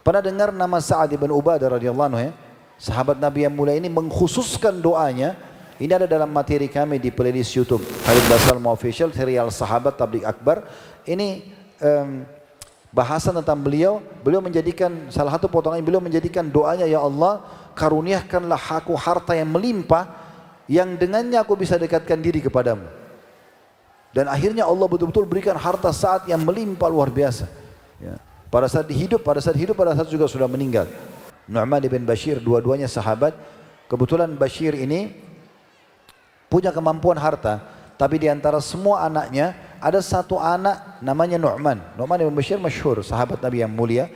Pernah dengar nama Sa'ad bin Ubadah radhiyallahu anhu ya? Sahabat Nabi yang mulia ini mengkhususkan doanya. Ini ada dalam materi kami di playlist YouTube Khalid Basalamah Official, serial Sahabat Tabligh Akbar. Ini bahasan tentang beliau. Beliau menjadikan salah satu potongan, beliau menjadikan doanya, ya Allah, karuniakanlah aku harta yang melimpah, yang dengannya aku bisa dekatkan diri kepadamu. Dan akhirnya Allah betul-betul berikan harta Sa'ad yang melimpah luar biasa. Ya. Pada saat hidup, pada saat juga sudah meninggal. Nu'man bin Bashir, dua-duanya sahabat. Kebetulan Bashir ini punya kemampuan harta, tapi di antara semua anaknya ada satu anak namanya Nu'man. Nu'man bin Bashir masyhur, sahabat Nabi yang mulia.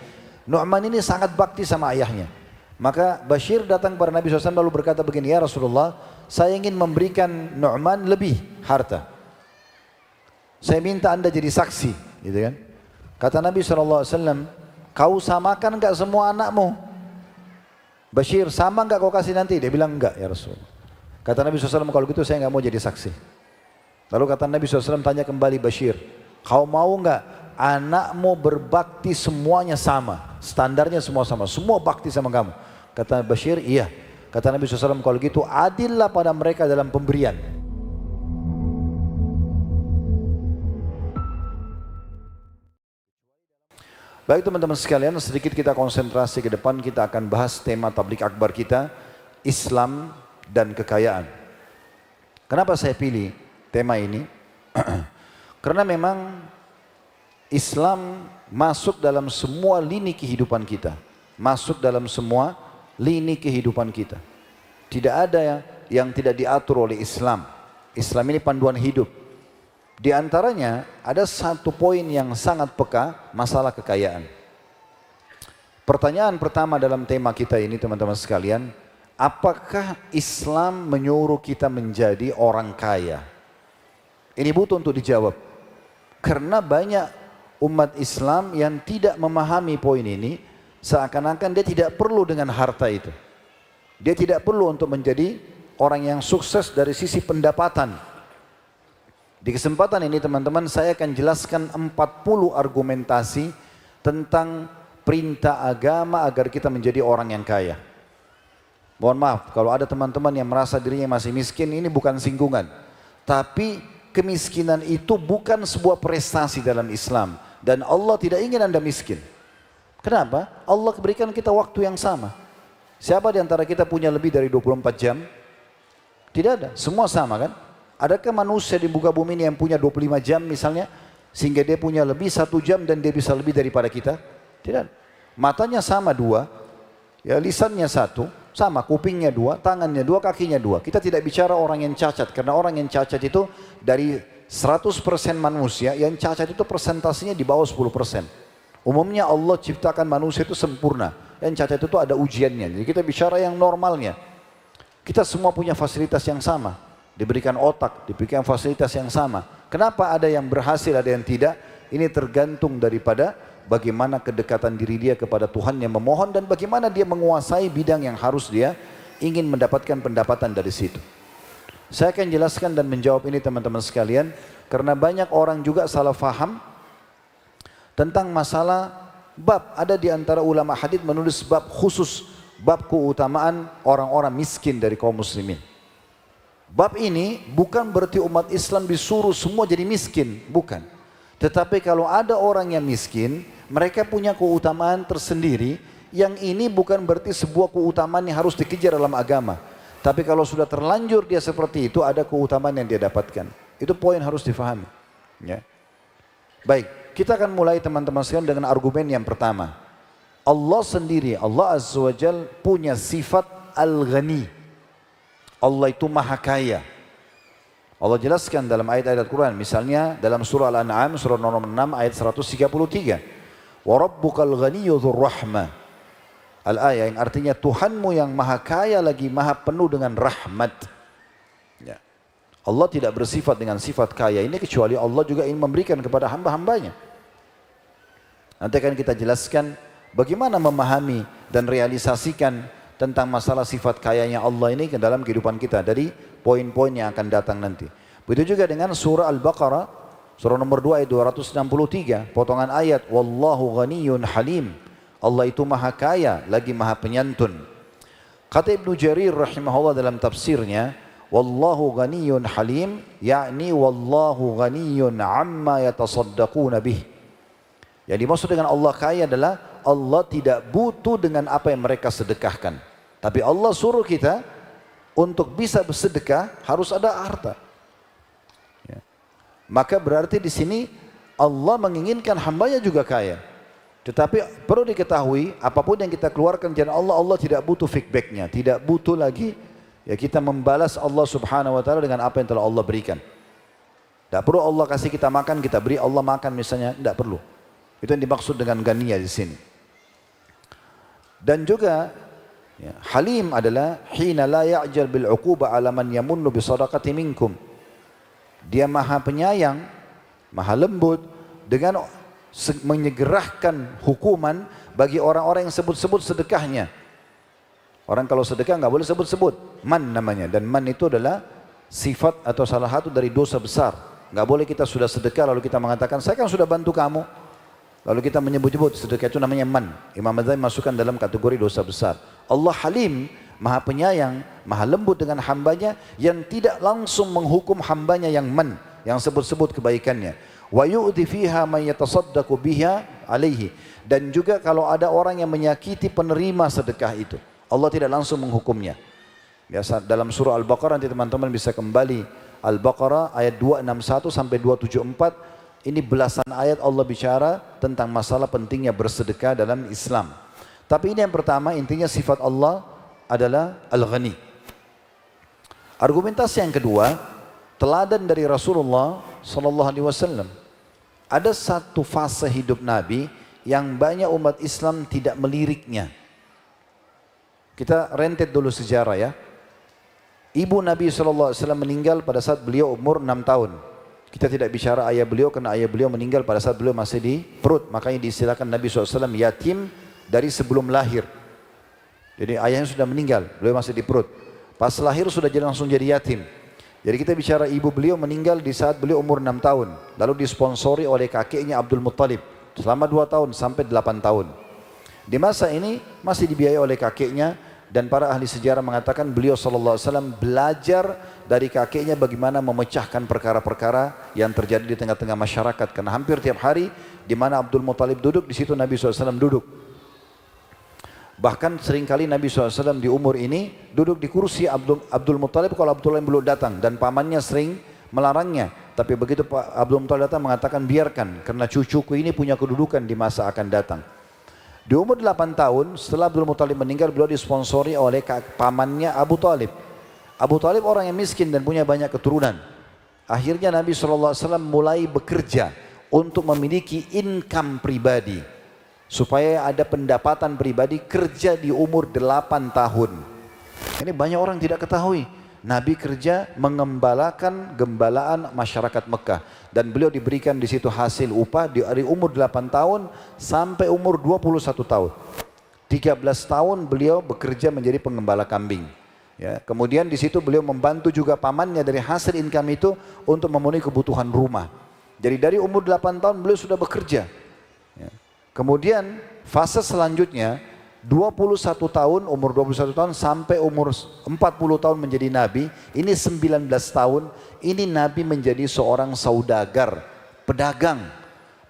Nu'man ini sangat bakti sama ayahnya. Maka Bashir datang kepada Nabi SAW lalu berkata begini, ya Rasulullah, saya ingin memberikan Nu'man lebih harta. Saya minta anda jadi saksi, gitu kan? Kata Nabi SAW, kau samakan enggak semua anakmu? Bashir, sama enggak kau kasih nanti? Dia bilang enggak ya Rasulullah. Kata Nabi SAW, kalau gitu saya enggak mau jadi saksi. Lalu kata Nabi SAW, tanya kembali Bashir, kau mau enggak anakmu berbakti semuanya sama? Standarnya semua sama, semua bakti sama kamu. Kata Bashir, iya. Kata Nabi SAW, kalau gitu adillah pada mereka dalam pemberian. Baik teman-teman sekalian, sedikit kita konsentrasi ke depan, kita akan bahas tema tabligh akbar kita, Islam dan kekayaan. Kenapa saya pilih tema ini? Karena memang Islam masuk dalam semua lini kehidupan kita. Masuk dalam semua lini kehidupan kita. Tidak ada yang tidak diatur oleh Islam. Islam ini panduan hidup. Di antaranya ada satu poin yang sangat peka, masalah kekayaan. Pertanyaan pertama dalam tema kita ini teman-teman sekalian, apakah Islam menyuruh kita menjadi orang kaya? Ini butuh untuk dijawab. Karena banyak umat Islam yang tidak memahami poin ini, seakan-akan dia tidak perlu dengan harta itu. Dia tidak perlu untuk menjadi orang yang sukses dari sisi pendapatan. Di kesempatan ini teman-teman, saya akan jelaskan 40 argumentasi tentang perintah agama agar kita menjadi orang yang kaya. Mohon maaf kalau ada teman-teman yang merasa dirinya masih miskin, ini bukan singgungan. Tapi kemiskinan itu bukan sebuah prestasi dalam Islam. Dan Allah tidak ingin anda miskin. Kenapa? Allah berikan kita waktu yang sama. Siapa di antara kita punya lebih dari 24 jam? Tidak ada, semua sama kan? Adakah manusia di muka bumi ini yang punya 25 jam misalnya, sehingga dia punya lebih 1 jam dan dia bisa lebih daripada kita? Tidak. Matanya sama 2, ya lisannya 1, sama kupingnya 2, tangannya 2, kakinya 2. Kita tidak bicara orang yang cacat, karena orang yang cacat itu dari 100% manusia, yang cacat itu persentasenya di bawah 10%. Umumnya Allah ciptakan manusia itu sempurna, yang cacat itu ada ujiannya. Jadi kita bicara yang normalnya. Kita semua punya fasilitas yang sama. Diberikan otak, diberikan fasilitas yang sama. Kenapa ada yang berhasil, ada yang tidak? Ini tergantung daripada bagaimana kedekatan diri dia kepada Tuhan yang memohon dan bagaimana dia menguasai bidang yang harus dia ingin mendapatkan pendapatan dari situ. Saya akan jelaskan dan menjawab ini teman-teman sekalian, karena banyak orang juga salah faham tentang masalah bab. Ada di antara ulama hadits menulis bab khusus, bab keutamaan orang-orang miskin dari kaum muslimin. Bab ini bukan berarti umat Islam disuruh semua jadi miskin, bukan. Tetapi kalau ada orang yang miskin, mereka punya keutamaan tersendiri, yang ini bukan berarti sebuah keutamaan yang harus dikejar dalam agama. Tapi kalau sudah terlanjur dia seperti itu, ada keutamaan yang dia dapatkan. Itu poin harus difahami. Ya. Baik, kita akan mulai teman-teman sekalian dengan argumen yang pertama. Allah sendiri, Allah Azza wa Jal punya sifat Al-Ghani. Allah itu maha kaya. Allah jelaskan dalam ayat-ayat Quran, misalnya dalam surah Al-An'am, surah nomor 6 ayat 133. Wa rabbukal ghaniyyu dzur rahmah. Al-ayat yang artinya Tuhanmu yang maha kaya lagi maha penuh dengan rahmat. Ya. Allah tidak bersifat dengan sifat kaya ini kecuali Allah juga ingin memberikan kepada hamba-hambanya. Nanti akan kita jelaskan bagaimana memahami dan realisasikan tentang masalah sifat kayanya Allah ini ke dalam kehidupan kita dari poin-poin yang akan datang nanti. Begitu juga dengan surah Al-Baqarah, surah nomor 2 ayat 263, potongan ayat, Wallahu ghaniyyun halim. Allah itu maha kaya, lagi maha penyantun. Kata Ibnu Jarir rahimahullah dalam tafsirnya, wallahu ghaniyun halim, yakni wallahu ghaniyun amma yatasaddaquna bih. Yang dimaksud dengan Allah kaya adalah Allah tidak butuh dengan apa yang mereka sedekahkan. Tapi Allah suruh kita untuk bisa bersedekah harus ada harta. Ya. Maka berarti di sini Allah menginginkan hambanya juga kaya. Tetapi perlu diketahui apapun yang kita keluarkan jalan Allah, Allah tidak butuh feedbacknya, tidak butuh lagi ya kita membalas Allah Subhanahu Wa Taala dengan apa yang telah Allah berikan. Tidak perlu Allah kasih kita makan, kita beri Allah makan misalnya, tidak perlu. Itu yang dimaksud dengan ganiyah di sini. Dan juga ya, halim adalah hina la ya'jal bil 'uquba 'ala man yamunnu bi shadaqati minkum. Dia maha penyayang, maha lembut dengan menyegerakan hukuman bagi orang-orang yang sebut-sebut sedekahnya. Orang kalau sedekah nggak boleh sebut-sebut, man namanya, dan man itu adalah sifat atau salah satu dari dosa besar. Nggak boleh kita sudah sedekah lalu kita mengatakan saya kan sudah bantu kamu, lalu kita menyebut-nyebut sedekah, itu namanya man. Imam Madzhab masukkan dalam kategori dosa besar. Allah Halim, maha penyayang, maha lembut dengan hambanya yang tidak langsung menghukum hambanya yang man, yang sebut-sebut kebaikannya. Wa yu'ti fiha man yatasaddaqu biha alaihi. Dan juga kalau ada orang yang menyakiti penerima sedekah itu, Allah tidak langsung menghukumnya. Biasa dalam surah Al-Baqarah, nanti teman-teman bisa kembali Al-Baqarah ayat 261 sampai 274. Ini belasan ayat Allah bicara tentang masalah pentingnya bersedekah dalam Islam. Tapi ini yang pertama, intinya sifat Allah adalah Al-Ghani. Argumentasi yang kedua, teladan dari Rasulullah sallallahu alaihi wasallam. Ada satu fase hidup Nabi yang banyak umat Islam tidak meliriknya. Kita rentet dulu sejarah ya. Ibu Nabi sallallahu alaihi wasallam meninggal pada saat beliau umur 6 tahun. Kita tidak bicara ayah beliau karena ayah beliau meninggal pada saat beliau masih di perut. Makanya diistilahkan Nabi SAW yatim dari sebelum lahir. Jadi ayahnya sudah meninggal, beliau masih di perut. Pas lahir sudah langsung jadi yatim. Jadi kita bicara ibu beliau meninggal di saat beliau umur 6 tahun. Lalu disponsori oleh kakeknya Abdul Muttalib. Selama 2 tahun sampai 8 tahun. Di masa ini masih dibiayai oleh kakeknya. Dan para ahli sejarah mengatakan beliau SAW belajar dari kakeknya bagaimana memecahkan perkara-perkara yang terjadi di tengah-tengah masyarakat. Karena hampir tiap hari di mana Abdul Muttalib duduk, di situ Nabi SAW duduk. Bahkan seringkali Nabi SAW di umur ini duduk di kursi Abdul Muttalib kalau Abdul Muttalib belum datang. Dan pamannya sering melarangnya. Tapi begitu Abdul Muttalib datang mengatakan biarkan. Karena cucuku ini punya kedudukan di masa akan datang. Di umur 8 tahun setelah Abdul Muttalib meninggal, beliau disponsori oleh pamannya Abu Talib. Abu Talib orang yang miskin dan punya banyak keturunan. Akhirnya Nabi SAW mulai bekerja untuk memiliki income pribadi. Supaya ada pendapatan pribadi kerja di umur 8 tahun. Ini banyak orang tidak ketahui. Nabi kerja mengembalakan gembalaan masyarakat Mekah. Dan beliau diberikan di situ hasil upah dari umur 8 tahun sampai umur 21 tahun. 13 tahun beliau bekerja menjadi pengembala kambing. Ya, kemudian di situ beliau membantu juga pamannya dari hasil income itu untuk memenuhi kebutuhan rumah. Jadi dari umur 8 tahun beliau sudah bekerja. Ya. Kemudian fase selanjutnya 21 tahun, umur 21 tahun sampai umur 40 tahun menjadi Nabi. Ini 19 tahun, ini Nabi menjadi seorang saudagar, pedagang.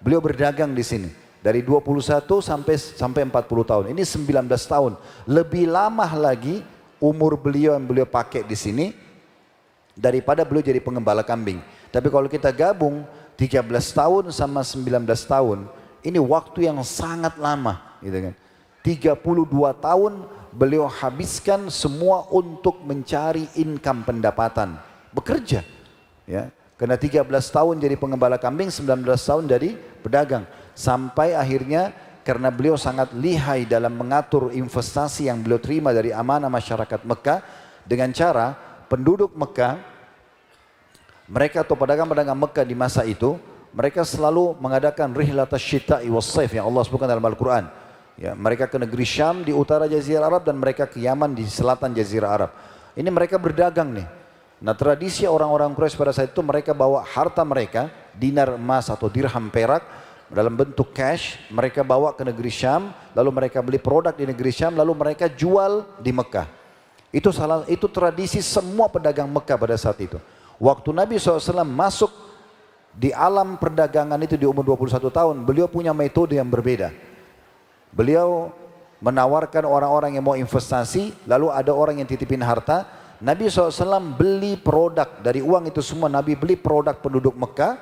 Beliau berdagang di sini. Dari 21 sampai 40 tahun, ini 19 tahun. Lebih lama lagi umur beliau yang beliau pakai di sini daripada beliau jadi pengembala kambing. Tapi kalau kita gabung 13 tahun sama 19 tahun, ini waktu yang sangat lama, gitu kan. 32 tahun beliau habiskan semua untuk mencari income pendapatan, bekerja. Ya, karena 13 tahun jadi pengembala kambing, 19 tahun jadi pedagang. Sampai akhirnya karena beliau sangat lihai dalam mengatur investasi yang beliau terima dari amanah masyarakat Mekah, dengan cara penduduk Mekah, mereka atau pedagang-pedagang Mekah di masa itu, mereka selalu mengadakan rihlatas syita'i was-saif yang Allah sebutkan dalam Al-Quran. Ya, mereka ke negeri Syam di utara Jazirah Arab dan mereka ke Yaman di selatan Jazirah Arab. Ini mereka berdagang nih. Nah, tradisi orang-orang Quraisy pada saat itu mereka bawa harta mereka, dinar emas atau dirham perak, dalam bentuk cash, mereka bawa ke negeri Syam, lalu mereka beli produk di negeri Syam, lalu mereka jual di Mekah. Itu tradisi semua pedagang Mekah pada saat itu. Waktu Nabi SAW masuk di alam perdagangan itu di umur 21 tahun, beliau punya metode yang berbeda. Beliau menawarkan orang-orang yang mau investasi, lalu ada orang yang titipin harta. Nabi SAW beli produk, dari uang itu semua Nabi beli produk penduduk Mekah,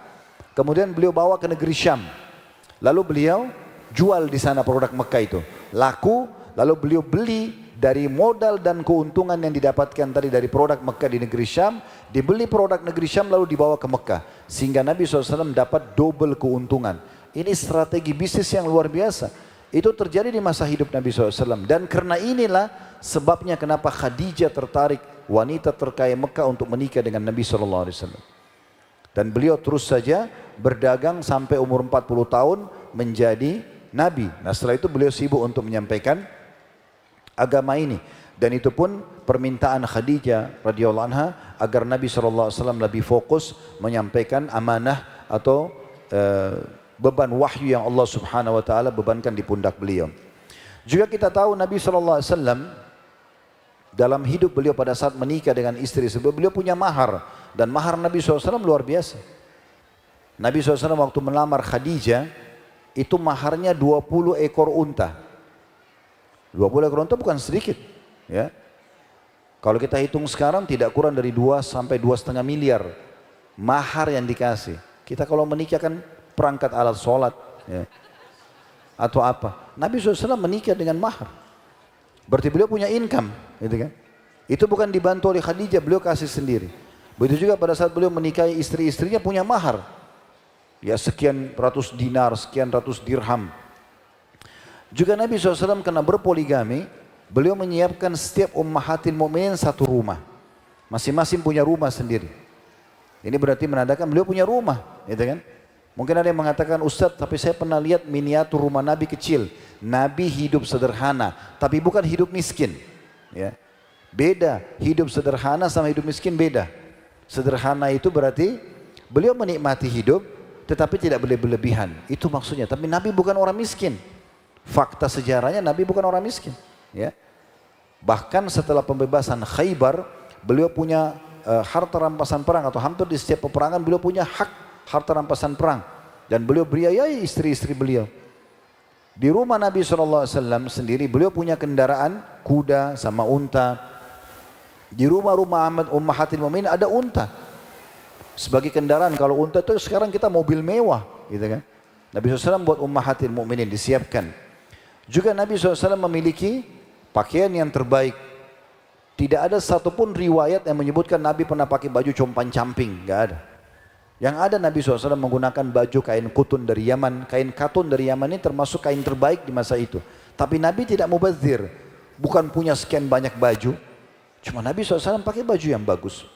kemudian beliau bawa ke negeri Syam. Lalu beliau jual di sana produk Mekah itu. Laku, lalu beliau beli dari modal dan keuntungan yang didapatkan tadi dari produk Mekah di negeri Syam, dibeli produk negeri Syam lalu dibawa ke Mekah. Sehingga Nabi SAW dapat double keuntungan. Ini strategi bisnis yang luar biasa. Itu terjadi di masa hidup Nabi SAW. Dan karena inilah sebabnya kenapa Khadijah tertarik, wanita terkaya Mekah, untuk menikah dengan Nabi SAW. Dan beliau terus saja berdagang sampai umur 40 tahun menjadi Nabi. Nah setelah itu beliau sibuk untuk menyampaikan agama ini. Dan itu pun permintaan Khadijah radhiyallahu anha agar Nabi SAW lebih fokus menyampaikan amanah atau beban wahyu yang Allah Subhanahu wa taala bebankan di pundak beliau. Juga kita tahu Nabi SAW dalam hidup beliau pada saat menikah dengan istri sebelum beliau punya mahar, dan mahar Nabi SAW luar biasa. Nabi SAW waktu melamar Khadijah itu maharnya 20 ekor unta. 20 ekor unta bukan sedikit, ya. Kalau kita hitung sekarang tidak kurang dari 2 sampai 2,5 miliar mahar yang dikasih. Kita kalau menikah kan perangkat alat sholat, ya, atau apa. Nabi SAW menikah dengan mahar. Berarti beliau punya income, gitu kan? Itu bukan dibantu oleh Khadijah, beliau kasih sendiri. Begitu juga pada saat beliau menikahi istri-istrinya punya mahar. Ya sekian ratus dinar, sekian ratus dirham. Juga Nabi SAW karena berpoligami, beliau menyiapkan setiap ummahatil mu'minin satu rumah. Masing-masing punya rumah sendiri. Ini berarti menandakan beliau punya rumah, gitu kan? Mungkin ada yang mengatakan, Ustadz, tapi saya pernah lihat miniatur rumah Nabi kecil. Nabi hidup sederhana, tapi bukan hidup miskin. Ya. Beda, hidup sederhana sama hidup miskin beda. Sederhana itu berarti beliau menikmati hidup, tetapi tidak boleh berlebihan. Itu maksudnya. Tapi Nabi bukan orang miskin. Fakta sejarahnya Nabi bukan orang miskin. Ya. Bahkan setelah pembebasan Khaybar, beliau punya harta rampasan perang, atau hampir di setiap peperangan beliau punya hak harta rampasan perang. Dan beliau biayai istri-istri beliau. Di rumah Nabi SAW sendiri beliau punya kendaraan kuda sama unta. Di rumah-rumah ummahatil mu'minin ada unta sebagai kendaraan. Kalau unta itu sekarang kita mobil mewah, gitu kan? Nabi SAW buat ummahatil mu'minin disiapkan. Juga Nabi SAW memiliki pakaian yang terbaik. Tidak ada satupun riwayat yang menyebutkan Nabi pernah pakai baju compang-camping, nggak ada. Yang ada Nabi SAW menggunakan baju kain kutun dari Yaman. Kain katun dari Yaman ini termasuk kain terbaik di masa itu. Tapi Nabi tidak mubazir. Bukan punya sekian banyak baju. Cuma Nabi SAW pakai baju yang bagus.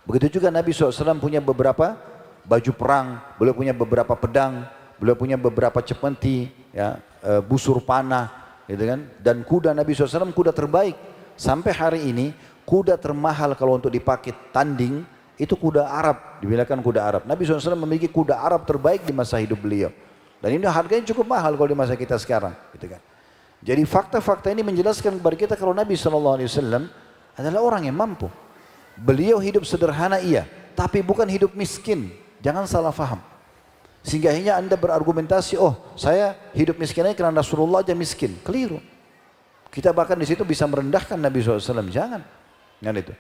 Begitu juga Nabi SAW punya beberapa baju perang. Beliau punya beberapa pedang. Beliau punya beberapa cepenti, ya, busur panah, gitu kan. Dan kuda Nabi SAW kuda terbaik. Sampai hari ini kuda termahal kalau untuk dipakai tanding itu kuda Arab, dibilangkan kuda Arab. Nabi SAW memiliki kuda Arab terbaik di masa hidup beliau. Dan ini harganya cukup mahal kalau di masa kita sekarang, gitu kan. Jadi fakta-fakta ini menjelaskan kepada kita kalau Nabi SAW adalah orang yang mampu. Beliau hidup sederhana iya, tapi bukan hidup miskin. Jangan salah faham. Sehingga akhirnya Anda berargumentasi, oh saya hidup miskin aja karena Rasulullah aja miskin. Keliru. Kita bahkan di situ bisa merendahkan Nabi SAW. Jangan. Jangan itu.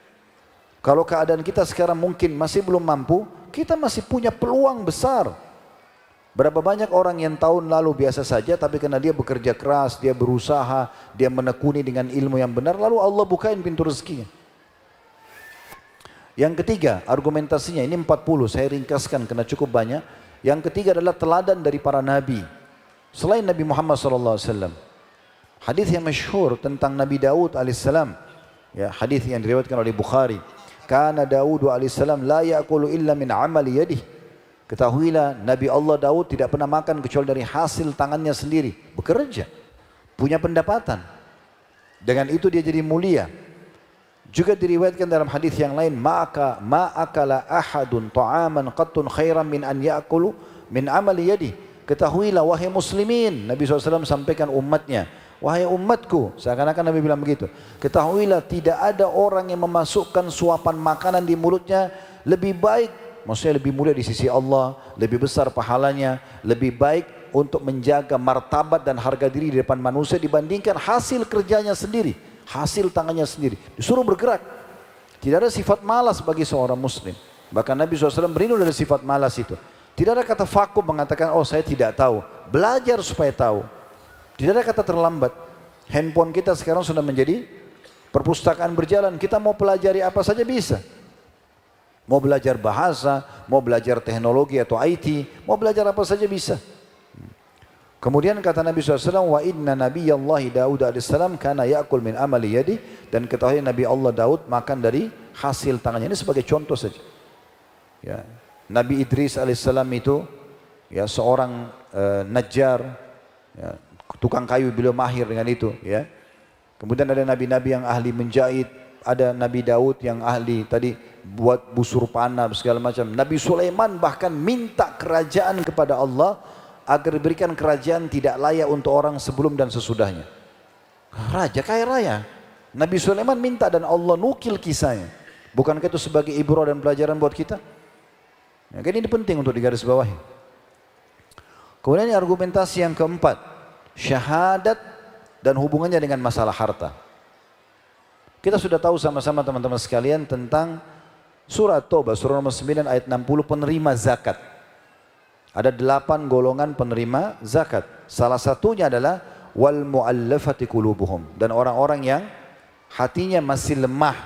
Kalau keadaan kita sekarang mungkin masih belum mampu, kita masih punya peluang besar. Berapa banyak orang yang tahun lalu biasa saja, tapi karena dia bekerja keras, dia berusaha, dia menekuni dengan ilmu yang benar, lalu Allah bukain pintu rezekinya. Yang ketiga, argumentasinya ini 40, saya ringkaskan karena cukup banyak. Yang ketiga adalah teladan dari para nabi. Selain Nabi Muhammad SAW. Hadis yang masyhur tentang Nabi Daud alaihissalam. Ya, hadis yang diriwayatkan oleh Bukhari. Kana Daud alaihissalam la ya'kulu illa min amali yadih. Ketahuilah Nabi Allah Daud tidak pernah makan kecuali dari hasil tangannya sendiri. Bekerja, punya pendapatan. Dengan itu dia jadi mulia. Juga diriwayatkan dalam hadis yang lain, maka ma akala ahadun ta'aman qattun khairan min an ya'kulu min amali yadih. Ketahuilah wahai muslimin, Nabi SAW sampaikan umatnya, wahai umatku, seakan-akan Nabi bilang begitu. Ketahuilah tidak ada orang yang memasukkan suapan makanan di mulutnya lebih baik, maksudnya lebih mulia di sisi Allah, lebih besar pahalanya, lebih baik untuk menjaga martabat dan harga diri di depan manusia dibandingkan hasil kerjanya sendiri, hasil tangannya sendiri. Disuruh bergerak. Tidak ada sifat malas bagi seorang muslim. Bahkan Nabi SAW berlindung dari sifat malas itu. Tidak ada kata vakum mengatakan, oh saya tidak tahu. Belajar supaya tahu. Tidak ada kata terlambat. Handphone kita sekarang sudah menjadi perpustakaan berjalan. Kita mau pelajari apa saja bisa. Mau belajar bahasa, mau belajar teknologi atau IT, mau belajar apa saja bisa. Kemudian kata Nabi SAW, wa inna nabiyallahi Daud alaihissalam kana ya'kul min amali yadi, dan ketahui Nabi Allah Daud makan dari hasil tangannya. Ini sebagai contoh saja. Ya. Nabi Idris alaihissalam itu ya seorang najjar, ya, tukang kayu, beliau mahir dengan itu. Ya. Kemudian ada nabi-nabi yang ahli menjahit, ada Nabi Daud yang ahli tadi buat busur panah segala macam. Nabi Sulaiman bahkan minta kerajaan kepada Allah agar diberikan kerajaan tidak layak untuk orang sebelum dan sesudahnya. Raja kaya raya. Nabi Sulaiman minta dan Allah nukil kisahnya. Bukankah itu sebagai ibrah dan pelajaran buat kita? Ya, ini penting untuk digarisbawahi. Kemudian argumentasi yang keempat, syahadat dan hubungannya dengan masalah harta. Kita sudah tahu sama-sama teman-teman sekalian tentang surah Taubah, surah nomor 9 ayat 60, penerima zakat. Ada 8 golongan penerima zakat. Salah satunya adalah wal mu'allafati qulubuhum, dan orang-orang yang hatinya masih lemah.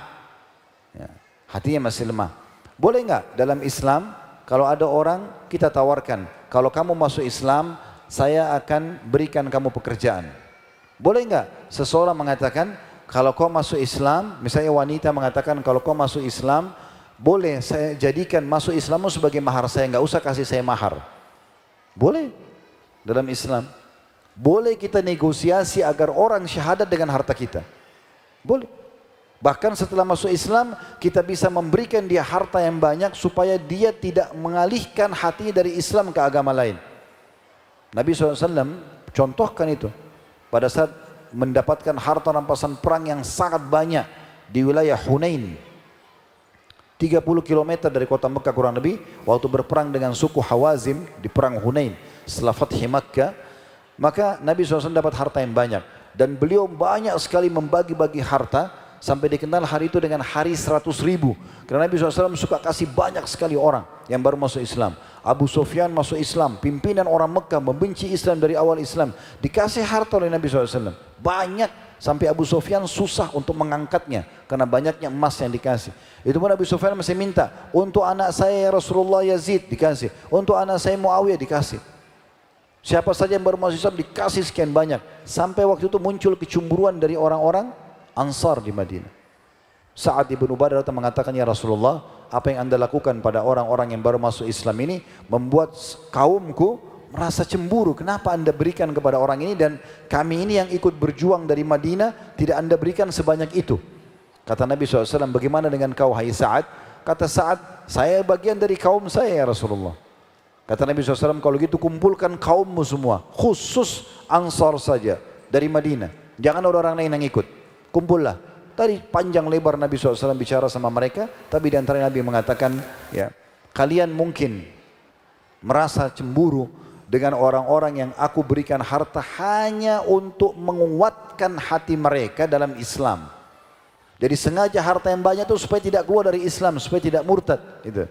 Ya, hatinya masih lemah. Boleh enggak dalam Islam kalau ada orang kita tawarkan, kalau kamu masuk Islam, saya akan berikan kamu pekerjaan. Boleh enggak seseorang mengatakan, kalau kau masuk Islam, misalnya wanita mengatakan, kalau kau masuk Islam, boleh saya jadikan masuk Islammu sebagai mahar saya, enggak usah kasih saya mahar. Boleh dalam Islam. Boleh kita negosiasi agar orang syahadat dengan harta kita. Boleh. Bahkan setelah masuk Islam, kita bisa memberikan dia harta yang banyak supaya dia tidak mengalihkan hatinya dari Islam ke agama lain. Nabi SAW contohkan itu pada saat mendapatkan harta rampasan perang yang sangat banyak di wilayah Hunain. 30 km dari kota Mekah kurang lebih, waktu berperang dengan suku Hawazim di perang Hunain setelah Fathi Makkah, maka Nabi SAW dapat harta yang banyak dan beliau banyak sekali membagi-bagi harta sampai dikenal hari itu dengan hari 100.000, karena Nabi SAW suka kasih banyak sekali orang yang baru masuk Islam. Abu Sufyan masuk Islam, pimpinan orang Mekah membenci Islam dari awal Islam, dikasih harta oleh Nabi SAW banyak sampai Abu Sufyan susah untuk mengangkatnya karena banyaknya emas yang dikasih. Itu pun Abu Sufyan masih minta, untuk anak saya ya Rasulullah Yazid dikasih, untuk anak saya Muawiyah dikasih. Siapa saja yang baru masuk Islam dikasih sekian banyak. Sampai waktu itu muncul kecemburuan dari orang-orang Ansar di Madinah. Sa'ad ibn Ubadah datang mengatakan, ya Rasulullah, apa yang anda lakukan pada orang-orang yang baru masuk Islam ini membuat kaumku merasa cemburu. Kenapa anda berikan kepada orang ini dan kami ini yang ikut berjuang dari Madinah tidak anda berikan sebanyak itu? Kata Nabi SAW, bagaimana dengan kau hai Sa'ad? Kata Sa'ad, saya bagian dari kaum saya ya Rasulullah. Kata Nabi SAW, kalau gitu kumpulkan kaummu semua, khusus Ansar saja dari Madinah. Jangan ada orang lain yang ikut. Kumpullah. Tadi panjang lebar Nabi SAW bicara sama mereka, tapi di antara Nabi mengatakan, ya, kalian mungkin merasa cemburu dengan orang-orang yang aku berikan harta hanya untuk menguatkan hati mereka dalam Islam. Jadi sengaja harta yang banyak itu supaya tidak keluar dari Islam, supaya tidak murtad. Gitu.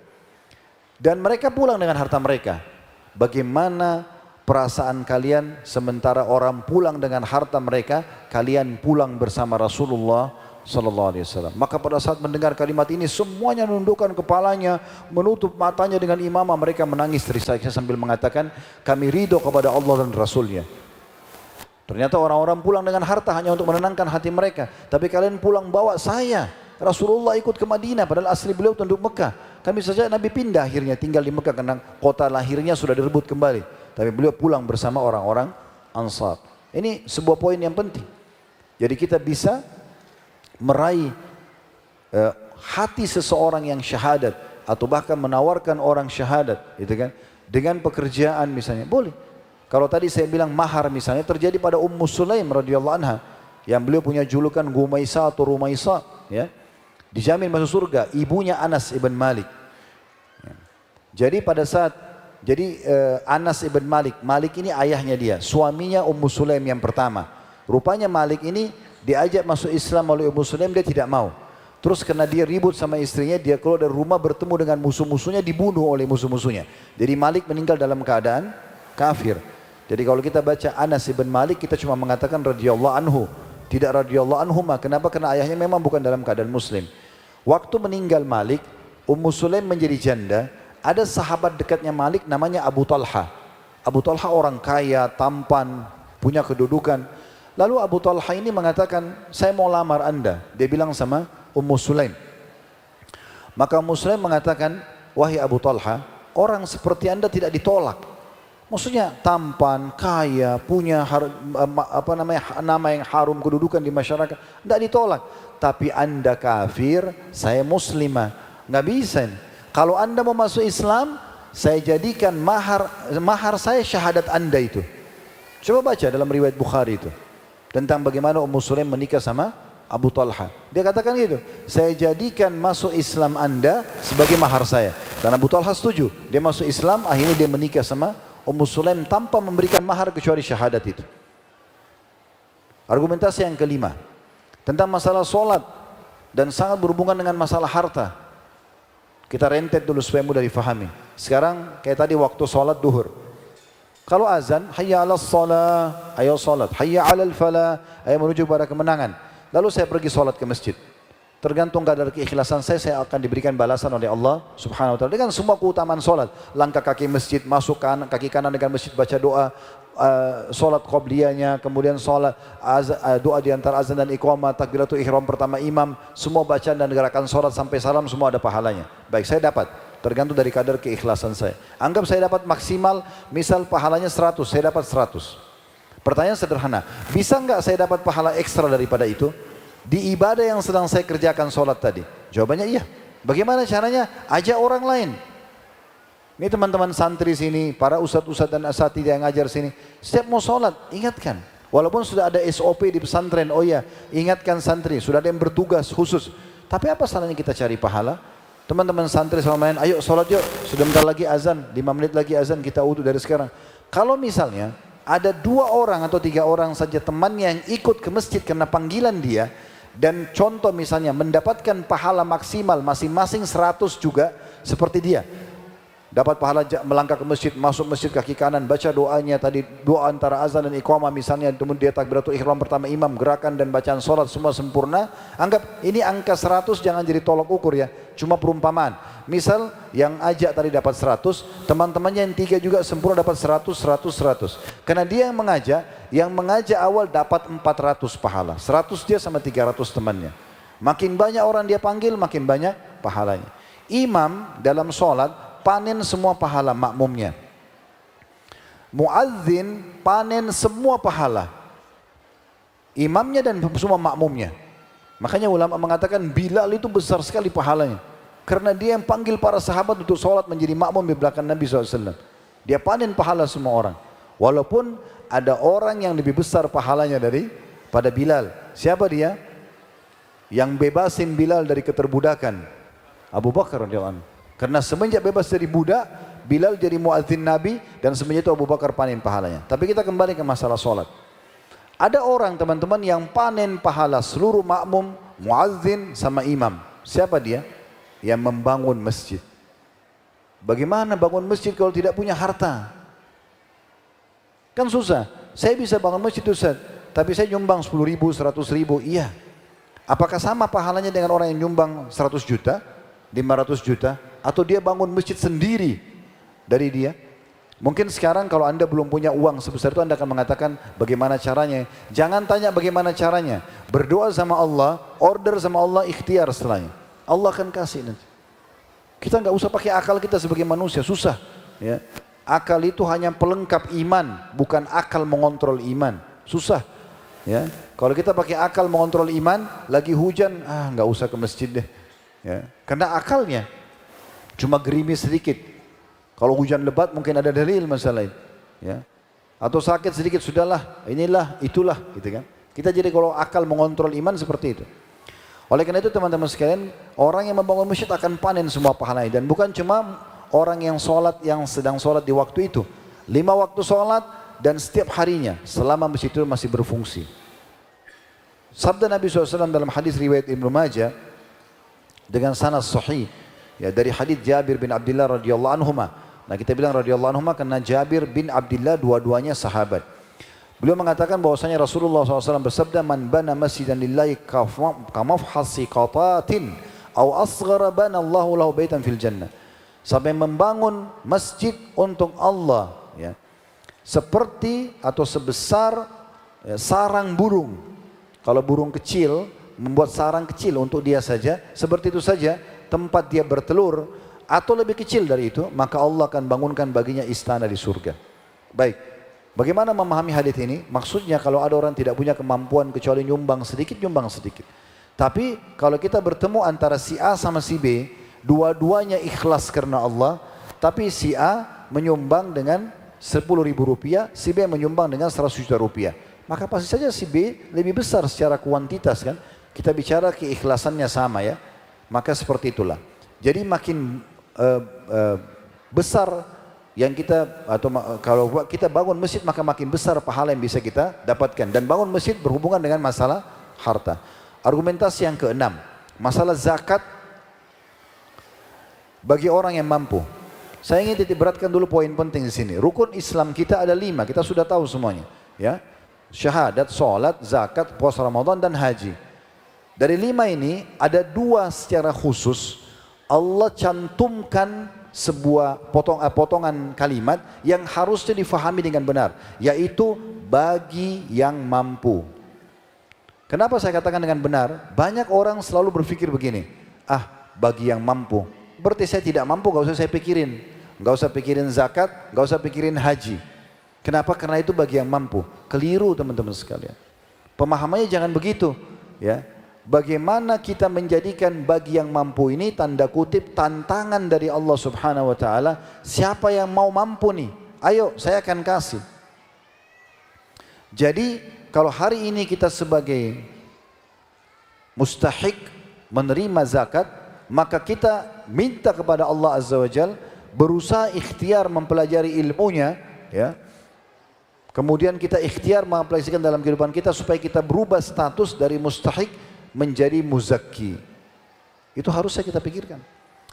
Dan mereka pulang dengan harta mereka. Bagaimana perasaan kalian sementara orang pulang dengan harta mereka, kalian pulang bersama Rasulullah sallallahu alaihi wasallam. Maka pada saat mendengar kalimat ini semuanya menundukkan kepalanya, menutup matanya dengan imamah, mereka menangis terisak-isak sambil mengatakan, kami ridho kepada Allah dan Rasulnya. Ternyata orang-orang pulang dengan harta hanya untuk menenangkan hati mereka. Tapi kalian pulang bawa saya. Rasulullah ikut ke Madinah padahal asli beliau penduduk Mekah. Kami saja Nabi pindah akhirnya tinggal di Mekah karena kota lahirnya sudah direbut kembali. Tapi beliau pulang bersama orang-orang Ansar. Ini sebuah poin yang penting. Jadi kita bisa meraih hati seseorang yang syahadat atau bahkan menawarkan orang syahadat, gitu kan? Dengan pekerjaan misalnya, boleh. Kalau tadi saya bilang mahar misalnya terjadi pada Ummu Sulaim radhiyallahu anha yang beliau punya julukan Gumaisa atau Rumaisa, ya. Dijamin masuk surga, ibunya Anas ibn Malik. Jadi pada saat Anas ibn Malik, Malik ini ayahnya dia, suaminya Ummu Sulaim yang pertama. Rupanya Malik ini diajak masuk Islam oleh Ummu Sulaim, dia tidak mau. Terus karena dia ribut sama istrinya, dia keluar dari rumah bertemu dengan musuh-musuhnya, dibunuh oleh musuh-musuhnya. Jadi Malik meninggal dalam keadaan kafir. Jadi kalau kita baca Anas ibn Malik, kita cuma mengatakan radhiyallahu anhu, tidak radhiyallahu anhuma. Kenapa? Karena ayahnya memang bukan dalam keadaan muslim. Waktu meninggal Malik, Ummu Sulaim menjadi janda. Ada sahabat dekatnya Malik namanya Abu Talha. Abu Talha orang kaya, tampan, punya kedudukan. Lalu Abu Talha ini mengatakan, saya mau lamar anda. Dia bilang sama Ummu Sulaim. Maka Ummu Sulaim mengatakan, wahai Abu Talha, orang seperti anda tidak ditolak. Maksudnya tampan, kaya, punya nama yang harum, kedudukan di masyarakat, tidak ditolak. Tapi anda kafir, saya muslimah, nggak bisa. Kalau anda mau masuk Islam, saya jadikan mahar saya syahadat anda itu. Coba baca dalam riwayat Bukhari itu tentang bagaimana Ummu Sulaim menikah sama Abu Talha. Dia katakan gitu, saya jadikan masuk Islam anda sebagai mahar saya. Dan Abu Talha setuju, dia masuk Islam, akhirnya dia menikah sama Ummu Sulaim tanpa memberikan mahar kecuali syahadat itu. Argumentasi yang kelima, tentang masalah solat dan sangat berhubungan dengan masalah harta. Kita rentet dulu supaya mudah difahami. Sekarang kayak tadi waktu solat duhur. Kalau azan, hayya ala salah, ayo solat. Hayya ala falah, ayo menuju pada kemenangan. Lalu saya pergi solat ke masjid. Tergantung kadar keikhlasan saya akan diberikan balasan oleh Allah subhanahu wa ta'ala. Dengan semua keutamaan solat. Langkah kaki masjid, masuk kaki kanan dengan masjid, baca doa. Solat qobliyahnya, kemudian solat doa di antara azan dan iqamah, takbiratul ihram pertama imam, semua bacaan dan gerakan solat sampai salam semua ada pahalanya. Baik, saya dapat, tergantung dari kadar keikhlasan saya. Anggap saya dapat maksimal, misal pahalanya 100, saya dapat 100. Pertanyaan sederhana, bisa enggak saya dapat pahala ekstra daripada itu di ibadah yang sedang saya kerjakan solat tadi? Jawabannya iya. Bagaimana caranya? Ajak orang lain. Ini teman-teman santri sini, para ustadz-ustadz dan asatidzah yang ngajar sini, setiap mau sholat, ingatkan. Walaupun sudah ada SOP di pesantren, oh ya, ingatkan santri, sudah ada yang bertugas khusus. Tapi apa salahnya kita cari pahala? Teman-teman santri sama main, ayo sholat yuk, sudah bentar lagi azan, 5 menit lagi azan, kita wudu dari sekarang. Kalau misalnya ada 2 orang atau 3 orang saja temannya yang ikut ke masjid karena panggilan dia, dan contoh misalnya mendapatkan pahala maksimal masing-masing 100 juga seperti dia. Dapat pahala melangkah ke masjid, masuk masjid kaki kanan, baca doanya tadi, doa antara azan dan iqamah misalnya, kemudian dia takbiratul ihram pertama imam, gerakan dan bacaan solat semua sempurna. Anggap ini angka 100 jangan jadi tolok ukur ya, cuma perumpamaan. Misal yang ajak tadi dapat 100, teman-temannya yang 3 juga sempurna dapat 100, 100, 100. Karena dia yang mengajak awal dapat 400 pahala, 100 dia sama 300 temannya. Makin banyak orang dia panggil, makin banyak pahalanya. Imam dalam solat panen semua pahala makmumnya. Muadzin panen semua pahala imamnya dan semua makmumnya. Makanya ulama mengatakan Bilal itu besar sekali pahalanya, karena dia yang panggil para sahabat untuk sholat menjadi makmum di belakang Nabi SAW. Dia panen pahala semua orang. Walaupun ada orang yang lebih besar pahalanya daripada Bilal. Siapa dia? Yang bebasin Bilal dari keterbudakan, Abu Bakar radhiyallahu anhu. Karena semenjak bebas dari budak, Bilal jadi muadzin Nabi, dan semenjak itu Abu Bakar panen pahalanya. Tapi kita kembali ke masalah solat. Ada orang teman-teman yang panen pahala seluruh makmum, muadzin sama imam. Siapa dia? Yang membangun masjid. Bagaimana bangun masjid kalau tidak punya harta? Kan susah. Saya bisa bangun masjid Ustaz, tapi saya nyumbang 10 ribu, 100 ribu. Iya. Apakah sama pahalanya dengan orang yang nyumbang 100 juta, 500 juta? Atau dia bangun masjid sendiri dari dia? Mungkin sekarang kalau anda belum punya uang sebesar itu, anda akan mengatakan bagaimana caranya. Jangan tanya bagaimana caranya. Berdoa sama Allah, order sama Allah, ikhtiar setelahnya. Allah akan kasih nanti. Kita nggak usah pakai akal kita sebagai manusia, susah. Ya. Akal itu hanya pelengkap iman, bukan akal mengontrol iman. Susah. Ya. Kalau kita pakai akal mengontrol iman, lagi hujan, nggak usah ke masjid deh. Ya. Karena akalnya cuma gerimis sedikit. Kalau hujan lebat mungkin ada dalil masalah itu. Ya. Atau sakit sedikit, sudahlah, inilah, itulah, gitu kan. Kita jadi kalau akal mengontrol iman seperti itu. Oleh karena itu teman-teman sekalian, orang yang membangun masjid akan panen semua pahalanya. Dan bukan cuma orang yang sedang sholat di waktu itu. 5 waktu sholat dan setiap harinya selama masjid itu masih berfungsi. Sabda Nabi SAW dalam hadis riwayat Ibnu Majah dengan sanad sahih, ya, dari hadis Jabir bin Abdullah radhiyallahu anhuma. Nah, kita bilang radhiyallahu anhuma karena Jabir bin Abdullah dua-duanya sahabat. Beliau mengatakan bahwasanya Rasulullah SAW bersabda, "Man bana masjidan lillahi kamafhasi qatatin aw asghara bana Allahu lahu baitan fil jannah." Sampai membangun masjid untuk Allah, ya, seperti atau sebesar sarang burung. Kalau burung kecil membuat sarang kecil untuk dia saja, seperti itu saja tempat dia bertelur, atau lebih kecil dari itu, maka Allah akan bangunkan baginya istana di surga. Baik, bagaimana memahami hadis ini? Maksudnya kalau ada orang tidak punya kemampuan kecuali nyumbang sedikit, nyumbang sedikit. Tapi kalau kita bertemu antara si A sama si B, dua-duanya ikhlas karena Allah, tapi si A menyumbang dengan 10.000 rupiah, si B menyumbang dengan 100 juta rupiah. Maka pasti saja si B lebih besar secara kuantitas kan. Kita bicara keikhlasannya sama ya. Maka seperti itulah. Jadi makin besar yang kita, atau kalau kita bangun masjid maka makin besar pahala yang bisa kita dapatkan. Dan bangun masjid berhubungan dengan masalah harta. Argumentasi yang keenam, masalah zakat bagi orang yang mampu. Saya ingin titik beratkan dulu poin penting di sini. Rukun Islam kita ada 5, kita sudah tahu semuanya. Ya, syahadat, sholat, zakat, puasa Ramadan dan haji. Dari 5 ini ada 2 secara khusus Allah cantumkan sebuah potongan kalimat yang harusnya difahami dengan benar, yaitu bagi yang mampu. Kenapa saya katakan dengan benar? Banyak orang selalu berpikir begini, bagi yang mampu, berarti saya tidak mampu, gak usah saya pikirin. Gak usah pikirin zakat, gak usah pikirin haji. Kenapa? Karena itu bagi yang mampu. Keliru teman-teman sekalian. Pemahamannya jangan begitu, ya. Bagaimana kita menjadikan bagi yang mampu ini tanda kutip tantangan dari Allah Subhanahu wa taala. Siapa yang mau mampu nih? Ayo, saya akan kasih. Jadi kalau hari ini kita sebagai mustahik menerima zakat, maka kita minta kepada Allah Azza wa Jalla, berusaha ikhtiar mempelajari ilmunya, ya. Kemudian kita ikhtiar mengaplikasikan dalam kehidupan kita supaya kita berubah status dari mustahik menjadi muzakki. Itu harusnya kita pikirkan.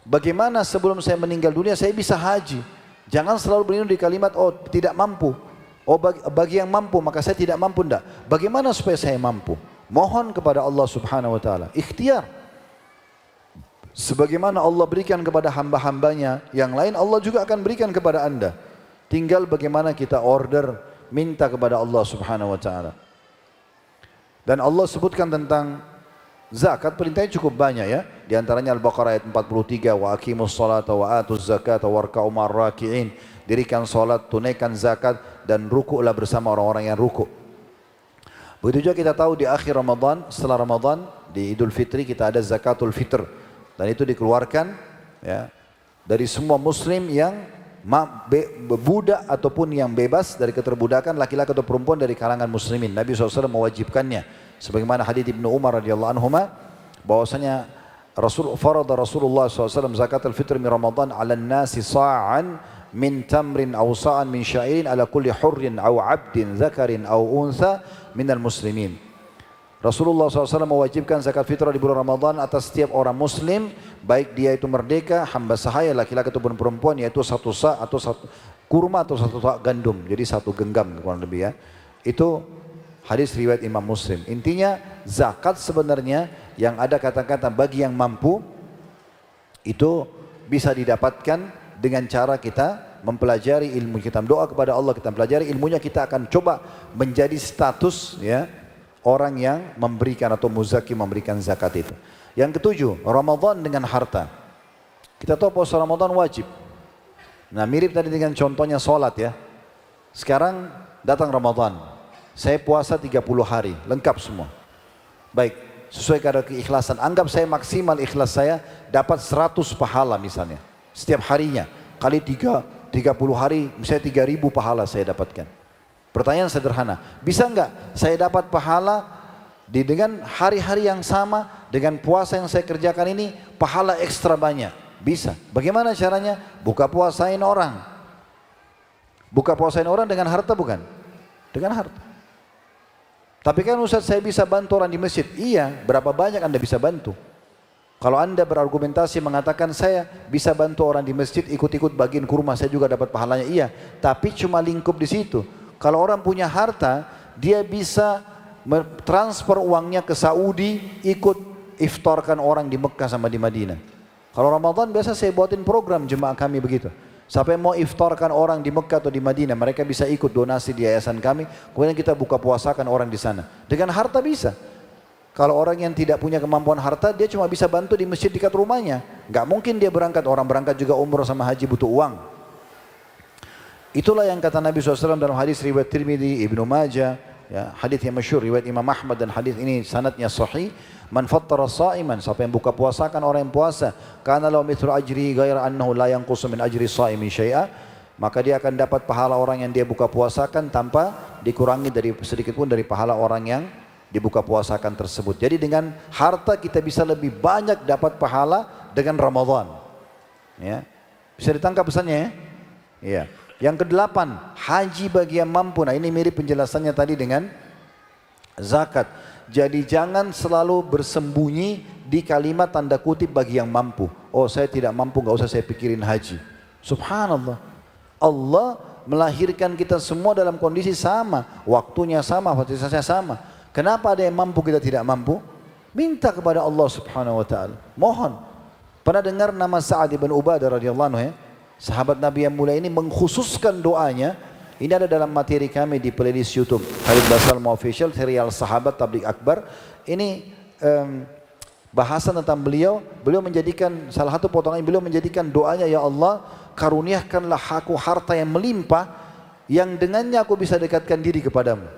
Bagaimana sebelum saya meninggal dunia saya bisa haji? Jangan selalu berlindung di kalimat tidak mampu. Bagi yang mampu maka saya tidak mampu, enggak. Bagaimana supaya saya mampu? Mohon kepada Allah Subhanahu wa taala, ikhtiar. Sebagaimana Allah berikan kepada hamba-hambanya yang lain, Allah juga akan berikan kepada Anda. Tinggal bagaimana kita order, minta kepada Allah Subhanahu wa taala. Dan Allah sebutkan tentang zakat, perintahnya cukup banyak ya. Di antaranya Al-Baqarah ayat 43, wa aqimus salata wa atuz zakata warka'u ma'ar raki'in. Dirikan salat, tunaikan zakat dan rukuklah bersama orang-orang yang rukuk. Begitu juga kita tahu di akhir Ramadan, setelah Ramadan di Idul Fitri kita ada zakatul fitr. Dan itu dikeluarkan ya dari semua muslim yang budak ataupun yang bebas dari keterbudakan, laki-laki atau perempuan dari kalangan muslimin. Nabi SAW mewajibkannya. Sebagaimana hadits Ibnu Umar radhiyallahu anhuma, bahwasanya Rasulullah SAW zakat al-fitr min Ramadan 'ala an-nasi sa'an min tamrin aw sa'an min sya'irin ala kulli hurrin aw 'abdin dzakarin aw untha minal muslimin. Rasulullah SAW mewajibkan zakat fitrah di bulan Ramadan atas setiap orang muslim, baik dia itu merdeka, hamba sahaya, laki-laki ataupun perempuan, yaitu 1 sa' atau 1 kurma atau 1 sa' gandum, jadi 1 genggam kurang lebih ya. Itu hadis riwayat Imam Muslim. Intinya zakat sebenarnya yang ada kata-kata bagi yang mampu itu bisa didapatkan dengan cara kita mempelajari ilmu, kita doa kepada Allah, kita pelajari ilmunya, kita akan coba menjadi status ya orang yang memberikan atau muzaki memberikan zakat itu. Yang ketujuh, Ramadan dengan harta. Kita tahu puasa Ramadan wajib. Nah mirip tadi dengan contohnya sholat ya. Sekarang datang Ramadan, saya puasa 30 hari, lengkap semua. Baik, sesuai kadar keikhlasan. Anggap saya maksimal ikhlas saya dapat 100 pahala misalnya. Setiap harinya, kali 30 hari, misalnya 3.000 pahala saya dapatkan. Pertanyaan sederhana, bisa nggak saya dapat pahala dengan hari-hari yang sama, dengan puasa yang saya kerjakan ini, pahala ekstra banyak? Bisa. Bagaimana caranya? Buka puasain orang. Buka puasain orang dengan harta bukan? Dengan harta. Tapi kan Ustaz, saya bisa bantu orang di masjid. Iya, berapa banyak Anda bisa bantu? Kalau Anda berargumentasi mengatakan saya bisa bantu orang di masjid, ikut-ikut bagiin kurma, saya juga dapat pahalanya. Iya, tapi cuma lingkup di situ. Kalau orang punya harta, dia bisa transfer uangnya ke Saudi, ikut iftarkan orang di Mekah sama di Madinah. Kalau Ramadan biasa saya buatin program jemaah kami begitu. Siapa yang mau iftarkan orang di Mekah atau di Madinah, mereka bisa ikut donasi di yayasan kami, kemudian kita buka puasakan orang di sana. Dengan harta bisa. Kalau orang yang tidak punya kemampuan harta, dia cuma bisa bantu di masjid dekat rumahnya. Gak mungkin dia berangkat, orang berangkat juga umroh sama haji butuh uang. Itulah yang kata Nabi SAW dalam hadis riwayat Tirmidzi, Ibnu Majah, ya, hadis yang masyhur riwayat Imam Ahmad, dan hadis ini sanadnya sahih. Man fattara sha'iman, siapa yang buka puasakan orang yang puasa, kana lahu mithlu ajri ghaira annahu la yanqusu min ajri sha'imin syai'a, maka dia akan dapat pahala orang yang dia buka puasakan tanpa dikurangi dari sedikit pun dari pahala orang yang dibuka puasakan tersebut. Jadi dengan harta kita bisa lebih banyak dapat pahala dengan Ramadan. Ya. Bisa ditangkap pesannya ya? Iya. Yang kedelapan, haji bagi yang mampu. Nah ini mirip penjelasannya tadi dengan zakat. Jadi jangan selalu bersembunyi di kalimat tanda kutip bagi yang mampu. Oh saya tidak mampu, gak usah saya pikirin haji. Subhanallah. Allah melahirkan kita semua dalam kondisi sama. Waktunya sama, fasilitasnya sama. Kenapa ada yang mampu kita tidak mampu? Minta kepada Allah subhanahu wa ta'ala. Mohon. Pernah dengar nama Sa'ad ibn Ubadah radhiyallahu anhu ya? Sahabat Nabi yang mulia ini mengkhususkan doanya. Ini ada dalam materi kami di playlist YouTube Khalid Basalamah Official, serial Sahabat Tabligh Akbar. Ini bahasan tentang beliau. Beliau menjadikan salah satu potongan, beliau menjadikan doanya, ya Allah karuniakanlah aku harta yang melimpah, yang dengannya aku bisa dekatkan diri kepadamu.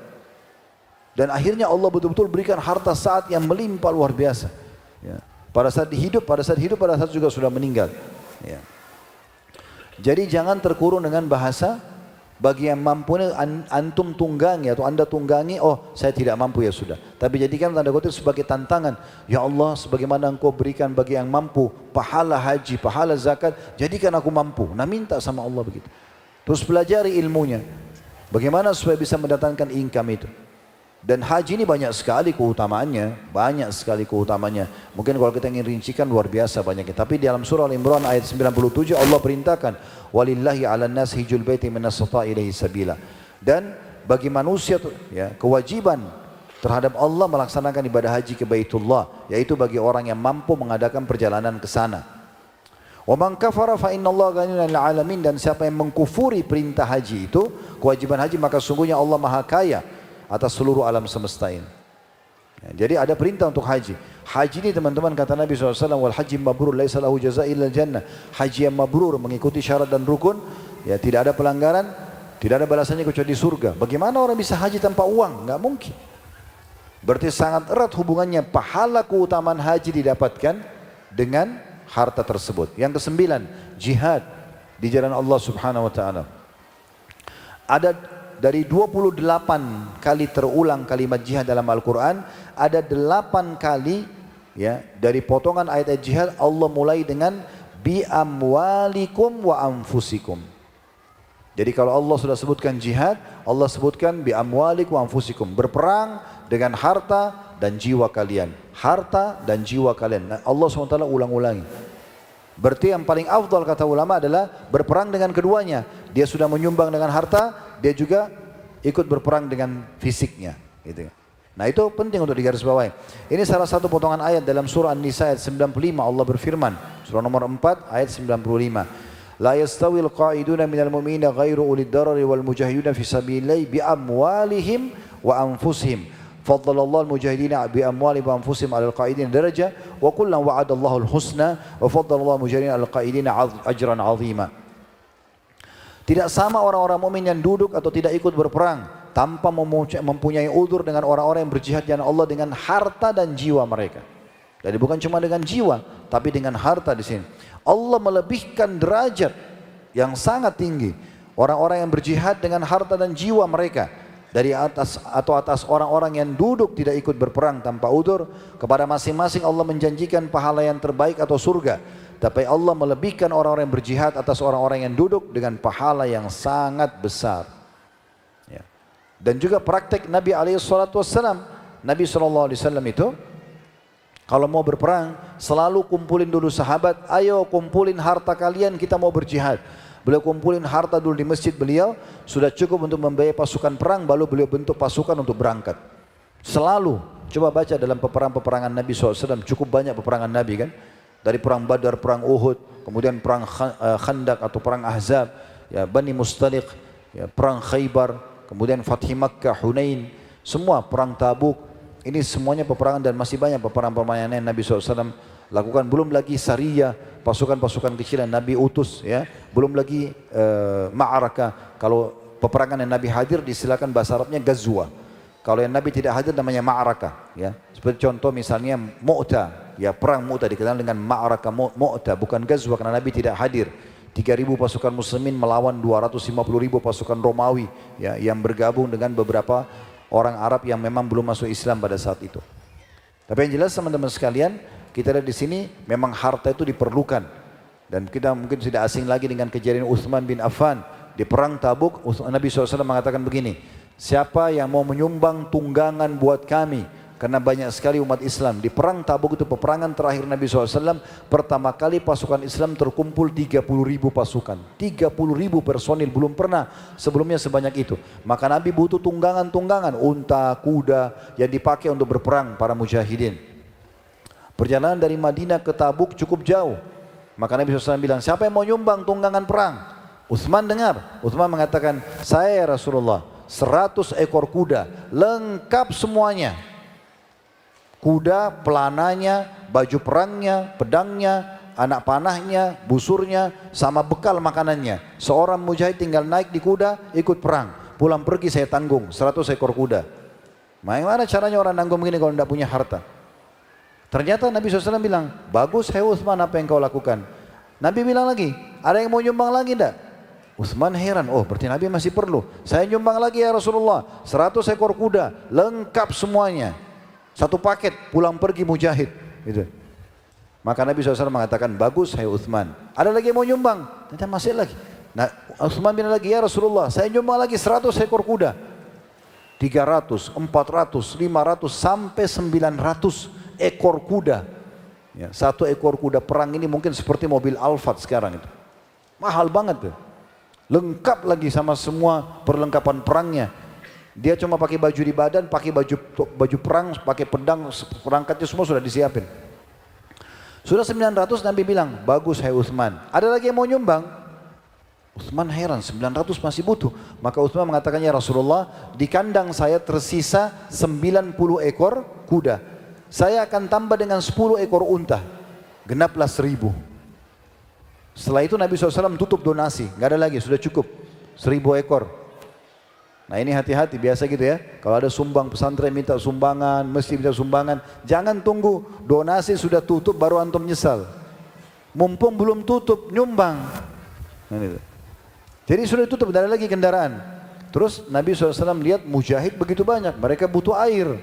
Dan akhirnya Allah betul-betul berikan harta saat yang melimpah luar biasa. Ya. Pada saat hidup, pada saat juga sudah meninggal. Ya. Jadi jangan terkurung dengan bahasa bagi yang mampu ini antum tunggangi atau anda tunggangi, oh saya tidak mampu ya sudah. Tapi jadikan tanda kutip sebagai tantangan. Ya Allah, sebagaimana engkau berikan bagi yang mampu pahala haji, pahala zakat, jadikan aku mampu. Nah minta sama Allah begitu. Terus pelajari ilmunya. Bagaimana supaya bisa mendatangkan income itu. Dan haji ini banyak sekali keutamaannya, Mungkin kalau kita ingin rincikan luar biasa banyaknya. Tapi di dalam surah Al-Imran ayat 97 Allah perintahkan, walillahi 'alan nas hijjul baiti man istata'a ilaihi sabila. Dan bagi manusia ya, kewajiban terhadap Allah melaksanakan ibadah haji ke Baitullah, yaitu bagi orang yang mampu mengadakan perjalanan ke sana. Wa man kafara fa innallaha ghaniyyun 'anil 'alamin, dan siapa yang mengkufuri perintah haji itu, kewajiban haji, maka sungguhnya Allah Maha Kaya atas seluruh alam semesta ini. Ya, jadi ada perintah untuk haji. Haji ini teman-teman kata Nabi SAW, wal haji mabrur laisa lahu jazaa illa jannah. Haji yang mabrur mengikuti syarat dan rukun, ya tidak ada pelanggaran, tidak ada balasannya kecuali di surga. Bagaimana orang bisa haji tanpa uang? Enggak mungkin. Berarti sangat erat hubungannya pahala keutamaan haji didapatkan dengan harta tersebut. Yang kesembilan, jihad di jalan Allah Subhanahu wa taala. Ada dari 28 kali terulang kalimat jihad dalam Al-Quran, ada 8 kali ya dari potongan ayat-ayat jihad Allah mulai dengan bi amwalikum wa anfusikum. Jadi kalau Allah sudah sebutkan jihad, Allah sebutkan bi amwalikum wa anfusikum, berperang dengan harta dan jiwa kalian. Harta dan jiwa kalian. Nah, Allah SWT ulang-ulangi. Berarti yang paling afdal kata ulama adalah berperang dengan keduanya. Dia sudah menyumbang dengan harta, dia juga ikut berperang dengan fisiknya. Gitu. Nah itu penting untuk digarisbawahi. Ini salah satu potongan ayat dalam surah An-Nisa ayat 95. Allah berfirman, surah nomor 4 ayat 95. La yastawil qa'iduna minal mu'minina ghairu ulid darari wal mujahiduna fi sabilillahi bi amwalihim wa anfusihim. Faddalallahu al-mujahidina bi amwalihim wa anfusihim 'alal qa'idina darajah wa kullan wa'adallahu al-husna wa faddalallahu al-mujahidina 'alal qa'idina ajran 'azima. Tidak sama orang-orang mukmin yang duduk atau tidak ikut berperang tanpa mempunyai udzur dengan orang-orang yang berjihad di jalan Allah dengan harta dan jiwa mereka. Jadi bukan cuma dengan jiwa, tapi dengan harta di sini. Allah melebihkan derajat yang sangat tinggi orang-orang yang berjihad dengan harta dan jiwa mereka. dari atas orang-orang yang duduk tidak ikut berperang tanpa udzur. Kepada masing-masing Allah menjanjikan pahala yang terbaik atau surga. Tapi Allah melebihkan orang-orang yang berjihad atas orang-orang yang duduk dengan pahala yang sangat besar. Ya. Dan juga praktek Nabi SAW. Nabi SAW itu kalau mau berperang selalu kumpulin dulu sahabat. Ayo kumpulin harta kalian, kita mau berjihad. Beliau kumpulin harta dulu di masjid beliau, sudah cukup untuk membiayai pasukan perang, baru beliau bentuk pasukan untuk berangkat. Selalu, coba baca dalam peperangan Nabi SAW, cukup banyak peperangan Nabi kan. Dari perang Badar, perang Uhud, kemudian perang Khandaq atau perang Ahzab, ya, Bani Mustaliq, ya, perang Khaybar, kemudian Fathi Makkah, Hunain, semua perang Tabuk. Ini semuanya peperangan dan masih banyak peperangan yang Nabi SAW lakukan. Belum lagi Sariyah, pasukan-pasukan kecil yang Nabi utus, ya. Belum lagi ma'arakah. Kalau peperangan yang Nabi hadir disilakan bahasa Arabnya Ghazwa. Kalau yang Nabi tidak hadir namanya ma'arakah, ya. Seperti contoh misalnya Mu'tah, ya, perang Mu'tah dikenal dengan ma'arakah Mu'tah, bukan Ghazwa karena Nabi tidak hadir. 3.000 pasukan muslimin melawan 250.000 pasukan Romawi, ya, yang bergabung dengan beberapa orang Arab yang memang belum masuk Islam pada saat itu. Tapi yang jelas teman-teman sekalian, kita lihat di sini memang harta itu diperlukan. Dan kita mungkin tidak asing lagi dengan kejadian Utsman bin Affan di perang Tabuk. Nabi SAW mengatakan begini, siapa yang mau menyumbang tunggangan buat kami, karena banyak sekali umat Islam. Di perang Tabuk itu peperangan terakhir Nabi SAW, pertama kali pasukan Islam terkumpul 30.000 pasukan. 30.000 personil, belum pernah sebelumnya sebanyak itu. Maka Nabi butuh tunggangan-tunggangan, unta, kuda yang dipakai untuk berperang para mujahidin. Perjalanan dari Madinah ke Tabuk cukup jauh. Maka Nabi SAW bilang, siapa yang mau nyumbang tunggangan perang? Utsman dengar. Utsman mengatakan, saya ya Rasulullah, 100 ekor kuda, lengkap semuanya. Kuda, pelananya, baju perangnya, pedangnya, anak panahnya, busurnya, sama bekal makanannya. Seorang mujahid tinggal naik di kuda, ikut perang. Pulang pergi saya tanggung 100 ekor kuda. Bagaimana caranya orang nanggung begini kalau tidak punya harta? Ternyata Nabi SAW bilang, bagus hai Utsman apa yang kau lakukan. Nabi bilang lagi, ada yang mau nyumbang lagi tidak? Utsman heran, oh berarti Nabi masih perlu. Saya nyumbang lagi ya Rasulullah, 100 ekor kuda, lengkap semuanya. Satu paket, pulang pergi mujahid. Gitu. Maka Nabi SAW mengatakan, bagus hai Utsman. Ada lagi yang mau nyumbang? Ternyata masih lagi. Nah, Utsman bilang lagi, ya Rasulullah, saya nyumbang lagi 100 ekor kuda. 300, 400, 500, sampai 900 ekor kuda. Ya, satu ekor kuda perang ini mungkin seperti mobil Alphard sekarang itu. Mahal banget tuh. Lengkap lagi sama semua perlengkapan perangnya. Dia cuma pakai baju di badan, pakai baju perang, pakai pedang, perangkatnya semua sudah disiapin. Sudah 900, Nabi bilang, bagus hai Utsman. Ada lagi yang mau nyumbang? Utsman heran, 900 masih butuh. Maka Utsman mengatakan, ya Rasulullah, di kandang saya tersisa 90 ekor kuda. Saya akan tambah dengan 10 ekor unta. Genaplah 1.000. Setelah itu Nabi SAW tutup donasi, nggak ada lagi, sudah cukup 1.000 ekor. Nah ini hati-hati, biasa gitu ya. Kalau ada sumbang pesantren minta sumbangan, mesti minta sumbangan. Jangan tunggu donasi sudah tutup baru antum nyesal. Mumpung belum tutup, nyumbang. Nah, gitu. Jadi sudah tutup, tidak ada lagi kendaraan. Terus Nabi SAW lihat mujahid begitu banyak, mereka butuh air.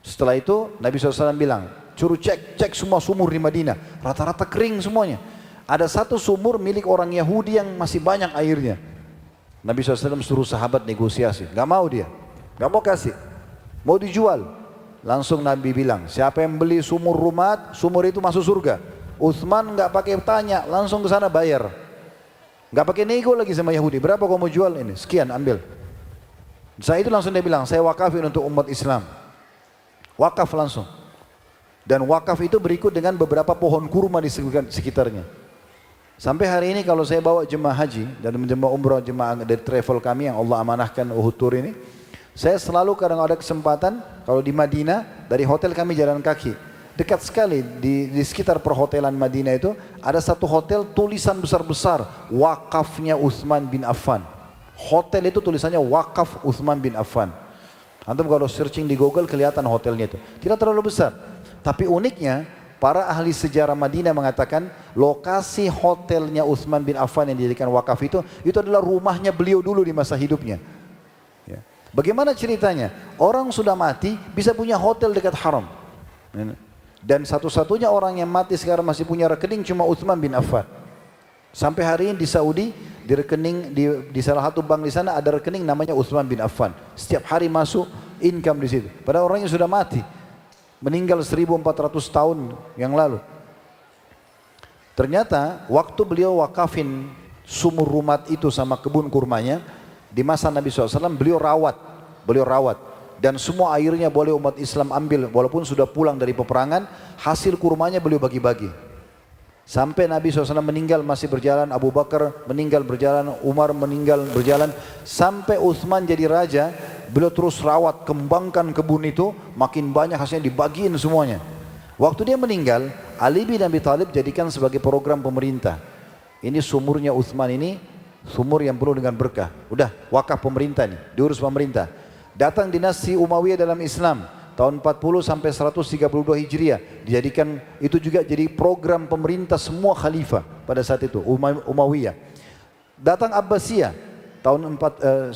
Setelah itu Nabi SAW bilang, suruh cek semua sumur di Madinah. Rata-rata kering semuanya. Ada satu sumur milik orang Yahudi yang masih banyak airnya. Nabi SAW suruh sahabat negosiasi, gak mau dia, gak mau kasih, mau dijual. Langsung Nabi bilang, siapa yang beli sumur Rumat, sumur itu masuk surga. Utsman gak pakai tanya, langsung ke sana bayar. Gak pakai nego lagi sama Yahudi, berapa kau mau jual ini? Sekian, ambil. Setelah itu langsung dia bilang, saya wakafin untuk umat Islam. Wakaf langsung. Dan wakaf itu berikut dengan beberapa pohon kurma di sekitarnya. Sampai hari ini kalau saya bawa jemaah haji dan jemaah umrah, jemaah dari travel kami yang Allah amanahkan Uhud Tour ini, saya selalu kadang ada kesempatan kalau di Madinah, dari hotel kami jalan kaki. Dekat sekali di sekitar perhotelan Madinah itu ada satu hotel tulisan besar-besar wakafnya Utsman bin Affan. Hotel itu tulisannya wakaf Utsman bin Affan. Antum kalau searching di Google kelihatan hotelnya itu. Tidak terlalu besar. Tapi uniknya para ahli sejarah Madinah mengatakan lokasi hotelnya Utsman bin Affan yang dijadikan wakaf itu adalah rumahnya beliau dulu di masa hidupnya. Ya. Bagaimana ceritanya? Orang sudah mati bisa punya hotel dekat haram. Dan satu-satunya orang yang mati sekarang masih punya rekening cuma Utsman bin Affan. Sampai hari ini di Saudi, di rekening di salah satu bank di sana ada rekening namanya Utsman bin Affan. Setiap hari masuk income di situ. Padahal orangnya sudah mati, meninggal 1400 tahun yang lalu. Ternyata waktu beliau wakafin sumur rumat itu sama kebun kurmanya, di masa Nabi SAW beliau rawat. Dan semua airnya boleh umat Islam ambil, walaupun sudah pulang dari peperangan, hasil kurmanya beliau bagi-bagi. Sampai Nabi SAW meninggal masih berjalan, Abu Bakar meninggal berjalan, Umar meninggal berjalan, sampai Utsman jadi raja, beliau terus rawat, kembangkan kebun itu, makin banyak hasilnya dibagiin semuanya. Waktu dia meninggal, Ali bin Abi Thalib jadikan sebagai program pemerintah. Ini sumurnya Utsman ini, sumur yang penuh dengan berkah. Udah, wakaf pemerintah nih, diurus pemerintah. Datang dinasti Umayyah dalam Islam, tahun 40 sampai 132 Hijriah, dijadikan itu juga jadi program pemerintah semua khalifah pada saat itu, Umayyah. Datang Abbasiyah, tahun 132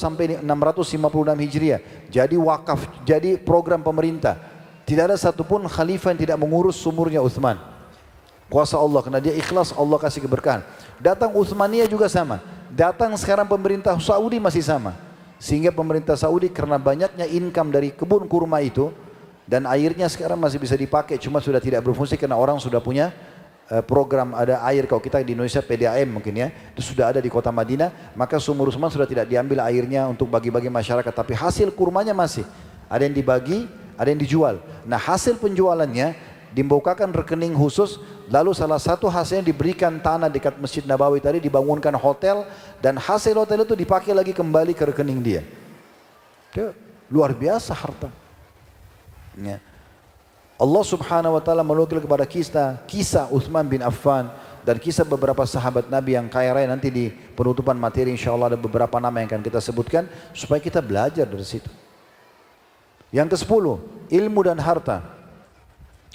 sampai 656 Hijriah, jadi wakaf, jadi program pemerintah. Tidak ada satupun khalifah yang tidak mengurus sumurnya Utsman. Kuasa Allah, karena dia ikhlas, Allah kasih keberkahan. Datang Utsmaniyah juga sama. Datang sekarang pemerintah Saudi masih sama. Sehingga pemerintah Saudi karena banyaknya income dari kebun kurma itu, dan airnya sekarang masih bisa dipakai, cuma sudah tidak berfungsi karena orang sudah punya program ada air. Kalau kita di Indonesia PDAM mungkin ya, itu sudah ada di kota Madinah, maka sumur Utsman sudah tidak diambil airnya untuk bagi-bagi masyarakat, tapi hasil kurmanya masih ada yang dibagi, ada yang dijual. Nah, hasil penjualannya dibukakan rekening khusus, lalu salah satu hasilnya diberikan tanah dekat Masjid Nabawi tadi, dibangunkan hotel, dan hasil hotel itu dipakai lagi kembali ke rekening dia. Dia luar biasa harta. Ya. Allah Subhanahu wa taala menukil kepada kisah Utsman bin Affan dan kisah beberapa sahabat Nabi yang kaya raya. Nanti di penutupan materi insyaallah ada beberapa nama yang akan kita sebutkan supaya kita belajar dari situ. Yang ke-10, ilmu dan harta.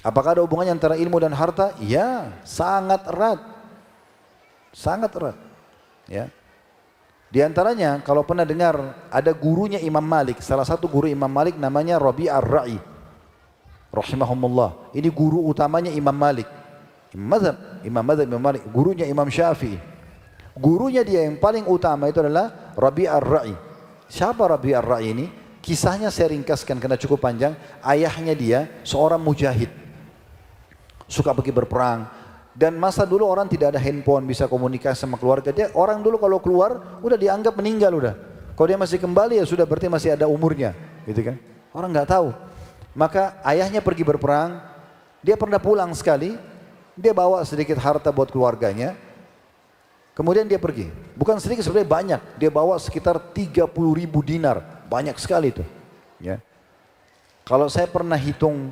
Apakah ada hubungannya antara ilmu dan harta? Ya, sangat erat. Sangat erat. Ya. Di antaranya kalau pernah dengar ada gurunya Imam Malik, salah satu guru Imam Malik namanya Rabi' ar-Ra'i. Rahimahumullah. Ini guru utamanya Imam Malik. Imam Malik, gurunya Imam Syafi'i. Gurunya dia yang paling utama itu adalah Rabi' ar-Ra'i. Siapa Rabi' ar-Ra'i ini? Kisahnya saya ringkaskan karena cukup panjang. Ayahnya dia seorang mujahid, suka pergi berperang, dan masa dulu orang tidak ada handphone bisa komunikasi sama keluarga. Dia orang dulu kalau keluar udah dianggap meninggal udah. Kalau dia masih kembali ya sudah berarti masih ada umurnya, gitu kan? Orang nggak tahu. Maka ayahnya pergi berperang, dia pernah pulang sekali, dia bawa sedikit harta buat keluarganya. Kemudian dia pergi, bukan sedikit sebenarnya banyak. Dia bawa sekitar 30.000 dinar, banyak sekali itu. Ya. Kalau saya pernah hitung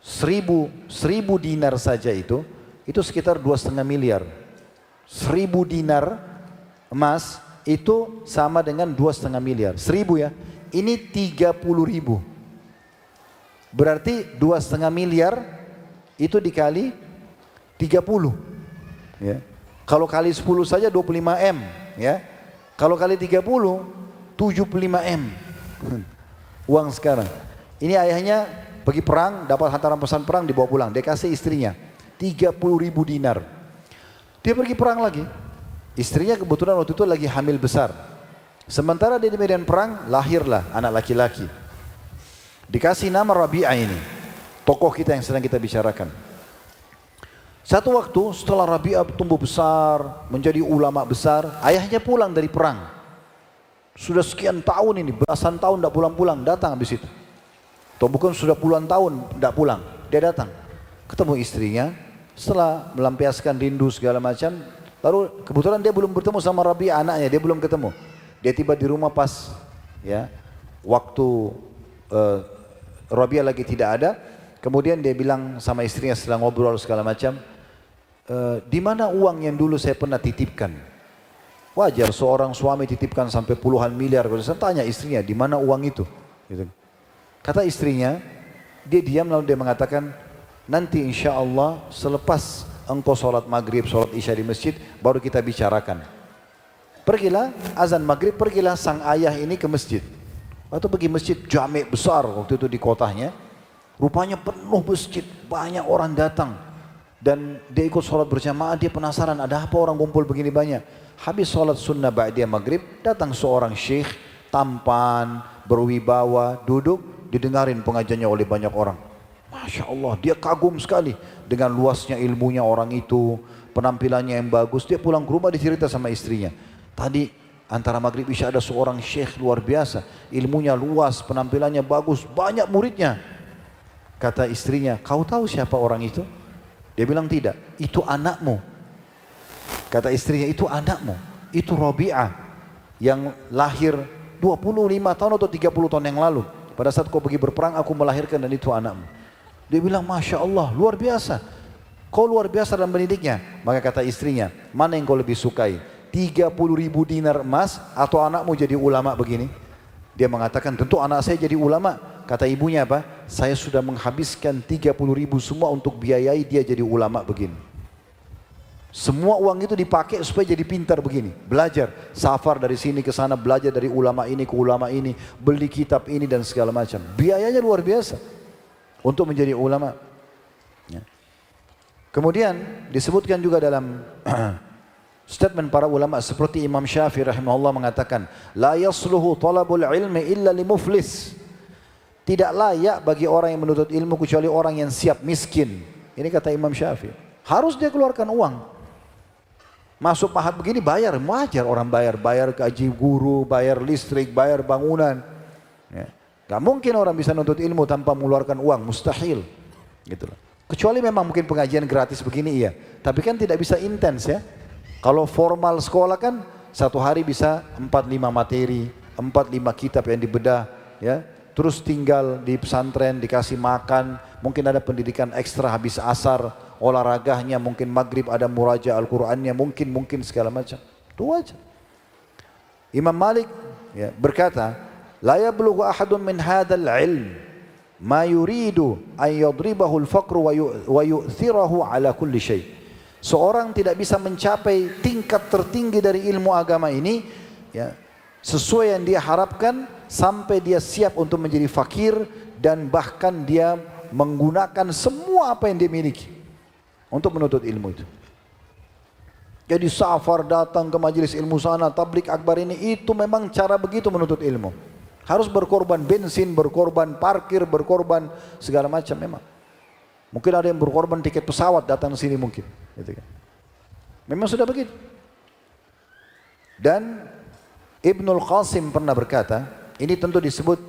1000 dinar saja itu sekitar 2,5 miliar. 1000 dinar emas itu sama dengan 2,5 miliar. 1000 ya, ini 30.000. Berarti 2,5 miliar itu dikali 30. Ya. Kalau kali 10 saja 25 M. Ya. Kalau kali 30, 75 M. Uang sekarang. Ini ayahnya pergi perang, dapat hantaran pesan perang, dibawa pulang. Dia kasih istrinya 30.000 dinar. Dia pergi perang lagi. Istrinya kebetulan waktu itu lagi hamil besar. Sementara dia di medan perang, lahirlah anak laki-laki. Dikasih nama Rabi'ah ini, tokoh kita yang sedang kita bicarakan. Satu waktu setelah Rabi'ah tumbuh besar, menjadi ulama besar, ayahnya pulang dari perang. Sudah sekian tahun ini, belasan tahun tidak pulang-pulang, datang habis itu. Atau bukan sudah puluhan tahun tidak pulang, dia datang. Ketemu istrinya, setelah melampiaskan rindu segala macam, lalu kebetulan dia belum bertemu sama Rabi'ah anaknya, dia belum ketemu. Dia tiba di rumah pas, ya, waktu Rabi'ah lagi tidak ada. Kemudian dia bilang sama istrinya setelah ngobrol segala macam, di mana uang yang dulu saya pernah titipkan? Wajar seorang suami titipkan sampai puluhan miliar. Kalau saya tanya istrinya, di mana uang itu? Gitu. Kata istrinya, dia diam lalu dia mengatakan, nanti insya Allah selepas engkau sholat maghrib, sholat isya di masjid, baru kita bicarakan. Pergilah azan maghrib, pergilah sang ayah ini ke masjid. Waktu pergi masjid jami' besar waktu itu di kotanya. Rupanya penuh masjid, banyak orang datang. Dan dia ikut sholat berjamaah, dia penasaran ada apa orang kumpul begini banyak. Habis sholat sunnah ba'diyah maghrib, datang seorang syekh, tampan, berwibawa, duduk, didengarin pengajiannya oleh banyak orang. Masya Allah, dia kagum sekali dengan luasnya ilmunya orang itu, penampilannya yang bagus. Dia pulang ke rumah dicerita sama istrinya. Tadi antara maghrib isya ada seorang syekh luar biasa, ilmunya luas, penampilannya bagus, banyak muridnya. Kata istrinya, kau tahu siapa orang itu? Dia bilang tidak, itu anakmu. Kata istrinya, itu anakmu, itu Rabi'ah yang lahir 25 tahun atau 30 tahun yang lalu. Pada saat kau pergi berperang, aku melahirkan dan itu anakmu. Dia bilang, Masya Allah, luar biasa. Kau luar biasa dalam mendidiknya. Maka kata istrinya, mana yang kau lebih sukai? 30.000 dinar emas atau anakmu jadi ulama begini? Dia mengatakan, tentu anak saya jadi ulama. Kata ibunya apa? Saya sudah menghabiskan 30.000 semua untuk biayai dia jadi ulama begini. Semua uang itu dipakai supaya jadi pintar begini. Belajar, safar dari sini ke sana, belajar dari ulama ini ke ulama ini, beli kitab ini dan segala macam. Biayanya luar biasa untuk menjadi ulama. Ya. Kemudian disebutkan juga dalam statement para ulama seperti Imam Syafi'i rahimahullah mengatakan, la yasluhu talabul ilmi illa limuflis. Tidak layak bagi orang yang menuntut ilmu kecuali orang yang siap miskin. Ini kata Imam Syafi'i. Harus dia keluarkan uang. Masuk pahat begini bayar, wajar orang bayar gaji guru, bayar listrik, bayar bangunan. Ya. Gak mungkin orang bisa nuntut ilmu tanpa mengeluarkan uang, mustahil. Gitu loh. Kecuali memang mungkin pengajian gratis begini iya. Tapi kan tidak bisa intens ya. Kalau formal sekolah kan satu hari bisa 4-5 materi, 4-5 kitab yang dibedah, ya. Terus tinggal di pesantren, dikasih makan, mungkin ada pendidikan ekstra habis asar, olahraganya, mungkin maghrib ada muraja Al-Qur'annya, mungkin segala macam. Itu aja. Imam Malik ya, berkata, la yablughu ahadun min hadzal ilm ma yuridu an yadribahu al-faqru wa yu'thirahu ala kulli syai'. Seorang tidak bisa mencapai tingkat tertinggi dari ilmu agama ini ya, sesuai yang dia harapkan sampai dia siap untuk menjadi fakir dan bahkan dia menggunakan semua apa yang dia miliki untuk menuntut ilmu itu. Jadi safar datang ke majelis ilmu sana, tablik akbar ini, itu memang cara begitu menuntut ilmu. Harus berkorban bensin, berkorban parkir, berkorban segala macam memang. Mungkin ada yang berkorban tiket pesawat datang ke sini mungkin. Gitu kan. Memang sudah begitu. Dan Ibnul Qasim pernah berkata, ini tentu disebut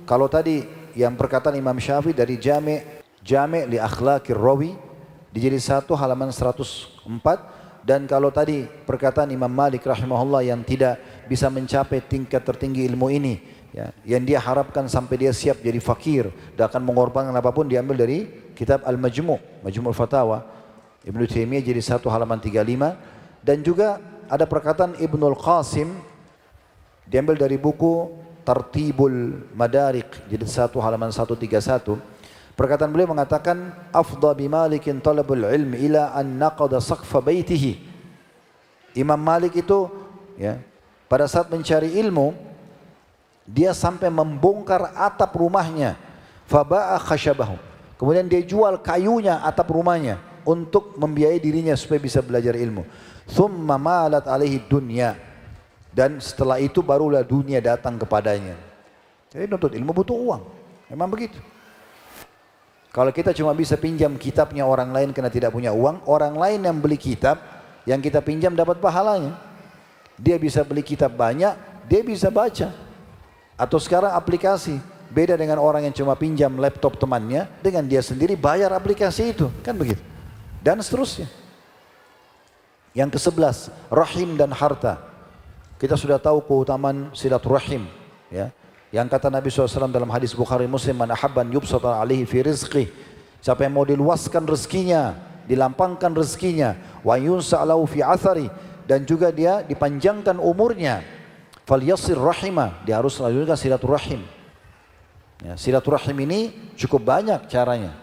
kalau tadi yang perkataan Imam Syafi'i dari Jami' li akhlaqir rawi dijadi 1 halaman 104, dan kalau tadi perkataan Imam Malik rahimahullah yang tidak bisa mencapai tingkat tertinggi ilmu ini ya, yang dia harapkan sampai dia siap jadi fakir dan akan mengorbankan apapun, diambil dari kitab Al-Majmu', Majmu' Fatawa Ibnu Taimiyah jadi 1 halaman 35, dan juga ada perkataan Ibnul Qasim diambil dari buku Tartibul Madarik jadi 1 halaman 131. Perkataan beliau mengatakan, afdha bi Malikin talabul ilmi ila an naqada saqfa baitihi. Imam Malik itu ya, pada saat mencari ilmu dia sampai membongkar atap rumahnya, faba'a khashabahu. Kemudian dia jual kayunya atap rumahnya untuk membiayai dirinya supaya bisa belajar ilmu. Thumma malat alaihi dunya. Dan setelah itu barulah dunia datang kepadanya. Jadi nuntut ilmu butuh uang. Memang begitu. Kalau kita cuma bisa pinjam kitabnya orang lain karena tidak punya uang, orang lain yang beli kitab, yang kita pinjam dapat pahalanya. Dia bisa beli kitab banyak, dia bisa baca. Atau sekarang aplikasi, beda dengan orang yang cuma pinjam laptop temannya, dengan dia sendiri bayar aplikasi itu, kan begitu. Dan seterusnya. Yang ke-11, rahim dan harta. Kita sudah tahu keutamaan silaturahim, ya. Yang kata Nabi SAW dalam hadis Bukhari Muslim, man ahabban yubsata alaihi fi rizqih, siapa yang mau diluaskan rezekinya, dilampangkan rezekinya, wa yunsa lahu fi athari, dan juga dia dipanjangkan umurnya, falyasir rahimah, dia harus melanjutkan silaturahim. Ya, silaturahim ini cukup banyak caranya,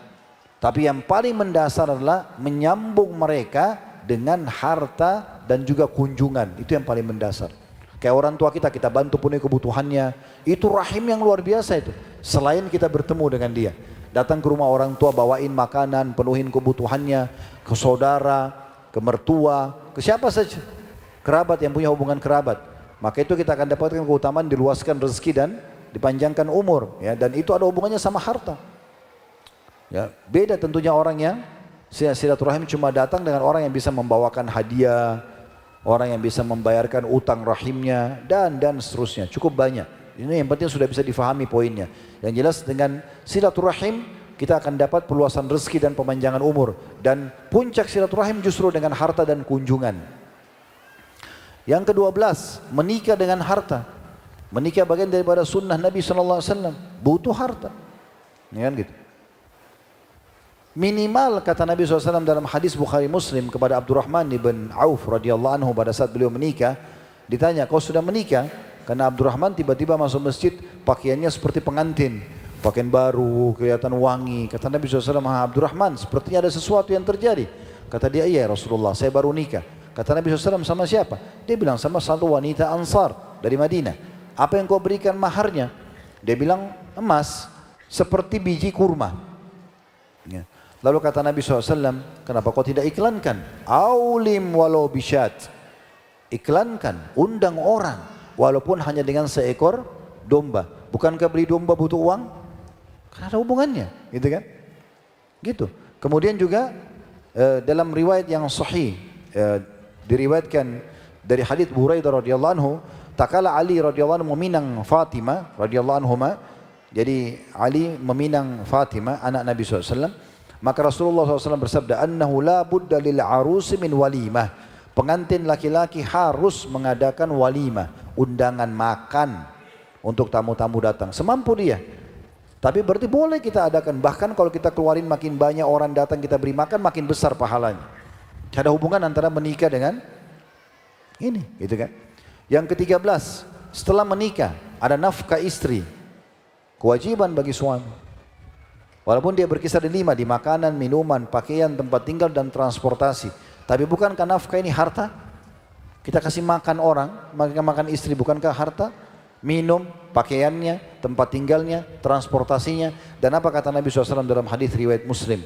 tapi yang paling mendasar adalah menyambung mereka dengan harta dan juga kunjungan, itu yang paling mendasar. Kayak orang tua kita, kita bantu penuhi kebutuhannya. Itu rahim yang luar biasa itu. Selain kita bertemu dengan dia. Datang ke rumah orang tua, bawain makanan, penuhin kebutuhannya. Ke saudara, ke mertua, ke siapa saja. Kerabat yang punya hubungan kerabat. Maka itu kita akan dapatkan keutamaan diluaskan rezeki dan dipanjangkan umur. Ya, dan itu ada hubungannya sama harta. Ya, beda tentunya orang yang silaturahim cuma datang dengan orang yang bisa membawakan hadiah, orang yang bisa membayarkan utang rahimnya, dan seterusnya. Cukup banyak. Ini yang penting sudah bisa difahami poinnya. Yang jelas dengan silaturahim kita akan dapat perluasan rezeki dan pemanjangan umur. Dan puncak silaturahim justru dengan harta dan kunjungan. Yang ke-12, menikah dengan harta. Menikah bagian daripada sunnah Nabi SAW. Butuh harta. Ya kan gitu. Minimal kata Nabi SAW dalam hadis Bukhari Muslim kepada Abdurrahman bin Auf radhiyallahu anhu pada saat beliau menikah, ditanya, kau sudah menikah? Karena Abdurrahman tiba-tiba masuk masjid pakaiannya seperti pengantin, pakaian baru, kelihatan wangi. Kata Nabi SAW, Abdurrahman, sepertinya ada sesuatu yang terjadi. Kata dia, iya Rasulullah, saya baru nikah. Kata Nabi SAW, sama siapa? Dia bilang, sama satu wanita Ansar dari Madinah. Apa yang kau berikan maharnya? Dia bilang, emas seperti biji kurma. Ya. Lalu kata Nabi SAW, kenapa kau tidak iklankan? Aulim walau bisyat. Iklankan, undang orang, walaupun hanya dengan seekor domba. Bukankah beli domba butuh uang? Karena ada hubungannya, gitu kan? Gitu. Kemudian juga dalam riwayat yang sahih, diriwayatkan dari hadits Buraidah radhiyallahu anhu, takala Ali radhiyallahu anhu meminang Fatimah radhiyallahu anhuma. Jadi Ali meminang Fatimah anak Nabi SAW. Maka Rasulullah SAW bersabda, annahu la budda lil arusi min walimah. Pengantin laki-laki harus mengadakan walimah, undangan makan untuk tamu-tamu datang semampu dia. Tapi berarti boleh kita adakan, bahkan kalau kita keluarin makin banyak orang datang kita beri makan, makin besar pahalanya. Ada hubungan antara menikah dengan ini, gitu kan? Yang ke-13, setelah menikah ada nafkah istri, kewajiban bagi suami. Walaupun dia berkisar di 5, di makanan, minuman, pakaian, tempat tinggal, dan transportasi. Tapi bukankah nafkah ini harta? Kita kasih makan orang, makan istri, bukankah harta? Minum, pakaiannya, tempat tinggalnya, transportasinya. Dan apa kata Nabi SAW dalam hadis riwayat Muslim?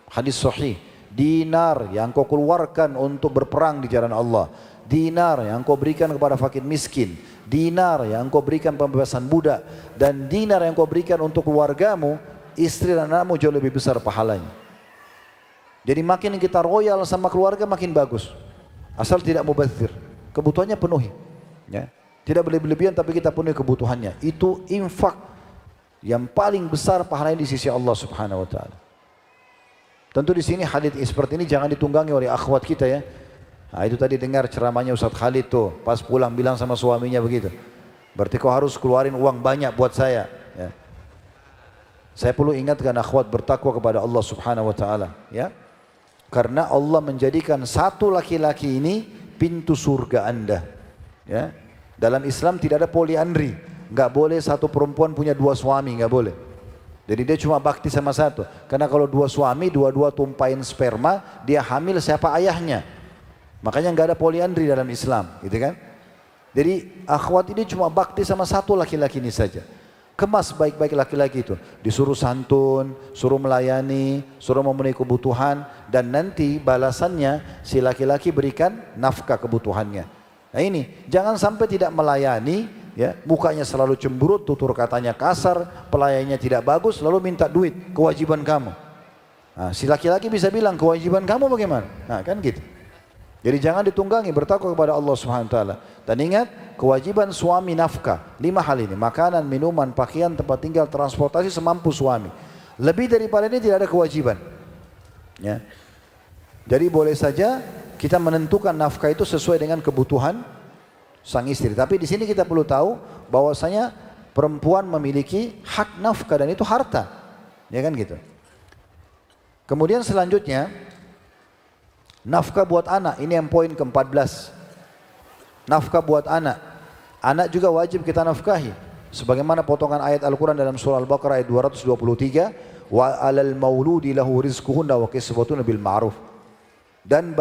Hadis sahih. Dinar yang kau keluarkan untuk berperang di jalan Allah. Dinar yang kau berikan kepada fakir miskin. Dinar yang kau berikan pembebasan budak. Dan dinar yang kau berikan untuk keluargamu, istri dan anakmu jauh lebih besar pahalanya. Jadi makin kita royal sama keluarga makin bagus. Asal tidak mubazir, kebutuhannya penuhi. Ya. Tidak boleh berlebihan tapi kita penuhi kebutuhannya. Itu infak yang paling besar pahalanya di sisi Allah Subhanahu wa taala. Tentu di sini hadits seperti ini jangan ditunggangi oleh akhwat kita ya. Nah, itu tadi dengar ceramahnya Ustaz Khalid tuh, pas pulang bilang sama suaminya begitu. Berarti kau harus keluarin uang banyak buat saya. Ya. Saya perlu ingatkan akhwat bertakwa kepada Allah Subhanahu wa taala, ya. Karena Allah menjadikan satu laki-laki ini pintu surga Anda. Ya. Dalam Islam tidak ada poliandri. Enggak boleh satu perempuan punya 2 suami, enggak boleh. Jadi dia cuma bakti sama satu. Karena kalau 2 suami, dua-dua tumpahin sperma, dia hamil siapa ayahnya. Makanya enggak ada poliandri dalam Islam, gitu kan? Jadi akhwat ini cuma bakti sama satu laki-laki ini saja. Kemas baik-baik laki-laki itu, disuruh santun, suruh melayani, suruh memenuhi kebutuhan, dan nanti balasannya si laki-laki berikan nafkah kebutuhannya. Nah ini, jangan sampai tidak melayani, ya, mukanya selalu cemberut, tutur katanya kasar, pelayannya tidak bagus, lalu minta duit, kewajiban kamu. Nah, si laki-laki bisa bilang, kewajiban kamu bagaimana? Nah kan gitu. Jadi jangan ditunggangi, bertakwa kepada Allah Subhanahu wa taala. Dan ingat, kewajiban suami nafkah, 5 hal ini, makanan, minuman, pakaian, tempat tinggal, transportasi semampu suami. Lebih daripada ini tidak ada kewajiban. Ya. Jadi boleh saja kita menentukan nafkah itu sesuai dengan kebutuhan sang istri. Tapi di sini kita perlu tahu bahwasanya perempuan memiliki hak nafkah dan itu harta. Ya kan gitu. Kemudian selanjutnya nafkah buat anak, ini yang poin ke-14. Nafkah buat anak. Anak juga wajib kita nafkahi. Sebagaimana potongan ayat Al-Quran dalam surah Al-Baqarah ayat 223. Wa alal mauludi lahu rizquhunna wa kiswatuna bil ma'ruf. Dan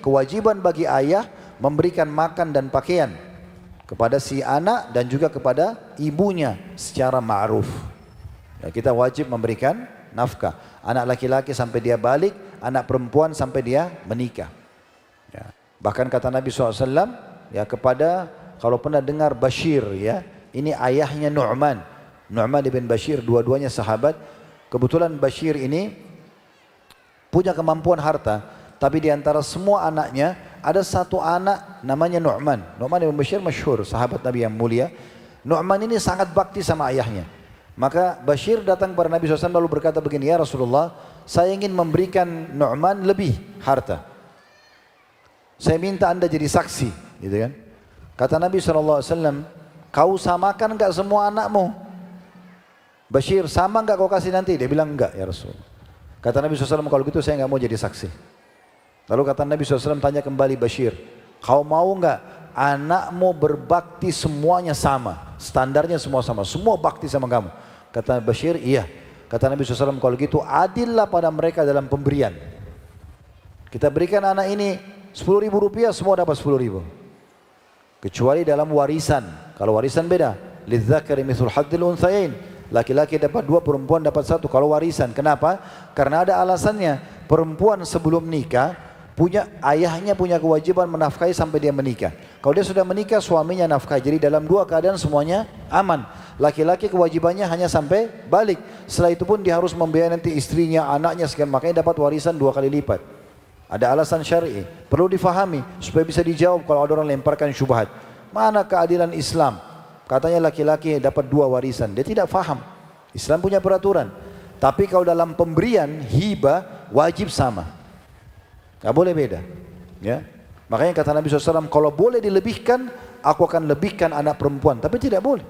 kewajiban bagi ayah memberikan makan dan pakaian kepada si anak dan juga kepada ibunya secara ma'ruf. Ya, kita wajib memberikan nafkah. Anak laki-laki sampai dia balik, anak perempuan sampai dia menikah. Ya. Bahkan kata Nabi SAW, ya kepada, kalau pernah dengar Bashir, ya, ini ayahnya Nu'man. Nu'man ibn Bashir, dua-duanya sahabat. Kebetulan Bashir ini punya kemampuan harta, tapi di antara semua anaknya ada satu anak namanya Nu'man. Nu'man ibn Bashir masyhur, sahabat Nabi yang mulia. Nu'man ini sangat bakti sama ayahnya. Maka Bashir datang kepada Nabi SAW lalu berkata begini, ya Rasulullah, saya ingin memberikan Nu'man lebih harta. Saya minta anda jadi saksi, gitu kan? Kata Nabi SAW, kau samakan enggak semua anakmu? Bashir, sama enggak kau kasih nanti? Dia bilang enggak ya Rasul. Kata Nabi SAW, kalau gitu saya enggak mau jadi saksi. Lalu kata Nabi SAW, tanya kembali Bashir, kau mau enggak anakmu berbakti semuanya sama, standarnya semua sama, semua bakti sama kamu? Kata Bashir, iya. Kata Nabi SAW, kalau gitu adillah pada mereka dalam pemberian. Kita berikan anak ini 10.000 rupiah, semua dapat 10.000. Kecuali dalam warisan. Kalau warisan beda. Lidzakari mithlul hadzil unthayain. Laki-laki dapat 2, perempuan dapat 1 kalau warisan. Kenapa? Karena ada alasannya. Perempuan sebelum nikah, ayahnya punya kewajiban menafkahi sampai dia menikah. Kalau dia sudah menikah, suaminya nafkahi. Jadi dalam 2 keadaan semuanya aman. Laki-laki kewajibannya hanya sampai balik. Setelah itu pun dia harus membiayai nanti istrinya, anaknya sekian. Makanya dapat warisan 2 kali lipat. Ada alasan syar'i. Perlu difahami supaya bisa dijawab kalau ada orang lemparkan syubhat. Mana keadilan Islam? Katanya laki-laki dapat 2 warisan. Dia tidak faham. Islam punya peraturan. Tapi kalau dalam pemberian, hibah, wajib sama. Gak boleh beda. Ya. Makanya kata Nabi SAW, kalau boleh dilebihkan, aku akan lebihkan anak perempuan. Tapi tidak boleh.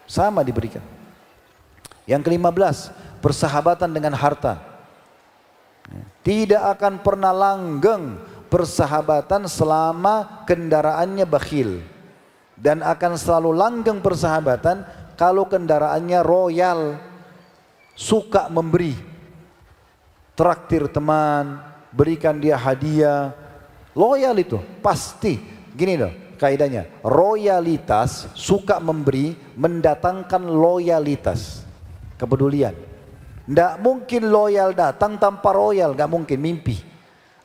Sama diberikan. Yang ke-15, persahabatan dengan harta. Tidak akan pernah langgeng persahabatan selama kendaraannya bakhil. Dan akan selalu langgeng persahabatan kalau kendaraannya royal, suka memberi, traktir teman, berikan dia hadiah, loyal itu pasti. Gini loh kaidahnya, royalitas, suka memberi mendatangkan loyalitas, kepedulian. Tidak mungkin loyal datang tanpa royal, nggak mungkin, mimpi.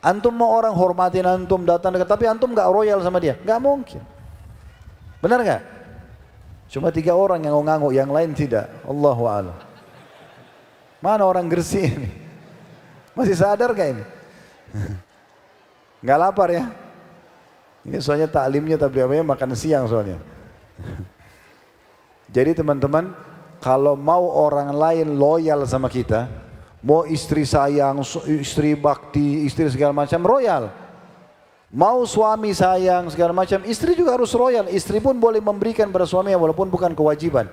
Antum mau orang hormatin antum, datang dekat, tapi antum nggak royal sama dia, nggak mungkin. Benar nggak? Cuma 3 orang yang ngangguk, yang lain tidak. Allahu a'lam. Mana orang Gresik ini? Masih sadar gak ini? Nggak lapar ya? Ini soalnya taklimnya tabligh makan siang soalnya. Jadi teman-teman, kalau mau orang lain loyal sama kita, mau istri sayang, istri bakti, istri segala macam, royal. Mau suami sayang segala macam, istri juga harus royal. Istri pun boleh memberikan pada suaminya walaupun bukan kewajiban.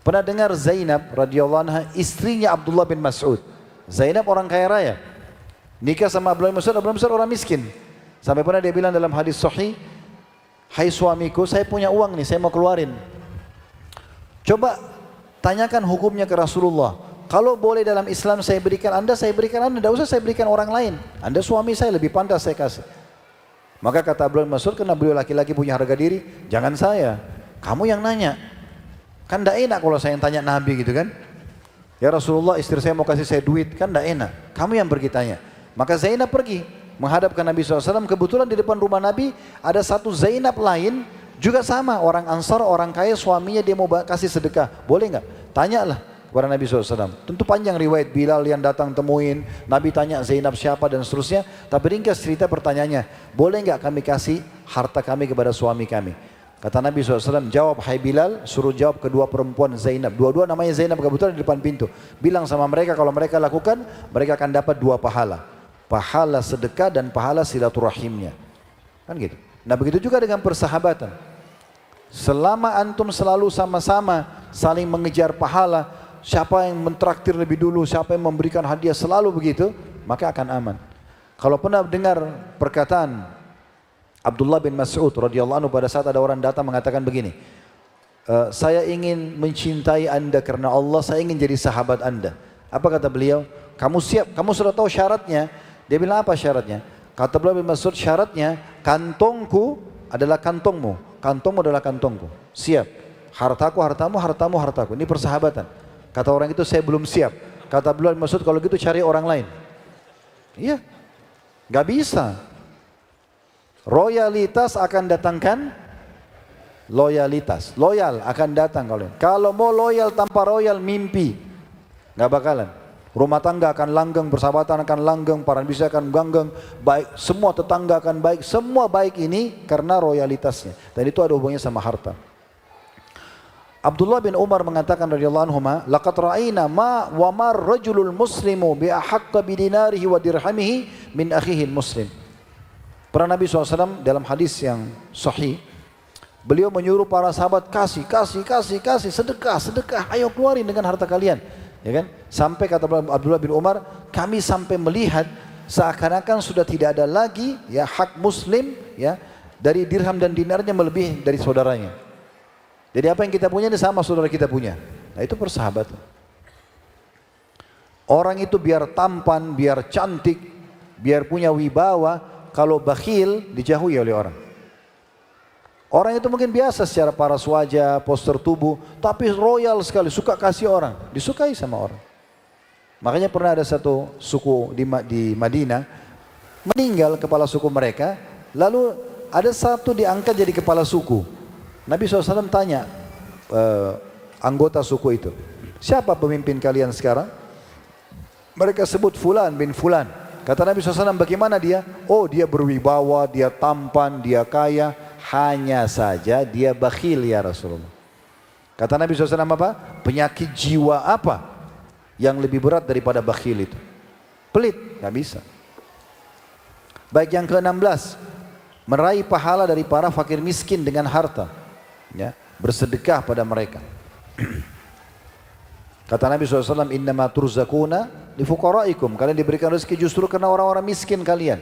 Pernah dengar Zainab radhiyallahu anha, istrinya Abdullah bin Mas'ud. Zainab orang kaya raya, nikah sama Abdullah bin Mas'ud. Abdullah bin Mas'ud orang miskin. Sampai pernah dia bilang dalam hadis sahih, hai suamiku, saya punya uang nih, saya mau keluarin. Coba tanyakan hukumnya ke Rasulullah. Kalau boleh dalam Islam saya berikan anda, saya berikan anda. Tidak usah saya berikan orang lain. Anda suami saya, lebih pantas saya kasih. Maka kata Abdullah bin Mas'ud, karena beliau laki-laki punya harga diri, jangan saya, kamu yang nanya. Kan tidak enak kalau saya yang tanya Nabi gitu kan. Ya Rasulullah, istri saya mau kasih saya duit, kan tidak enak. Kamu yang pergi tanya. Maka Zainab pergi menghadap ke Nabi SAW. Kebetulan di depan rumah Nabi ada satu Zainab lain, juga sama, orang Ansar, orang kaya, suaminya dia mau kasih sedekah. Boleh nggak? Tanyalah kepada Nabi SAW. Tentu panjang riwayat Bilal yang datang temuin, Nabi tanya Zainab siapa dan seterusnya. Tapi ringkas cerita pertanyaannya, boleh nggak kami kasih harta kami kepada suami kami? Kata Nabi SAW, jawab hai Bilal, suruh jawab kedua perempuan Zainab. Dua-dua namanya Zainab, kebetulan di depan pintu. Bilang sama mereka, kalau mereka lakukan, mereka akan dapat 2 pahala. Pahala sedekah dan pahala silaturahimnya. Kan gitu. Nah begitu juga dengan persahabatan. Selama antum selalu sama-sama saling mengejar pahala, siapa yang mentraktir lebih dulu, siapa yang memberikan hadiah, selalu begitu, maka akan aman. Kalau pernah dengar perkataan Abdullah bin Mas'ud radhiyallahu anhu pada saat ada orang datang mengatakan begini, saya ingin mencintai anda karena Allah, saya ingin jadi sahabat anda. Apa kata beliau? Kamu siap? Kamu sudah tahu syaratnya? Dia bilang apa syaratnya? Kata Abdullah bin Mas'ud, syaratnya kantongku adalah kantongmu, kantongmu adalah kantongku. Siap. Hartaku, hartamu, hartamu, hartaku. Ini persahabatan. Kata orang itu, saya belum siap. Kata Abdullah bin Mas'ud, kalau gitu cari orang lain. Iya. Gak bisa. Royalitas akan datangkan loyalitas. Loyal akan datang kalau mau loyal tanpa royal mimpi. Gak bakalan. Rumah tangga akan langgeng, persahabatan akan langgeng, para bisa akan langgeng, baik, semua tetangga akan baik, semua baik ini karena royalitasnya. Dan itu ada hubungannya sama harta. Abdullah bin Umar mengatakan radhiyallahu anhu, laqad ra'ayna ma wa mar rajulul muslimu bi ahaqqa bi dinarihi wa dirhamihi min akhihi muslim. Pernah Nabi SAW dalam hadis yang sahih, beliau menyuruh para sahabat kasih, sedekah, ayo keluarin dengan harta kalian. Ya kan? Sampai kata Abdullah bin Umar, kami sampai melihat seakan-akan sudah tidak ada lagi ya hak muslim ya dari dirham dan dinarnya melebihi dari saudaranya. Jadi apa yang kita punya ini sama saudara kita punya. Nah itu persahabatan. Orang itu biar tampan, biar cantik, biar punya wibawa, kalau bakhil dijauhi oleh orang. Orang itu mungkin biasa secara paras wajah, postur tubuh, tapi royal sekali, suka kasih orang, disukai sama orang. Makanya pernah ada satu suku di Madinah, meninggal kepala suku mereka, lalu ada satu diangkat jadi kepala suku. Nabi SAW tanya anggota suku itu, siapa pemimpin kalian sekarang? Mereka sebut Fulan bin Fulan. Kata Nabi SAW, bagaimana dia? Oh, dia berwibawa, dia tampan, dia kaya. Hanya saja dia bakhil ya Rasulullah. Kata Nabi SAW apa? Penyakit jiwa apa yang lebih berat daripada bakhil itu? Pelit, gak bisa. Baik, yang ke-16, meraih pahala dari para fakir miskin dengan harta, ya, bersedekah pada mereka. Kata Nabi SAW, innama turzakuna li fuqaraikum, kalian diberikan rezeki justru karena orang-orang miskin kalian.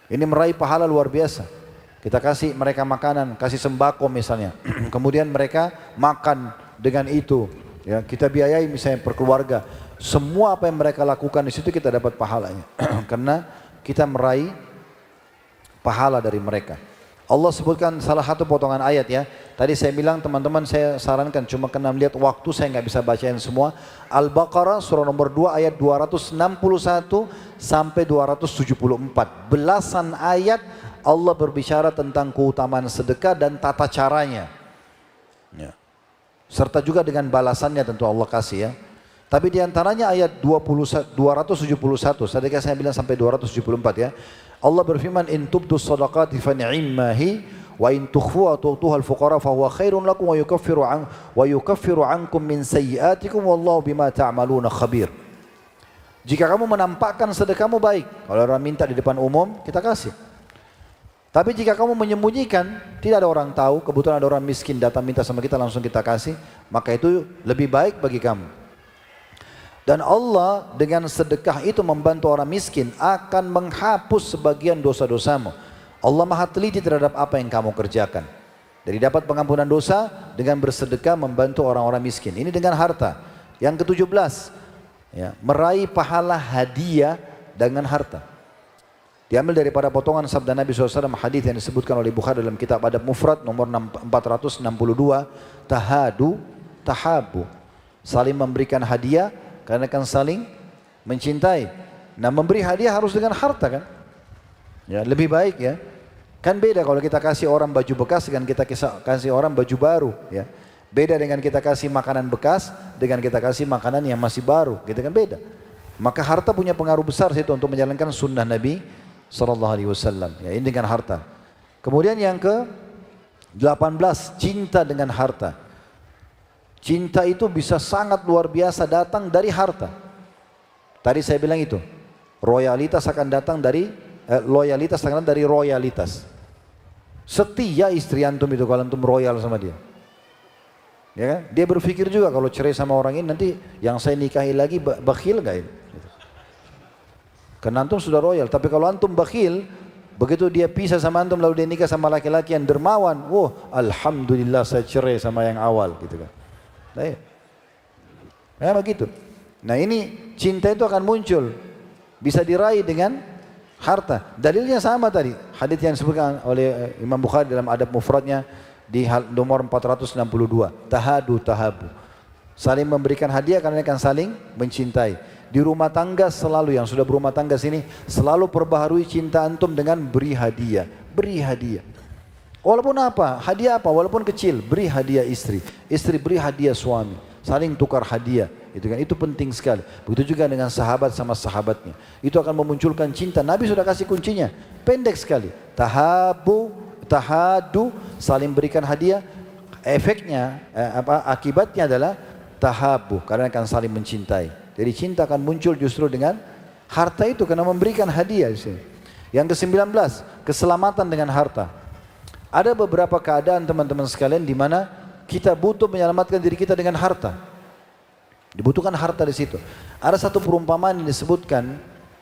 Ini meraih pahala luar biasa. Kita kasih mereka makanan, kasih sembako misalnya, kemudian mereka makan dengan itu, ya, kita biayai misalnya per keluarga. Semua apa yang mereka lakukan di situ kita dapat pahalanya, karena kita meraih pahala dari mereka. Allah sebutkan salah satu potongan ayat ya. Tadi saya bilang teman-teman saya sarankan cuma kena melihat waktu saya nggak bisa bacain semua. Al-Baqarah surah nomor 2 ayat 261 sampai 274. Belasan ayat Allah berbicara tentang keutamaan sedekah dan tata caranya. Ya. Serta juga dengan balasannya tentu Allah kasih ya. Tapi diantaranya ayat 271, tadi saya bilang sampai 274 ya. Allah berfirman, in tubdu sadaqati fa ni'mahi wa in tukhfuha tu'tuha al-fuqara fa huwa khairun lakum wa yukaffiru ankum min sayyi'atikum wallahu bima ta'maluna khabir. Jika kamu menampakkan sedekahmu baik, kalau orang minta di depan umum kita kasih. Tapi jika kamu menyembunyikan, tidak ada orang tahu, kebetulan ada orang miskin datang minta sama kita langsung kita kasih, maka itu lebih baik bagi kamu. Dan Allah dengan sedekah itu membantu orang miskin akan menghapus sebagian dosa-dosamu. Allah maha teliti terhadap apa yang kamu kerjakan. Jadi dapat pengampunan dosa dengan bersedekah membantu orang-orang miskin. Ini dengan harta. Yang ke-17, ya, meraih pahala hadiah dengan harta. Diambil daripada potongan sabda Nabi SAW, hadis yang disebutkan oleh Bukhari dalam kitab Adab Mufrad nomor 462, tahadu, tahabu, saling memberikan hadiah karena kan saling mencintai. Nah, memberi hadiah harus dengan harta kan? Ya, lebih baik ya. Kan beda kalau kita kasih orang baju bekas dengan kita kasih orang baju baru ya. Beda dengan kita kasih makanan bekas dengan kita kasih makanan yang masih baru, gitu kan beda. Maka harta punya pengaruh besar situ untuk menjalankan sunnah Nabi SAW. Ya, ini dengan harta. Kemudian yang ke-18, cinta dengan harta. Cinta itu bisa sangat luar biasa datang dari harta. Tadi saya bilang itu, loyalitas akan datang dari royalitas. Setia istri antum itu kalau antum royal sama dia. Ya kan? Dia berpikir juga kalau cerai sama orang ini nanti yang saya nikahi lagi bakhil gak ini? Karena antum sudah royal, tapi kalau antum bakhil, begitu dia pisah sama antum lalu dia nikah sama laki-laki yang dermawan, alhamdulillah saya cerai sama yang awal gitu kan. Nah, begitu. Nah, ini cinta itu akan muncul, bisa diraih dengan harta. Dalilnya sama tadi, hadis yang disebutkan oleh Imam Bukhari dalam Adab Mufradnya di nomor 462. Tahadu tahabu. Saling memberikan hadiah karena akan saling mencintai. Di rumah tangga selalu, yang sudah berumah tangga sini, selalu perbaharui cinta antum dengan beri hadiah. Beri hadiah. Walaupun apa? Hadiah apa? Walaupun kecil, beri hadiah istri. Istri beri hadiah suami. Saling tukar hadiah. Itu penting sekali. Begitu juga dengan sahabat sama sahabatnya. Itu akan memunculkan cinta. Nabi sudah kasih kuncinya. Pendek sekali. Tahabu, tahadu, saling berikan hadiah. Efeknya, akibatnya adalah tahabu, karena akan saling mencintai. Jadi cinta akan muncul justru dengan harta itu, karena memberikan hadiah. Yang ke-19, keselamatan dengan harta. Ada beberapa keadaan teman-teman sekalian di mana kita butuh menyelamatkan diri kita dengan harta. Dibutuhkan harta di situ. Ada satu perumpamaan yang disebutkan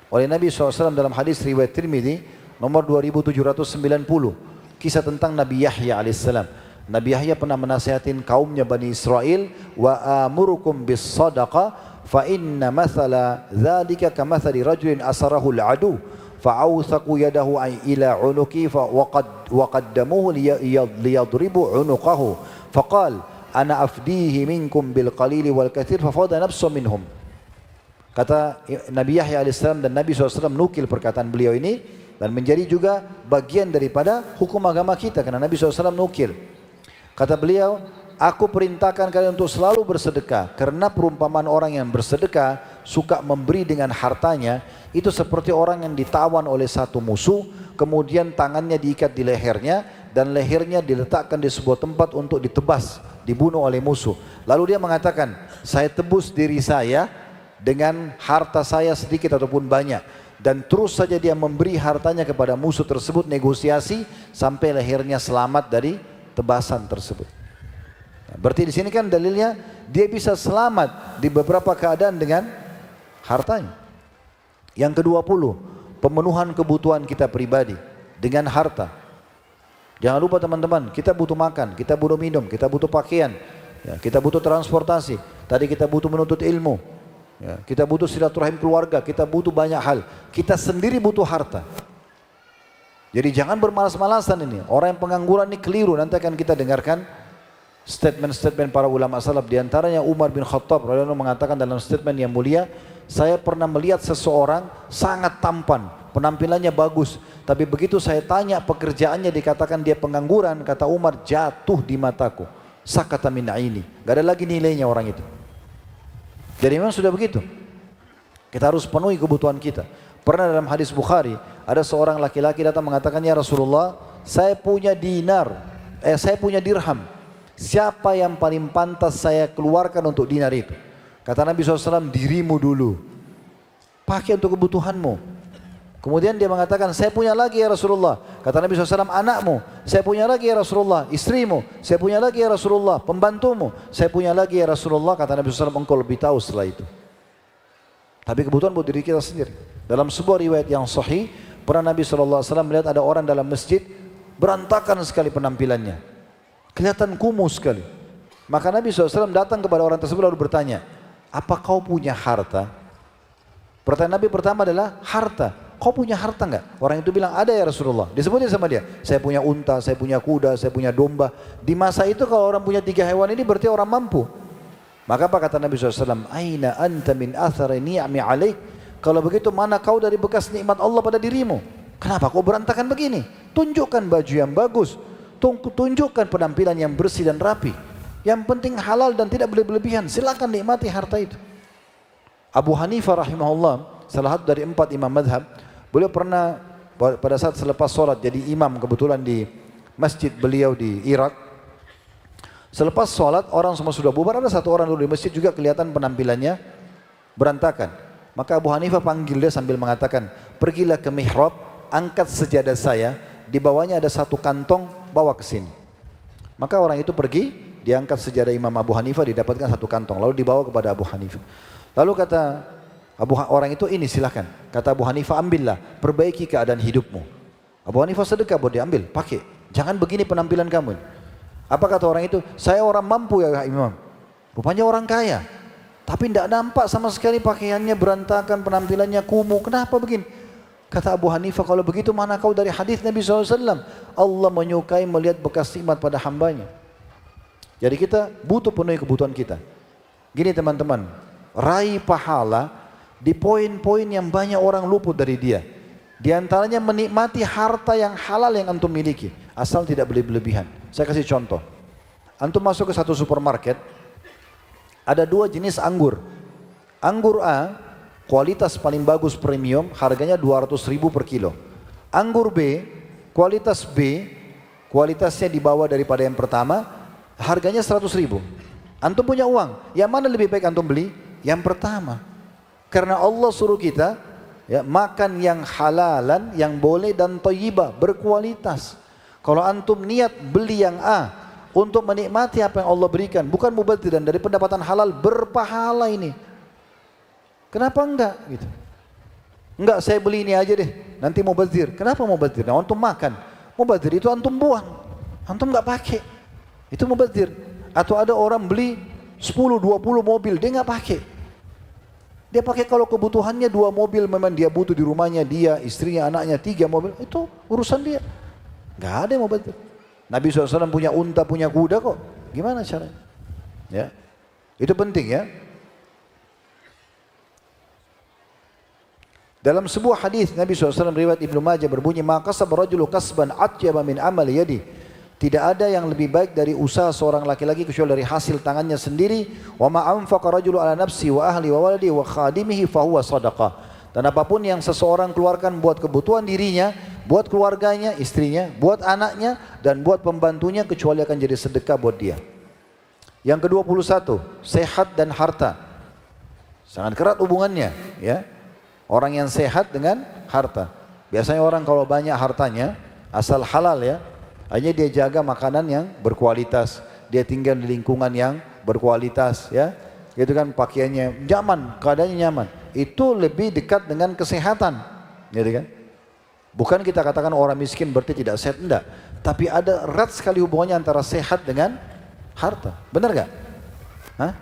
oleh Nabi SAW dalam hadis riwayat Tirmidzi nomor 2790. Kisah tentang Nabi Yahya alaihissalam. Nabi Yahya pernah menasihatin kaumnya Bani Israel, wa amurukum bis sadaqah fa inna mathala dzalika kamathali rajulin asarahu al-adu fa'awthaqu yadahu ila unuki wa qaddamuhu liyadribu unuqahu faqala ana afdihi minkum bil qalili wal katsir fafada nafsu minhum. Kata Nabi Yahya alaihissalam, dan Nabi SAW nukil perkataan beliau ini dan menjadi juga bagian daripada hukum agama kita, karena Nabi SAW nukil. Kata beliau, aku perintahkan kalian untuk selalu bersedekah, karena perumpamaan orang yang bersedekah suka memberi dengan hartanya itu seperti orang yang ditawan oleh satu musuh, kemudian tangannya diikat di lehernya dan lehernya diletakkan di sebuah tempat untuk ditebas, dibunuh oleh musuh. Lalu dia mengatakan, saya tebus diri saya dengan harta saya sedikit ataupun banyak, dan terus saja dia memberi hartanya kepada musuh tersebut, negosiasi sampai lehernya selamat dari tebasan tersebut. Nah, berarti di sini kan dalilnya dia bisa selamat di beberapa keadaan dengan hartanya. Yang ke-20, pemenuhan kebutuhan kita pribadi dengan harta. Jangan lupa teman-teman, kita butuh makan, kita butuh minum, kita butuh pakaian, ya, kita butuh transportasi. Tadi kita butuh menuntut ilmu, ya, kita butuh silaturahim keluarga, kita butuh banyak hal. Kita sendiri butuh harta. Jadi jangan bermalas-malasan ini. Orang yang pengangguran ini keliru. Nanti akan kita dengarkan statement-statement para ulama salaf. Di antaranya Umar bin Khattab radhiyallahu anhu mengatakan dalam statement yang mulia, saya pernah melihat seseorang sangat tampan, penampilannya bagus, tapi begitu saya tanya pekerjaannya dikatakan dia pengangguran, kata Umar, jatuh di mataku. Sakata min aini. Gak ada lagi nilainya orang itu. Jadi memang sudah begitu. Kita harus penuhi kebutuhan kita. Pernah dalam hadis Bukhari, ada seorang laki-laki datang mengatakan, ya Rasulullah, saya punya saya punya dirham. Siapa yang paling pantas saya keluarkan untuk dinar itu? Kata Nabi SAW, dirimu dulu. Pakai untuk kebutuhanmu. Kemudian dia mengatakan, saya punya lagi ya Rasulullah. Kata Nabi SAW, anakmu. Saya punya lagi ya Rasulullah. Istrimu. Saya punya lagi ya Rasulullah. Pembantumu. Saya punya lagi ya Rasulullah. Kata Nabi SAW, engkau lebih tahu setelah itu. Tapi kebutuhan buat diri kita sendiri. Dalam sebuah riwayat yang sahih, pernah Nabi SAW melihat ada orang dalam masjid, berantakan sekali penampilannya. Kelihatan kumuh sekali. Maka Nabi SAW datang kepada orang tersebut lalu bertanya, apa kau punya harta? Pertanyaan Nabi pertama adalah, harta. Kau punya harta enggak? Orang itu bilang, ada ya Rasulullah. Disebutnya sama dia, saya punya unta, saya punya kuda, saya punya domba. Di masa itu kalau orang punya 3 hewan ini berarti orang mampu. Maka apa kata Nabi SAW? Aina anta min athari ni'ami alaik. Kalau begitu mana kau dari bekas nikmat Allah pada dirimu? Kenapa kau berantakan begini? Tunjukkan baju yang bagus. Tunjukkan penampilan yang bersih dan rapi. Yang penting halal dan tidak berlebihan. Silakan nikmati harta itu. Abu Hanifah rahimahullah, salah satu dari 4 imam madhab, beliau pernah pada saat selepas sholat jadi imam kebetulan di masjid beliau di Irak. Selepas sholat orang semua sudah bubar, ada satu orang dulu di masjid juga kelihatan penampilannya berantakan. Maka Abu Hanifah panggil dia sambil mengatakan, pergilah ke mihrab, angkat sejadah saya, di bawahnya ada satu kantong, bawa ke sini. Maka orang itu pergi, diangkat sejadah Imam Abu Hanifah, didapatkan satu kantong, lalu dibawa kepada Abu Hanifah. Lalu kata orang itu, ini silahkan. Kata Abu Hanifah, ambillah, perbaiki keadaan hidupmu. Abu Hanifah sedekah buat diambil, pakai. Jangan begini penampilan kamu. Apa kata orang itu? Saya orang mampu ya Imam. Rupanya orang kaya. Tapi tidak nampak sama sekali pakaiannya berantakan, penampilannya kumuh. Kenapa begini? Kata Abu Hanifah, kalau begitu mana kau dari hadis Nabi SAW? Allah menyukai melihat bekas nikmat pada hambanya. Jadi kita butuh penuhi kebutuhan kita. Gini teman-teman, raih pahala di poin-poin yang banyak orang luput dari dia. Di antaranya menikmati harta yang halal yang antum miliki, asal tidak berlebihan. Saya kasih contoh. Antum masuk ke satu supermarket, ada dua jenis anggur. Anggur A, kualitas paling bagus premium, harganya 200.000 per kilo. Anggur B, kualitas B, kualitasnya di bawah daripada yang pertama, harganya 100.000. Antum punya uang, yang mana lebih baik antum beli? Yang pertama. Karena Allah suruh kita ya, makan yang halalan, yang boleh dan thayyibah, berkualitas. Kalau antum niat beli yang A untuk menikmati apa yang Allah berikan, bukan mubadzir, dan dari pendapatan halal berpahala ini. Kenapa enggak gitu? Enggak, saya beli ini aja deh, nanti mubadzir. Kenapa mubadzir? Nah, antum makan. Mubadzir itu antum buang, antum enggak pakai. Itu mubadzir. Atau ada orang beli 10-20 mobil, dia enggak pakai. Dia pakai kalau kebutuhannya 2 mobil, memang dia butuh di rumahnya, dia, istrinya, anaknya 3 mobil, itu urusan dia. Enggak ada yang mubadzir. Nabi SAW punya unta, punya kuda kok. Gimana caranya? Ya, itu penting ya. Dalam sebuah hadis Nabi SAW riwayat Ibnu Majah berbunyi, "Ma kasaba rajulu kasban atyaba min amali yadi." Tidak ada yang lebih baik dari usaha seorang laki-laki kecuali dari hasil tangannya sendiri. "Wa ma anfaqa rajulu ala nafsi wa ahli wa waladi wa khadimihi fa huwa shadaqah." Dan apapun yang seseorang keluarkan buat kebutuhan dirinya, buat keluarganya, istrinya, buat anaknya dan buat pembantunya, kecuali akan jadi sedekah buat dia. Yang ke-21, sehat dan harta. Sangat erat hubungannya, ya. Orang yang sehat dengan harta. Biasanya orang kalau banyak hartanya, asal halal ya, hanya dia jaga makanan yang berkualitas, dia tinggal di lingkungan yang berkualitas ya, gitu kan, pakaiannya nyaman, keadaannya nyaman. Itu lebih dekat dengan kesehatan, gitu kan. Bukan kita katakan orang miskin berarti tidak sehat, enggak. Tapi ada erat sekali hubungannya antara sehat dengan harta. Benar gak? Hah?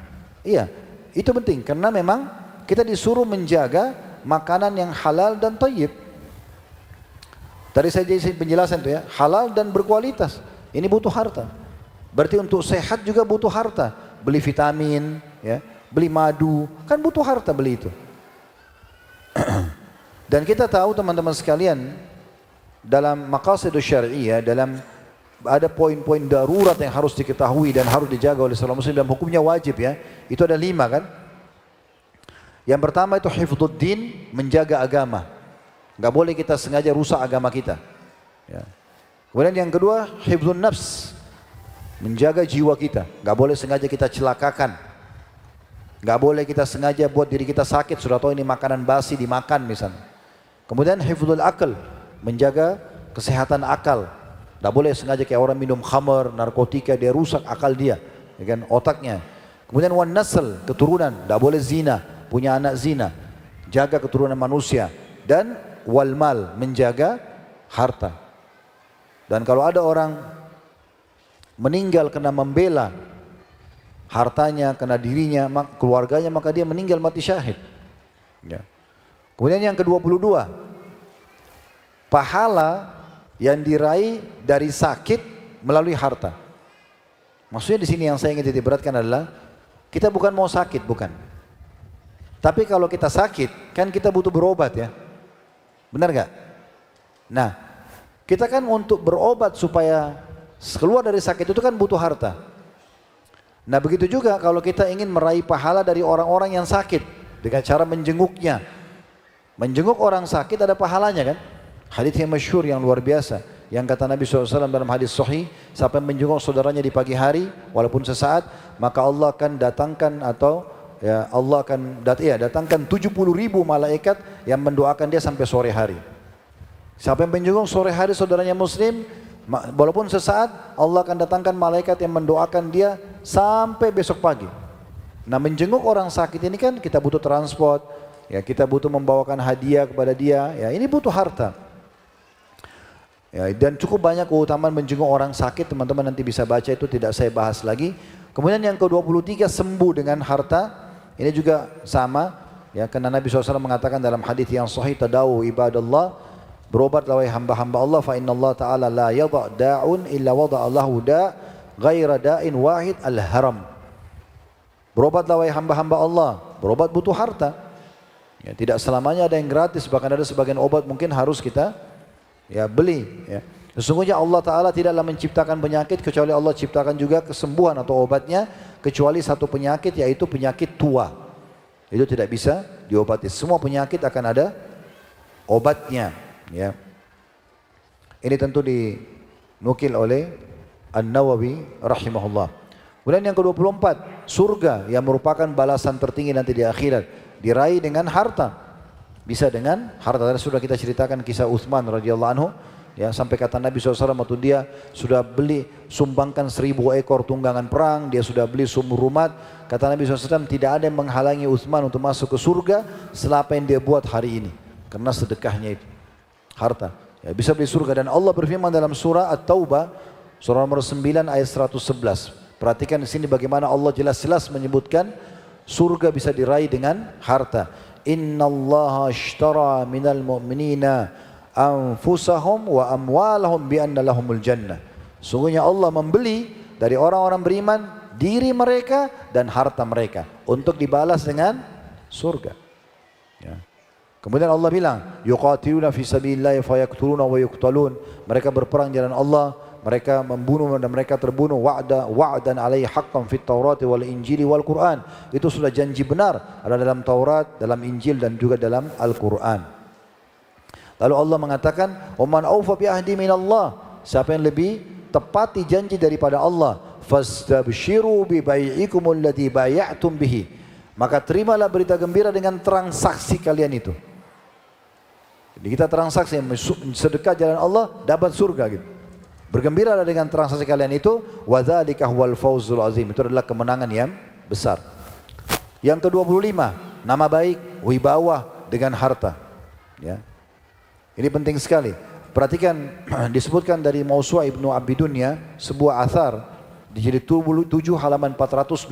Iya, itu penting karena memang kita disuruh menjaga makanan yang halal dan thayyib. Tadi saya jadi penjelasan itu ya, halal dan berkualitas. Ini butuh harta. Berarti untuk sehat juga butuh harta. Beli vitamin, ya, beli madu, kan butuh harta beli itu. Dan kita tahu teman-teman sekalian, dalam maqasidus syar'iyyah, dalam ada poin-poin darurat yang harus diketahui dan harus dijaga oleh seorang muslim dan hukumnya wajib ya. Itu ada 5 kan? Yang pertama itu hifdzuddin, menjaga agama. Enggak boleh kita sengaja rusak agama kita. Ya. Kemudian yang kedua, hifdzun nafs, menjaga jiwa kita. Enggak boleh sengaja kita celakakan. Enggak boleh kita sengaja buat diri kita sakit, sudah tahu ini makanan basi dimakan misalnya. Kemudian hifdzul akal, menjaga kesehatan akal. Enggak boleh sengaja kayak orang minum khamar, narkotika, dia rusak akal dia, ya kan, otaknya. Kemudian wan nasl, keturunan, enggak boleh zina. Punya anak zina, jaga keturunan manusia. Dan wal mal, menjaga harta. Dan kalau ada orang meninggal karena membela hartanya, karena dirinya, keluarganya, maka dia meninggal mati syahid ya. Kemudian yang ke-22, pahala yang diraih dari sakit melalui harta. Maksudnya di sini yang saya ingin titik beratkan adalah kita bukan mau sakit, bukan. Tapi kalau kita sakit, kan kita butuh berobat ya. Benar gak? Nah, kita kan untuk berobat supaya keluar dari sakit itu kan butuh harta. Nah begitu juga kalau kita ingin meraih pahala dari orang-orang yang sakit dengan cara menjenguknya. Menjenguk orang sakit ada pahalanya kan? Hadits yang masyhur yang luar biasa. Yang kata Nabi SAW dalam hadis sahih, siapa yang menjenguk saudaranya di pagi hari, walaupun sesaat, maka Allah akan datangkan atau ya Allah akan datangkan 70.000 malaikat yang mendoakan dia sampai sore hari. Siapa yang menjenguk sore hari saudaranya muslim, walaupun sesaat, Allah akan datangkan malaikat yang mendoakan dia sampai besok pagi. Nah menjenguk orang sakit ini kan kita butuh transport, ya kita butuh membawakan hadiah kepada dia, ya ini butuh harta. Ya, dan cukup banyak keutamaan menjenguk orang sakit, teman-teman nanti bisa baca, itu tidak saya bahas lagi. Kemudian yang ke-23, sembuh dengan harta. Ini juga sama, Ya, karena Nabi SAW mengatakan dalam hadis yang sahih, tadawu ibadallah, berobatlah wahai hamba-hamba Allah, fa inna Allah Ta'ala la yadha' da'un illa wada'allahu da' ghaira da'in wahid al-haram. Berobatlah wahai hamba-hamba Allah, berobat butuh harta. Ya, tidak selamanya ada yang gratis, bahkan ada sebagian obat mungkin harus kita beli. Ya. Sesungguhnya Allah Ta'ala tidaklah menciptakan penyakit kecuali Allah ciptakan juga kesembuhan atau obatnya, kecuali satu penyakit, yaitu penyakit tua. Itu tidak bisa diobati. Semua penyakit akan ada obatnya. Ya. Ini tentu dinukil oleh An-Nawawi rahimahullah. Kemudian yang ke-24, surga yang merupakan balasan tertinggi nanti di akhirat, diraih dengan harta. Bisa dengan harta. Tadi sudah kita ceritakan kisah Utsman radhiyallahu anhu. Ya, sampai kata Nabi SAW waktu dia sudah sumbangkan 1000 ekor tunggangan perang, dia sudah beli sumur rumat. Kata Nabi SAW, tidak ada yang menghalangi Utsman untuk masuk ke surga setelah apa yang dia buat hari ini. Karena sedekahnya itu, harta. Ya, bisa beli surga. Dan Allah berfirman dalam surah At-Taubah, surah nomor 9 ayat 111. Perhatikan di sini bagaimana Allah jelas-jelas menyebutkan surga bisa diraih dengan harta. Innallaha ashtara minal mu'minina anfusahum wa amwalahum bi anna lahumul jannah. Sungguhnya Allah membeli dari orang-orang beriman diri mereka dan harta mereka untuk dibalas dengan surga. Ya. Kemudian Allah bilang, yuqatiluna fi sabilillahi fayaqtuluna wa yuqtalun. Mereka berperang di jalan Allah, mereka membunuh dan mereka terbunuh. Wa'dan alaihi haqqan fit Taurati wal Injili wal Quran. Itu sudah janji benar, ada dalam Taurat, dalam Injil dan juga dalam Al-Quran. Lalu Allah mengatakan, "Waman awfa bi ahdi minallah." Siapa yang lebih tepati janji daripada Allah, "Fastabshiru bi bai'ikum alladhi bay'atum bihi." Maka terimalah berita gembira dengan transaksi kalian itu. Jadi kita transaksi sedekah jalan Allah dapat surga gitu. Bergembiralah dengan transaksi kalian itu, wa dzalika huwal fawzul azim. Itu adalah kemenangan yang besar. Yang ke-25, nama baik, wibawa dengan harta. Ya. Ini penting sekali. Perhatikan, disebutkan dari Mausu'ah Ibnu Abi Dunya, sebuah athar di jilid 7 halaman 426,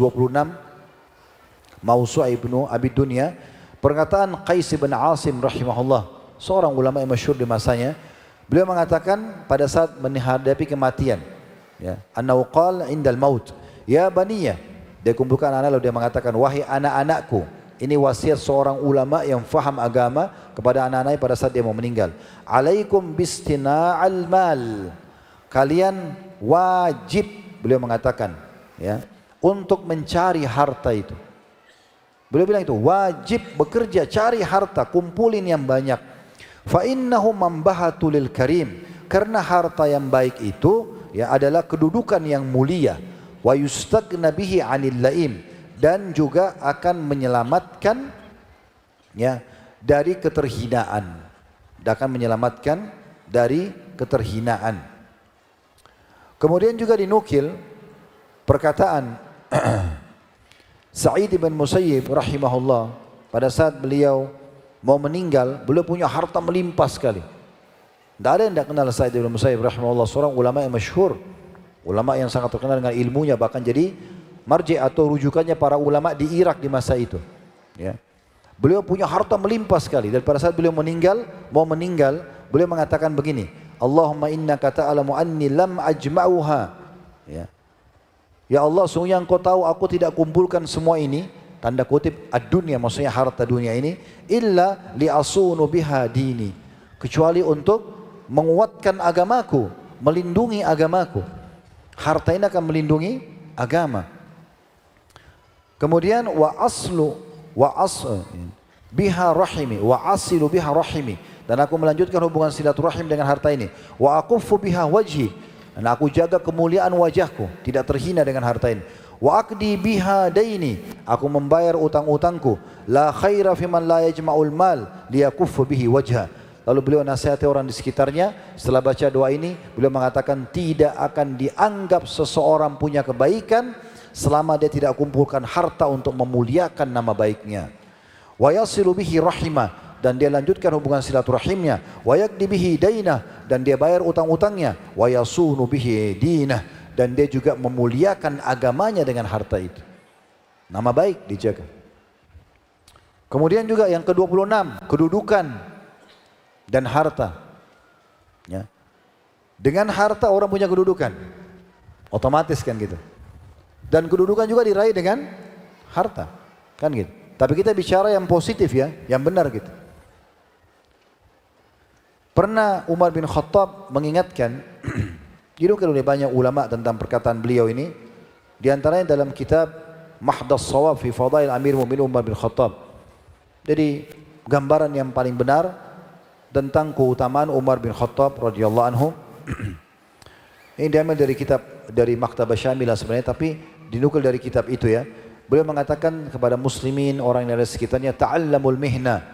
Mausu'ah Ibnu Abi Dunya, perkataan Qais bin Asim rahimahullah, seorang ulama yang masyhur di masanya. Beliau mengatakan pada saat menghadapi kematian, ya, annahu qala indal maut, ya baniyah. Dia kumpulkan anak lalu dia mengatakan, wahai anak-anakku. Ini wasiat seorang ulama yang faham agama kepada anak-anaknya pada saat dia mau meninggal. Alaikum bistina'al mal. Kalian wajib, beliau mengatakan, ya, untuk mencari harta itu. Beliau bilang itu wajib bekerja, cari harta, kumpulin yang banyak. Fa innahu mambahatul lil karim. Karena harta yang baik itu ya adalah kedudukan yang mulia. Wa yustagna bihi 'anil laim. Dan juga akan menyelamatkan ya dari keterhinaan. Dan akan menyelamatkan dari keterhinaan. Kemudian juga dinukil perkataan Sa'id bin Musayyib rahimahullah, pada saat beliau mau meninggal, beliau punya harta melimpah sekali. Tidak ada yang tidak kenal Sa'id bin Musayyib rahimahullah, seorang ulama yang masyhur, ulama yang sangat terkenal dengan ilmunya, bahkan jadi marji atau rujukannya para ulama di Irak di masa itu. Ya. Beliau punya harta melimpah sekali, dan pada saat beliau mau meninggal, beliau mengatakan begini, Allahumma innaka ta'lamu anni lam ajma'uha. Ya. Ya Allah, sungguhnya Engkau tahu aku tidak kumpulkan semua ini, tanda kutip ad-dunya, maksudnya harta dunia ini, illa li'asunu biha dini, kecuali untuk menguatkan agamaku, melindungi agamaku. Harta ini akan melindungi agama. Kemudian wa biha rahimi wa asilu biha rahimi, dan aku melanjutkan hubungan silaturahim dengan harta ini. Wa aquffu biha wajhi, dan aku jaga kemuliaan wajahku, tidak terhina dengan harta ini. Wa aqdi biha daini, aku membayar utang-utangku. La khaira fi man la yajma'ul mal liyakuffa bihi wajha. Lalu beliau nasihati orang di sekitarnya. Setelah baca doa ini, beliau mengatakan tidak akan dianggap seseorang punya kebaikan selama dia tidak kumpulkan harta untuk memuliakan nama baiknya. Wa yasilu bihi rahimah, dan dia lanjutkan hubungan silaturahimnya. Wa yaqdi bihi dainah, dan dia bayar utang-utangnya. Wa yasunu bihi dinah, dan dia juga memuliakan agamanya dengan harta itu. Nama baik dijaga. Kemudian juga yang ke-26, kedudukan dan harta. Ya. Dengan harta orang punya kedudukan, otomatis kan gitu. Dan kedudukan juga diraih dengan harta, kan gitu. Tapi kita bicara yang positif ya, yang benar gitu. Pernah Umar bin Khattab mengingatkan, dinukil oleh banyak ulama tentang perkataan beliau ini, di antaranya dalam kitab Mahdas Shawab fi Fadail Amir Mu'minin Umar bin Khattab. Jadi gambaran yang paling benar tentang keutamaan Umar bin Khattab radhiyallahu anhu. Ini diambil dari kitab dari Maktabah Syamilah sebenarnya, tapi dinukil dari kitab itu ya. Beliau mengatakan kepada muslimin, orang yang ada di sekitarnya, ta'allamul mihna,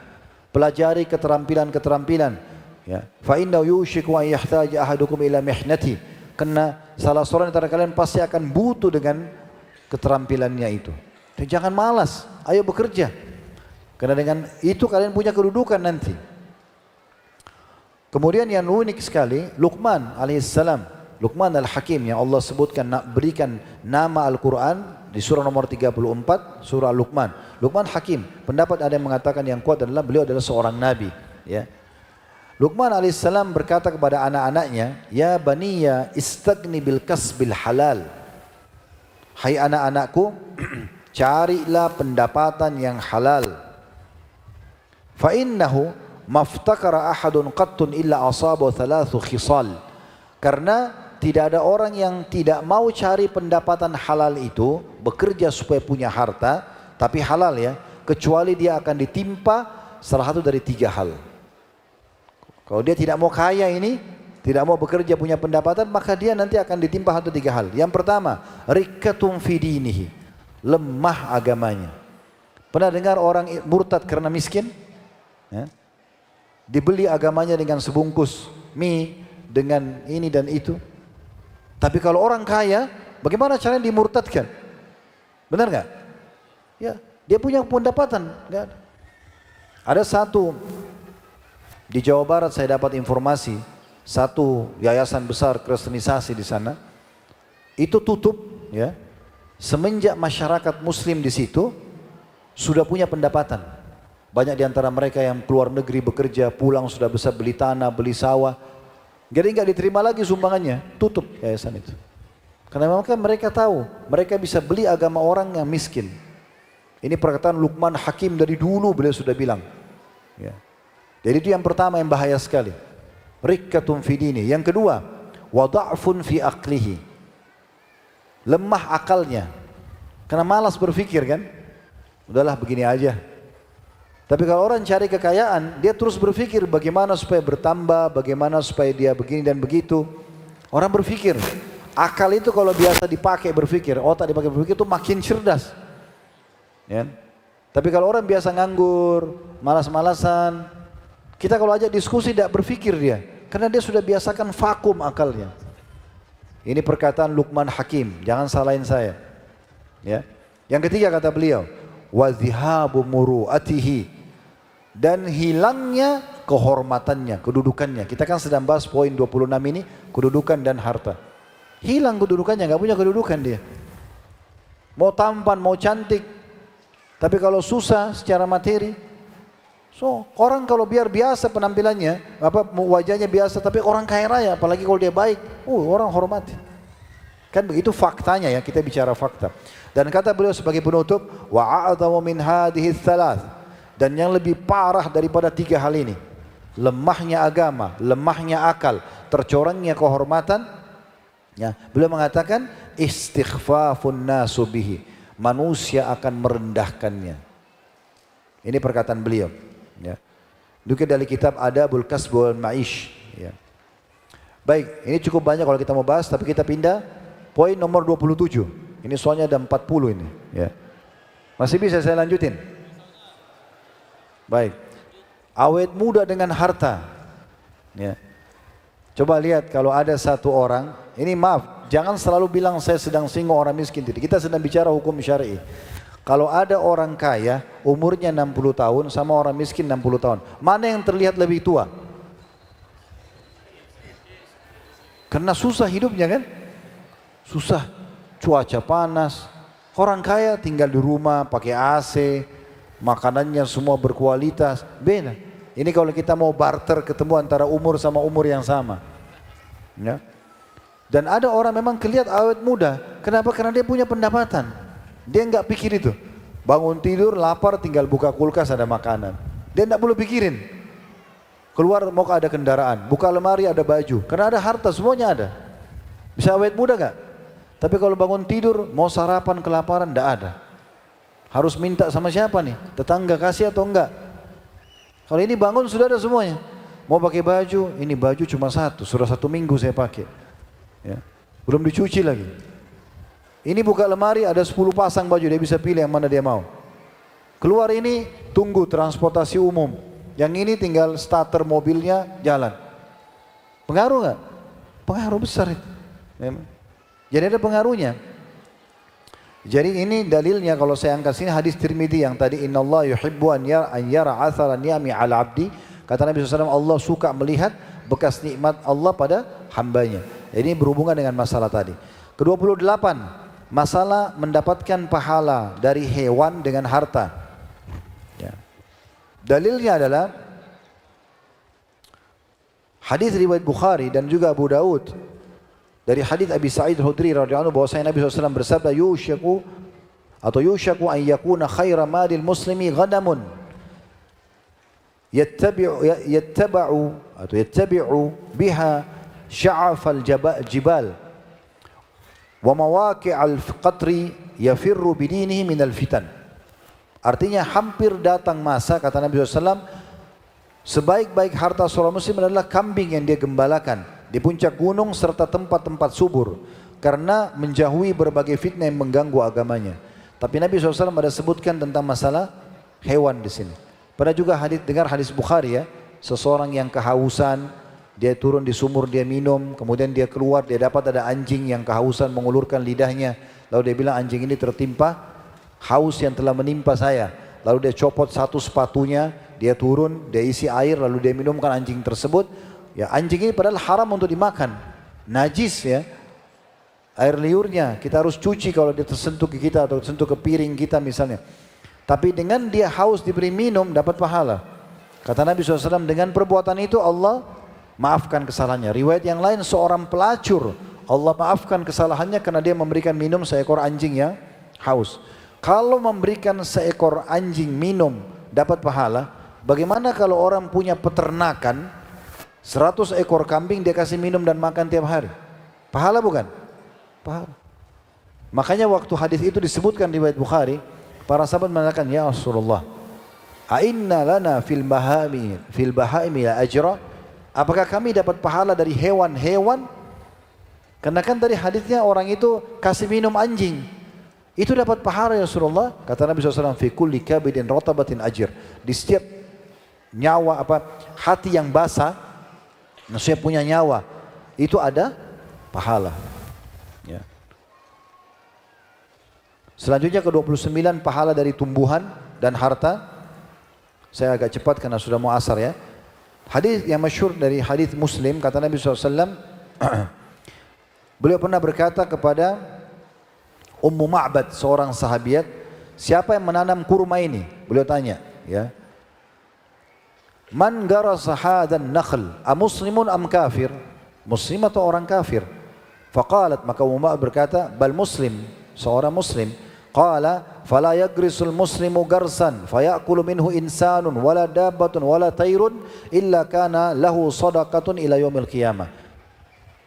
pelajari keterampilan-keterampilan. Ya, fa inna yushiku an yahtaja ahadukum ila mihnati, karena salah seorang antara kalian pasti akan butuh dengan keterampilannya itu. Dan jangan malas, ayo bekerja. Karena dengan itu kalian punya kedudukan nanti. Kemudian yang unik sekali, Luqman alaihissalam, Luqman al-Hakim yang Allah sebutkan berikan nama Al-Quran di surah nomor 34, surah Luqman. Luqman Hakim, pendapat ada yang mengatakan yang kuat adalah beliau adalah seorang nabi. Ya. Luqman alaihissalam berkata kepada anak-anaknya, ya baniya istagni bil kasbil halal. Hai anak-anakku, carilah pendapatan yang halal. Fa innahu maftakara ahadun qattun illa asabahu thalathu khisal. Karena tidak ada orang yang tidak mau cari pendapatan halal itu, bekerja supaya punya harta, tapi halal ya, kecuali dia akan ditimpa salah satu dari 3 hal. Kalau dia tidak mau kaya ini, tidak mau bekerja punya pendapatan, maka dia nanti akan ditimpa 1 3 hal. Yang pertama, rikkatum fi dinihi, lemah agamanya. Pernah dengar orang murtad karena miskin? Ya. Dibeli agamanya dengan sebungkus mie, dengan ini dan itu. Tapi kalau orang kaya, bagaimana caranya dimurtadkan? Benar nggak? Ya, dia punya pendapatan. Nggak ada. Ada satu di Jawa Barat saya dapat informasi, satu yayasan besar kristenisasi di sana, itu tutup, ya. Semenjak masyarakat Muslim di situ sudah punya pendapatan. Banyak di antara mereka yang keluar negeri bekerja, pulang sudah bisa beli tanah, beli sawah. Jadi nggak diterima lagi sumbangannya, tutup yayasan itu. Karena memang mereka tahu, mereka bisa beli agama orang yang miskin. Ini perkataan Luqman Hakim dari dulu beliau sudah bilang. Ya. Jadi itu yang pertama yang bahaya sekali. Rikkatun fi dini. Yang kedua, wada'fun fi aqlihi. Lemah akalnya. Karena malas berpikir kan. Udahlah begini aja. Tapi kalau orang cari kekayaan, dia terus berpikir bagaimana supaya bertambah, bagaimana supaya dia begini dan begitu. Orang berpikir, akal itu kalau biasa dipakai berpikir, otak dipakai berpikir itu makin cerdas. Ya. Tapi kalau orang biasa nganggur, malas-malasan, kita kalau ajak diskusi tidak berpikir dia, karena dia sudah biasakan vakum akalnya. Ini perkataan Luqman Hakim, jangan salahin saya. Ya. Yang ketiga kata beliau, wa dhihabu muru'atihi, dan hilangnya kehormatannya, kedudukannya. Kita kan sedang bahas poin 26 ini, kedudukan dan harta. Hilang kedudukannya, nggak punya kedudukan dia. Mau tampan, mau cantik, tapi kalau susah secara materi, orang kalau biar biasa penampilannya, wajahnya biasa, tapi orang kaya raya, apalagi kalau dia baik, orang hormati. Kan begitu faktanya ya, kita bicara fakta. Dan kata beliau sebagai penutup, wa a'dhamu min hadhihi thalath, dan yang lebih parah daripada 3 hal ini, lemahnya agama, lemahnya akal, tercorengnya kehormatan. Ya, beliau mengatakan istighfafun nasu bihi, manusia akan merendahkannya. Ini perkataan beliau. Ya. Dukir dari kitab Adabul Kasb wal Ma'ish. Ya. Baik, ini cukup banyak kalau kita mau bahas, tapi kita pindah poin nomor 27. Ini soalnya ada 40 ini. Ya. Masih bisa saya lanjutin? Baik. Awet muda dengan harta. Ya. Coba lihat kalau ada satu orang, ini maaf, jangan selalu bilang saya sedang singgung orang miskin. Kita sedang bicara hukum syar'i. Kalau ada orang kaya, umurnya 60 tahun sama orang miskin 60 tahun. Mana yang terlihat lebih tua? Karena susah hidupnya kan? Susah, cuaca panas. Orang kaya tinggal di rumah, pakai AC, makanannya semua berkualitas, beda. Ini kalau kita mau barter ketemu antara umur sama umur yang sama. Ya. Dan ada orang memang kelihatan awet muda. Kenapa? Karena dia punya pendapatan. Dia nggak pikir itu. Bangun tidur, lapar, tinggal buka kulkas ada makanan. Dia nggak perlu pikirin. Keluar mau ada kendaraan, buka lemari ada baju. Karena ada harta, semuanya ada. Bisa awet muda nggak? Tapi kalau bangun tidur, mau sarapan kelaparan, nggak ada. Harus minta sama siapa nih? Tetangga kasih atau enggak? Kalau ini bangun sudah ada semuanya. Mau pakai baju, ini baju cuma satu, sudah 1 minggu saya pakai. Ya. Belum dicuci lagi. Ini buka lemari ada 10 pasang baju, dia bisa pilih yang mana dia mau. Keluar ini tunggu transportasi umum. Yang ini tinggal starter mobilnya jalan. Pengaruh nggak? Pengaruh besar itu. Memang. Jadi ada pengaruhnya. Jadi ini dalilnya kalau saya angkat sini hadis Tirmidzi yang tadi innallaha yuhibbu an yara athara ni'ami 'ala 'abdi. Kata Nabi SAW, Allah suka melihat bekas nikmat Allah pada hambanya. Ini berhubungan dengan masalah tadi. Ke-28, masalah mendapatkan pahala dari hewan dengan harta. Ya. Dalilnya adalah hadis riwayat Bukhari dan juga Abu Daud dari hadis Abi Sa'id Al-Khudri radhiyallahu anhu bahwasanya Nabi SAW bersabda yushaku an yakuna khaira malil muslimi ghanamun yattabi'u biha sya'afal jibal wa mawaqi'al qatri yafirru bidinihi minal fitan. Artinya hampir datang masa, kata Nabi SAW, sebaik-baik harta seorang muslim adalah kambing yang dia gembalakan di puncak gunung serta tempat-tempat subur karena menjauhi berbagai fitnah yang mengganggu agamanya. Tapi Nabi SAW ada sebutkan tentang masalah hewan di sini. Pernah juga dengar hadis Bukhari ya, seseorang yang kehausan, dia turun di sumur, dia minum, kemudian dia keluar, dia dapat ada anjing yang kehausan mengulurkan lidahnya. Lalu dia bilang, anjing ini tertimpa haus yang telah menimpa saya. Lalu dia copot satu sepatunya, dia turun, dia isi air, lalu dia minumkan anjing tersebut. Ya, anjing ini padahal haram untuk dimakan, najis ya. Air liurnya kita harus cuci kalau dia tersentuh ke kita atau tersentuh ke piring kita misalnya. Tapi dengan dia haus diberi minum dapat pahala. Kata Nabi SAW, dengan perbuatan itu Allah maafkan kesalahannya. Riwayat yang lain, seorang pelacur Allah maafkan kesalahannya karena dia memberikan minum seekor anjing yang haus. Kalau memberikan seekor anjing minum dapat pahala, bagaimana kalau orang punya peternakan 100 ekor kambing dia kasih minum dan makan tiap hari? Pahala bukan? Pahala. Makanya waktu hadis itu disebutkan di riwayat Bukhari, para sahabat mengatakan, ya Rasulullah, a'inna lana fil bahaimi la ajra? Apakah kami dapat pahala dari hewan-hewan? Karena kan dari hadisnya orang itu kasih minum anjing. Itu dapat pahala ya Rasulullah. Kata Nabi SAW, fi kulli kabidin ratabatin ajr. Di setiap nyawa hati yang basah, maksudnya punya nyawa, itu ada pahala. Ya. Selanjutnya ke-29, pahala dari tumbuhan dan harta. Saya agak cepat karena sudah mau asar ya. Hadis yang masyhur dari hadis Muslim, kata Nabi SAW, beliau pernah berkata kepada Ummu Ma'bad, seorang sahabiat, siapa yang menanam kurma ini? Beliau tanya, ya. Man garasa hadan nakhl, amuslimun am kafir? Muslim atau orang kafir? Faqalat, maka Ummu Ma'bad berkata, bal muslim, seorang muslim. Qala fala yagrisul muslimu garsan fayakulu minhu insanun wala dabbatun wala tayrun illa kana lahu sadaqatun ila yaumil qiyamah.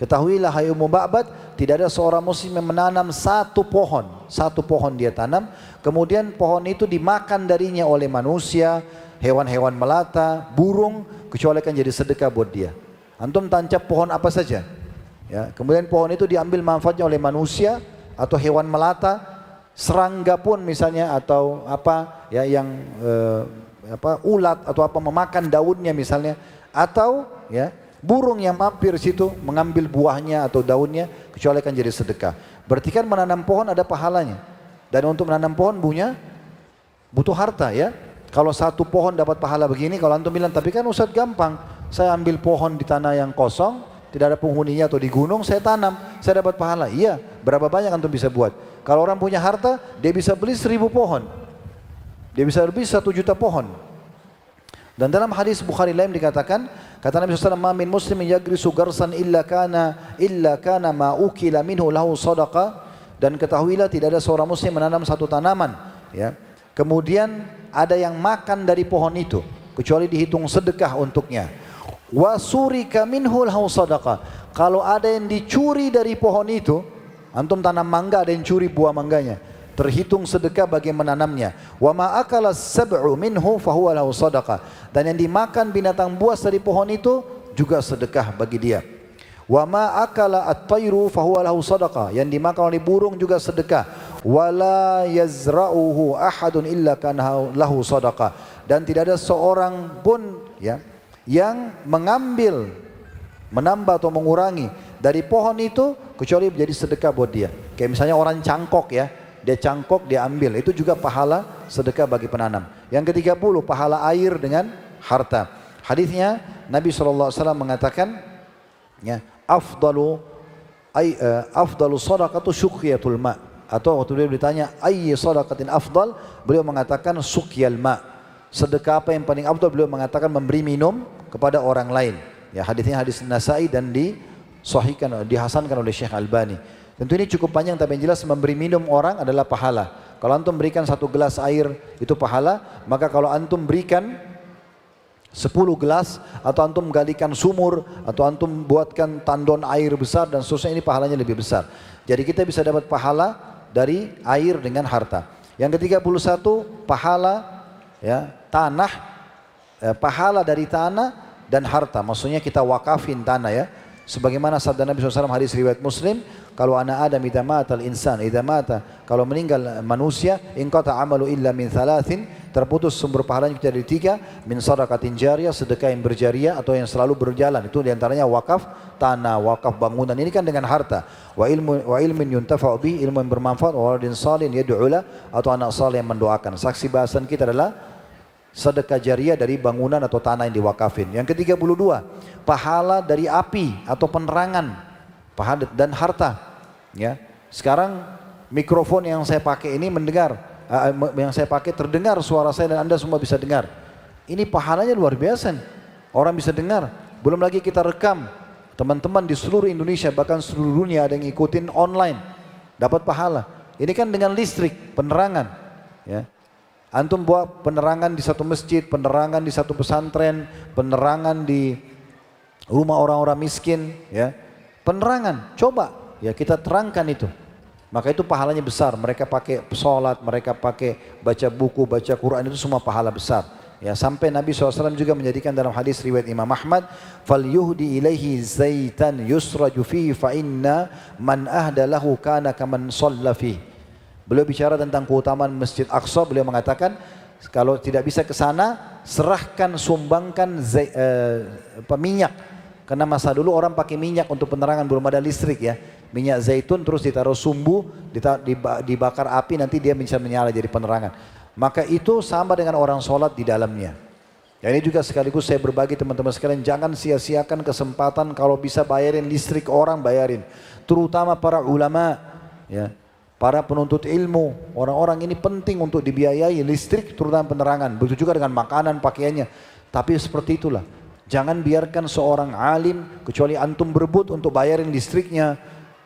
Ketahuilah hai Ummu Ma'bad, tidak ada seorang muslim yang menanam satu pohon dia tanam, kemudian pohon itu dimakan darinya oleh manusia, hewan-hewan melata, burung, kecuali akan jadi sedekah buat dia. Antum tancap pohon apa saja, ya, kemudian pohon itu diambil manfaatnya oleh manusia atau hewan melata, serangga pun misalnya atau apa ya yang ulat atau apa memakan daunnya misalnya, atau ya burung yang mampir situ mengambil buahnya atau daunnya, kecuali akan jadi sedekah. Berarti kan menanam pohon ada pahalanya. Dan untuk menanam pohon butuh harta ya. Kalau satu pohon dapat pahala begini, kalau antum bilang tapi kan Ustaz gampang, saya ambil pohon di tanah yang kosong, tidak ada penghuninya atau di gunung, saya tanam, saya dapat pahala. Iya, berapa banyak antum bisa buat? Kalau orang punya harta, dia bisa beli 1000 pohon. Dia bisa lebih 1 juta pohon. Dan dalam hadis Bukhari lain dikatakan, kata Nabi SAW, "Ma min muslimin yagrisu garsan illa kana ma ukila minhu lahu sadaqah." Dan ketahuilah tidak ada seorang muslim menanam satu tanaman, ya. Kemudian ada yang makan dari pohon itu, kecuali dihitung sedekah untuknya. Wa surika minhu lahu sadaqah. Kalau ada yang dicuri dari pohon itu, antum tanam mangga ada yang curi buah mangganya, terhitung sedekah bagi menanamnya. Wa ma akala sab'u minhu fahuwa lahu sadaqah. Dan yang dimakan binatang buas dari pohon itu juga sedekah bagi dia. Wa ma akala at-tayru fahuwa lahu sadaqah. Yang dimakan oleh burung juga sedekah. Wa la yazra'uhu ahadun illa kana lahu sadaqah. Dan tidak ada seorang pun, ya, yang menambah atau mengurangi dari pohon itu kecuali menjadi sedekah buat dia. Kayak misalnya orang cangkok, ya, dia cangkok, dia ambil, itu juga pahala sedekah bagi penanam. Yang ke-30, pahala air dengan harta. Hadisnya Nabi SAW mengatakan, ya, afdalu sadaqatu syuqiyatul ma. Atau waktu beliau ditanya ayyi sadaqatin afdal, beliau mengatakan suqyal ma. Sedekah apa yang paling afdal? Beliau mengatakan memberi minum kepada orang lain. Ya, hadisnya hadis Nasai dan dihasankan oleh Syekh Albani. Tentu ini cukup panjang, tapi yang jelas memberi minum orang adalah pahala. Kalau antum berikan 1 gelas air itu pahala, maka kalau antum berikan 10 gelas, atau antum galikan sumur, atau antum buatkan tandon air besar dan seterusnya, ini pahalanya lebih besar. Jadi kita bisa dapat pahala dari air dengan harta. Yang ke-31, pahala, ya, tanah, pahala dari tanah dan harta. Maksudnya kita wakafin tanah, ya. Sebagaimana sabda Nabi SAW hadis riwayat Muslim, kalau anak Adam idza mata al-insan, idza mata, kalau meninggal manusia, inqata amalu illa min thalathin, terputus sumber pahalanya dari 3, min sadaqatin jariyah, sedekah yang berjariah atau yang selalu berjalan. Itu diantaranya wakaf tanah, wakaf bangunan. Ini kan dengan harta. Wa ilmin yuntafa'u bih, ilmu yang bermanfaat, wa waladin salihin yad'ula, atau anak saleh yang mendoakan. Saksi bahasan kita adalah sedekah jariah dari bangunan atau tanah yang diwakafin. Yang ke-32, pahala dari api atau penerangan, pahala dan harta. Ya, sekarang mikrofon yang saya pakai ini terdengar suara saya dan Anda semua bisa dengar. Ini pahalanya luar biasa. Orang bisa dengar. Belum lagi kita rekam. Teman-teman di seluruh Indonesia, bahkan seluruh dunia ada yang ngikutin online, dapat pahala. Ini kan dengan listrik, penerangan. Ya. Antum buat penerangan di satu masjid, penerangan di satu pesantren, penerangan di rumah orang-orang miskin, ya. Penerangan, coba, ya, kita terangkan itu. Maka itu pahalanya besar. Mereka pakai sholat, mereka pakai baca buku, baca Quran, itu semua pahala besar. Ya, sampai Nabi SAW juga menjadikan dalam hadis riwayat Imam Ahmad, fal yuhdi ilaihi zaitan yusraju fihi fa inna man ahda lahu kana kaman shalla fihi. Beliau bicara tentang keutamaan Masjid Aqsa, beliau mengatakan kalau tidak bisa ke sana, sumbangkan minyak. Karena masa dulu orang pakai minyak untuk penerangan, belum ada listrik, ya. Minyak zaitun terus ditaruh sumbu, dibakar api, nanti dia bisa menyala jadi penerangan. Maka itu sama dengan orang sholat di dalamnya. Ya, ini juga sekaligus saya berbagi teman-teman sekalian, jangan sia-siakan kesempatan kalau bisa bayarin listrik orang, bayarin. Terutama para ulama, ya. Para penuntut ilmu, orang-orang ini penting untuk dibiayai listrik, terutama penerangan. Begitu juga dengan makanan, pakaiannya. Tapi seperti itulah. Jangan biarkan seorang alim, kecuali antum berebut untuk bayarin listriknya,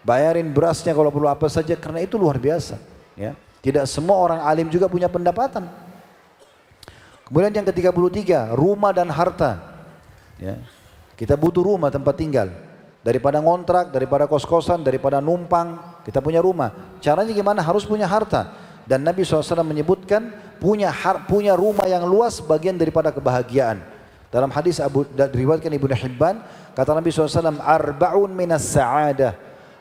bayarin berasnya kalau perlu apa saja, karena itu luar biasa. Ya. Tidak semua orang alim juga punya pendapatan. Kemudian yang ke-33, rumah dan harta. Ya. Kita butuh rumah tempat tinggal. Daripada ngontrak, daripada kos-kosan, daripada numpang, kita punya rumah. Caranya gimana? Harus punya harta. Dan Nabi SAW menyebutkan punya rumah yang luas bagian daripada kebahagiaan. Dalam hadis diriwayatkan Ibnu Hibban, kata Nabi SAW, arba'un minas sa'adah,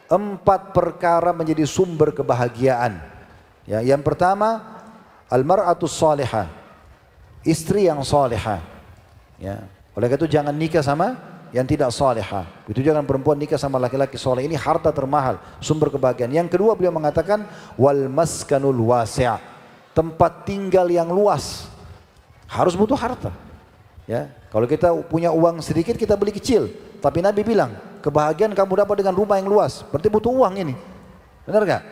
4 perkara menjadi sumber kebahagiaan. Ya, yang pertama, almar'atus salihah, istri yang salihah. Ya. Oleh karena itu jangan nikah sama yang tidak salihah. Itu jangan perempuan nikah sama laki-laki saleh. Ini harta termahal, sumber kebahagiaan. Yang kedua beliau mengatakan wal maskanul wasi', tempat tinggal yang luas. Harus butuh harta. Ya, kalau kita punya uang sedikit kita beli kecil. Tapi Nabi bilang, kebahagiaan kamu dapat dengan rumah yang luas. Berarti butuh uang ini. Benar enggak?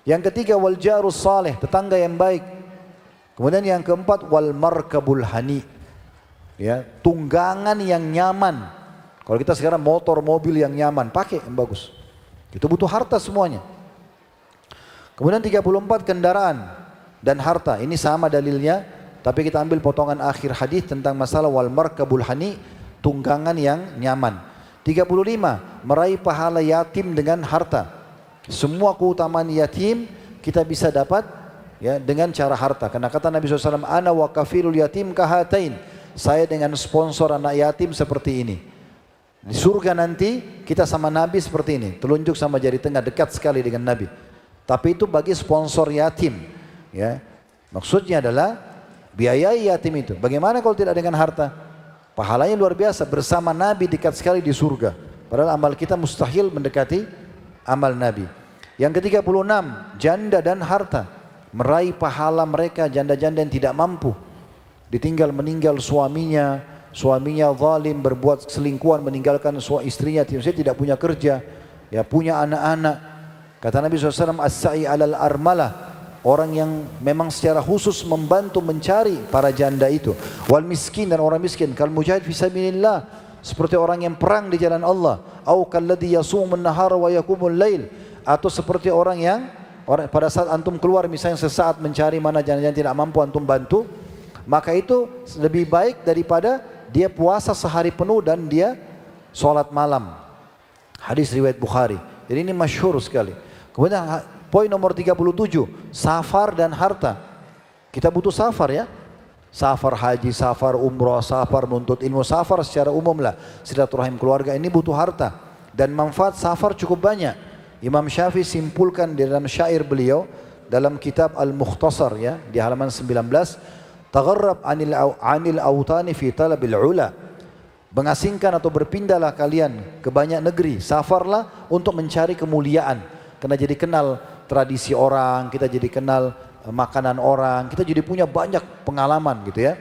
Yang ketiga wal jarus saleh, tetangga yang baik. Kemudian yang keempat, wal markabul hani. Ya, tunggangan yang nyaman. Kalau kita sekarang motor, mobil yang nyaman, pakai yang bagus. Itu butuh harta semuanya. Kemudian 34 kendaraan dan harta. Ini sama dalilnya, tapi kita ambil potongan akhir hadis tentang masalah wal markabul hani, tunggangan yang nyaman. 35, meraih pahala yatim dengan harta. Semua keutamaan yatim kita bisa dapat ya dengan cara harta. Karena kata Nabi SAW, ana wa kafilul yatim kahatain. Saya dengan sponsor anak yatim seperti ini. Di surga nanti kita sama Nabi seperti ini, telunjuk sama jari tengah, dekat sekali dengan Nabi. Tapi itu bagi sponsor yatim. Ya, maksudnya adalah biayai yatim itu. Bagaimana kalau tidak dengan harta? Pahalanya luar biasa, bersama Nabi dekat sekali di surga. Padahal amal kita mustahil mendekati amal Nabi. Yang ke-36, janda dan harta. Meraih pahala mereka janda-janda yang tidak mampu. Ditinggal meninggal suaminya, suaminya zalim, berbuat selingkuhan, meninggalkan istrinya, saya tidak punya kerja, ya punya anak-anak. Kata Nabi SAW, as-sa'i alal armalah, orang yang memang secara khusus membantu mencari para janda itu. Wal miskin, dan orang miskin, kal mujahid fi sabilillah, seperti orang yang perang di jalan Allah. Au kalladhi yasumun nahara wa yakumul lail, atau seperti orang yang pada saat antum keluar misalnya sesaat mencari mana janda-janda tidak mampu antum bantu, maka itu lebih baik daripada dia puasa sehari penuh dan dia sholat malam. Hadis riwayat Bukhari. Jadi ini masyhur sekali. Kemudian poin nomor 37, safar dan harta. Kita butuh safar ya. Safar haji, safar umrah, safar nuntut ilmu, safar secara umum lah. Silaturahim keluarga ini butuh harta. Dan manfaat safar cukup banyak. Imam Syafi'i simpulkan di dalam syair beliau, dalam kitab Al-Mukhtasar ya, di halaman 19, Tagharrab anil awtani fi talabil ula. Mengasingkan atau berpindahlah kalian ke banyak negeri, safarlah untuk mencari kemuliaan. Karena jadi kenal tradisi orang, kita jadi kenal makanan orang, kita jadi punya banyak pengalaman gitu ya.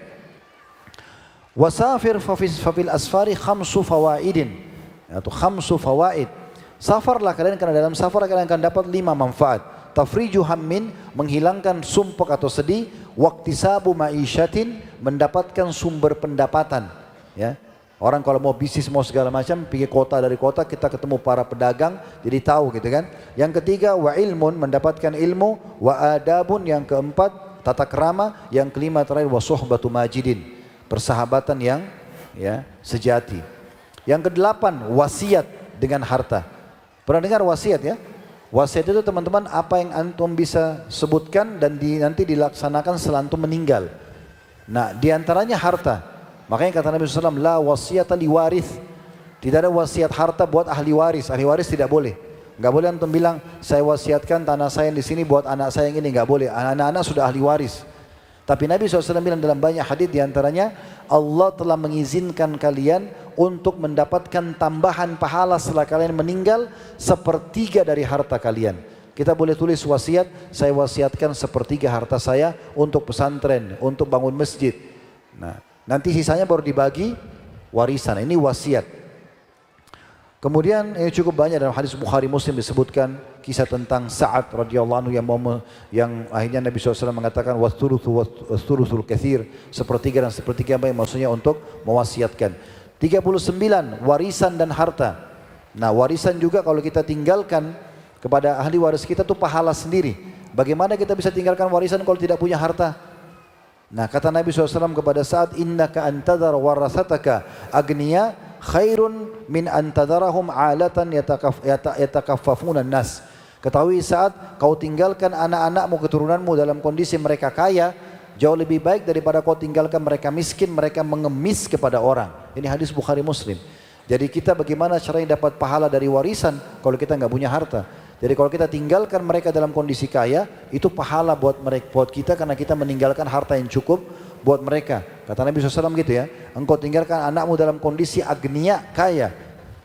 Wasafir fafil asfari khamsu fawaidin, atau khamsu fawaid. Safarlah kalian, karena dalam safar kalian akan dapat 5 manfaat. Tafriju hammin, menghilangkan sumpek atau sedih. Waktisabu ma'isyatin, mendapatkan sumber pendapatan. Ya, orang kalau mau bisnis mau segala macam, pergi kota dari kota, kita ketemu para pedagang, jadi tahu gitu kan. Yang ketiga, wa ilmun, mendapatkan ilmu. Wa adabun, yang keempat, tata kerama. Yang kelima terakhir, wa suhbatu majidin, persahabatan yang ya sejati. Yang kedelapan, wasiat dengan harta. Pernah dengar wasiat ya? Wasiat itu teman-teman apa yang antum bisa sebutkan dan nanti dilaksanakan setelah antum meninggal. Nah, diantaranya harta. Makanya kata Nabi SAW, la wasiyata li warith. Tidak ada wasiat harta buat ahli waris. Ahli waris tidak boleh. Enggak boleh antum bilang, saya wasiatkan tanah saya di sini buat anak saya yang ini. Enggak boleh. Anak-anak sudah ahli waris. Tapi Nabi SAW bilang dalam banyak hadis, diantaranya Allah telah mengizinkan kalian untuk mendapatkan tambahan pahala setelah kalian meninggal 1/3 dari harta kalian. Kita boleh tulis wasiat, saya wasiatkan 1/3 harta saya untuk pesantren, untuk bangun masjid. Nah, nanti sisanya baru dibagi warisan. Ini wasiat. Kemudian cukup banyak dalam hadis Bukhari Muslim disebutkan kisah tentang Sa'ad radhiyallahu anhu yang akhirnya Nabi SAW mengatakan wasthuluthul katsir, 1/3 dan 1/3 baik, maksudnya untuk mewasiatkan. 39, warisan dan harta. Nah, warisan juga kalau kita tinggalkan kepada ahli waris kita tuh pahala sendiri. Bagaimana kita bisa tinggalkan warisan kalau tidak punya harta? Nah, kata Nabi SAW kepada Sa'ad, innaka antadhar warasataka agniya khairun min antadarahum alatan yatakaffafuna nas. Ketahui saat kau tinggalkan anak-anakmu, keturunanmu dalam kondisi mereka kaya, jauh lebih baik daripada kau tinggalkan mereka miskin, mereka mengemis kepada orang. Ini hadis Bukhari Muslim. Jadi kita bagaimana caranya dapat pahala dari warisan kalau kita nggak punya harta. Jadi kalau kita tinggalkan mereka dalam kondisi kaya, itu pahala buat mereka, buat kita, karena kita meninggalkan harta yang cukup buat mereka. Kata Nabi SAW gitu ya, engkau tinggalkan anakmu dalam kondisi agniya, kaya,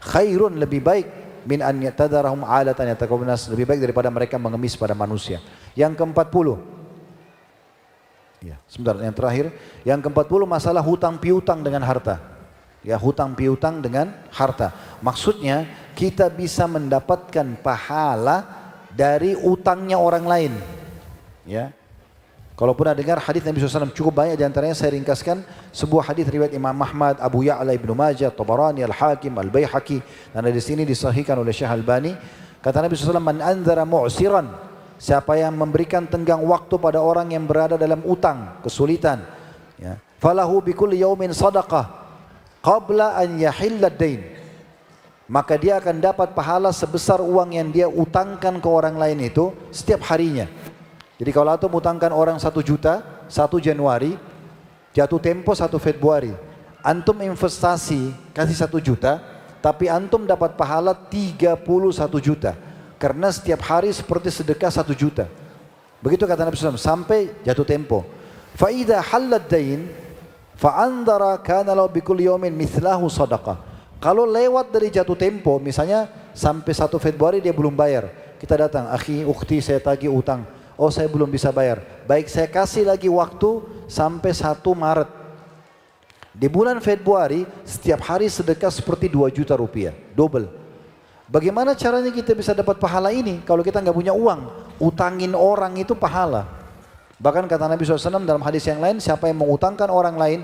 khairun, lebih baik, min an yatadarahum alatan yatakabunas, lebih baik daripada mereka mengemis pada manusia. Yang ke-40, ya, sebentar, yang terakhir, yang ke-40 masalah hutang piutang dengan harta. Ya, hutang piutang dengan harta. Maksudnya kita bisa mendapatkan pahala dari utangnya orang lain. Ya. Kalau pernah dengar hadis Nabi SAW cukup banyak, diantaranya saya ringkaskan sebuah hadis riwayat Imam Ahmad, Abu Ya'la, Ibnu Majah, Tabarani, Al-Hakim, Al-Baihaqi, dan di sini disahihkan oleh Syekh Albani. Kata Nabi SAW, man anzara mu'siran, siapa yang memberikan tenggang waktu pada orang yang berada dalam utang, kesulitan, ya, falahu bikulli yaumin sadaqah qabla an yahilla ad-dain, maka dia akan dapat pahala sebesar uang yang dia utangkan ke orang lain itu setiap harinya. Jadi kalau antum utangkan orang 1 juta 1 Januari, jatuh tempo 1 Februari, antum investasi kasih 1 juta, tapi antum dapat pahala 31 juta, karena setiap hari seperti sedekah 1 juta. Begitu kata Nabi SAW sampai jatuh tempo. Fa idza halad dain fa andara kana lahu bikulli yawmin mithlahu sadaqah. Kalau lewat dari jatuh tempo, misalnya sampai 1 Februari dia belum bayar, kita datang, akhi, ukhti, saya tagih utang. Oh, saya belum bisa bayar. Baik, saya kasih lagi waktu sampai 1 Maret. Di bulan Februari, setiap hari sedekah seperti 2 juta rupiah, double. Bagaimana caranya kita bisa dapat pahala ini kalau kita nggak punya uang? Utangin orang itu pahala. Bahkan kata Nabi SAW dalam hadis yang lain, siapa yang mengutangkan orang lain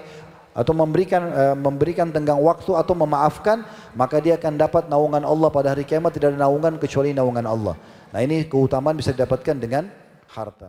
atau memberikan tenggang waktu atau memaafkan, maka dia akan dapat naungan Allah pada hari kiamat. Tidak ada naungan kecuali naungan Allah. Nah, ini keutamaan bisa didapatkan dengan harta.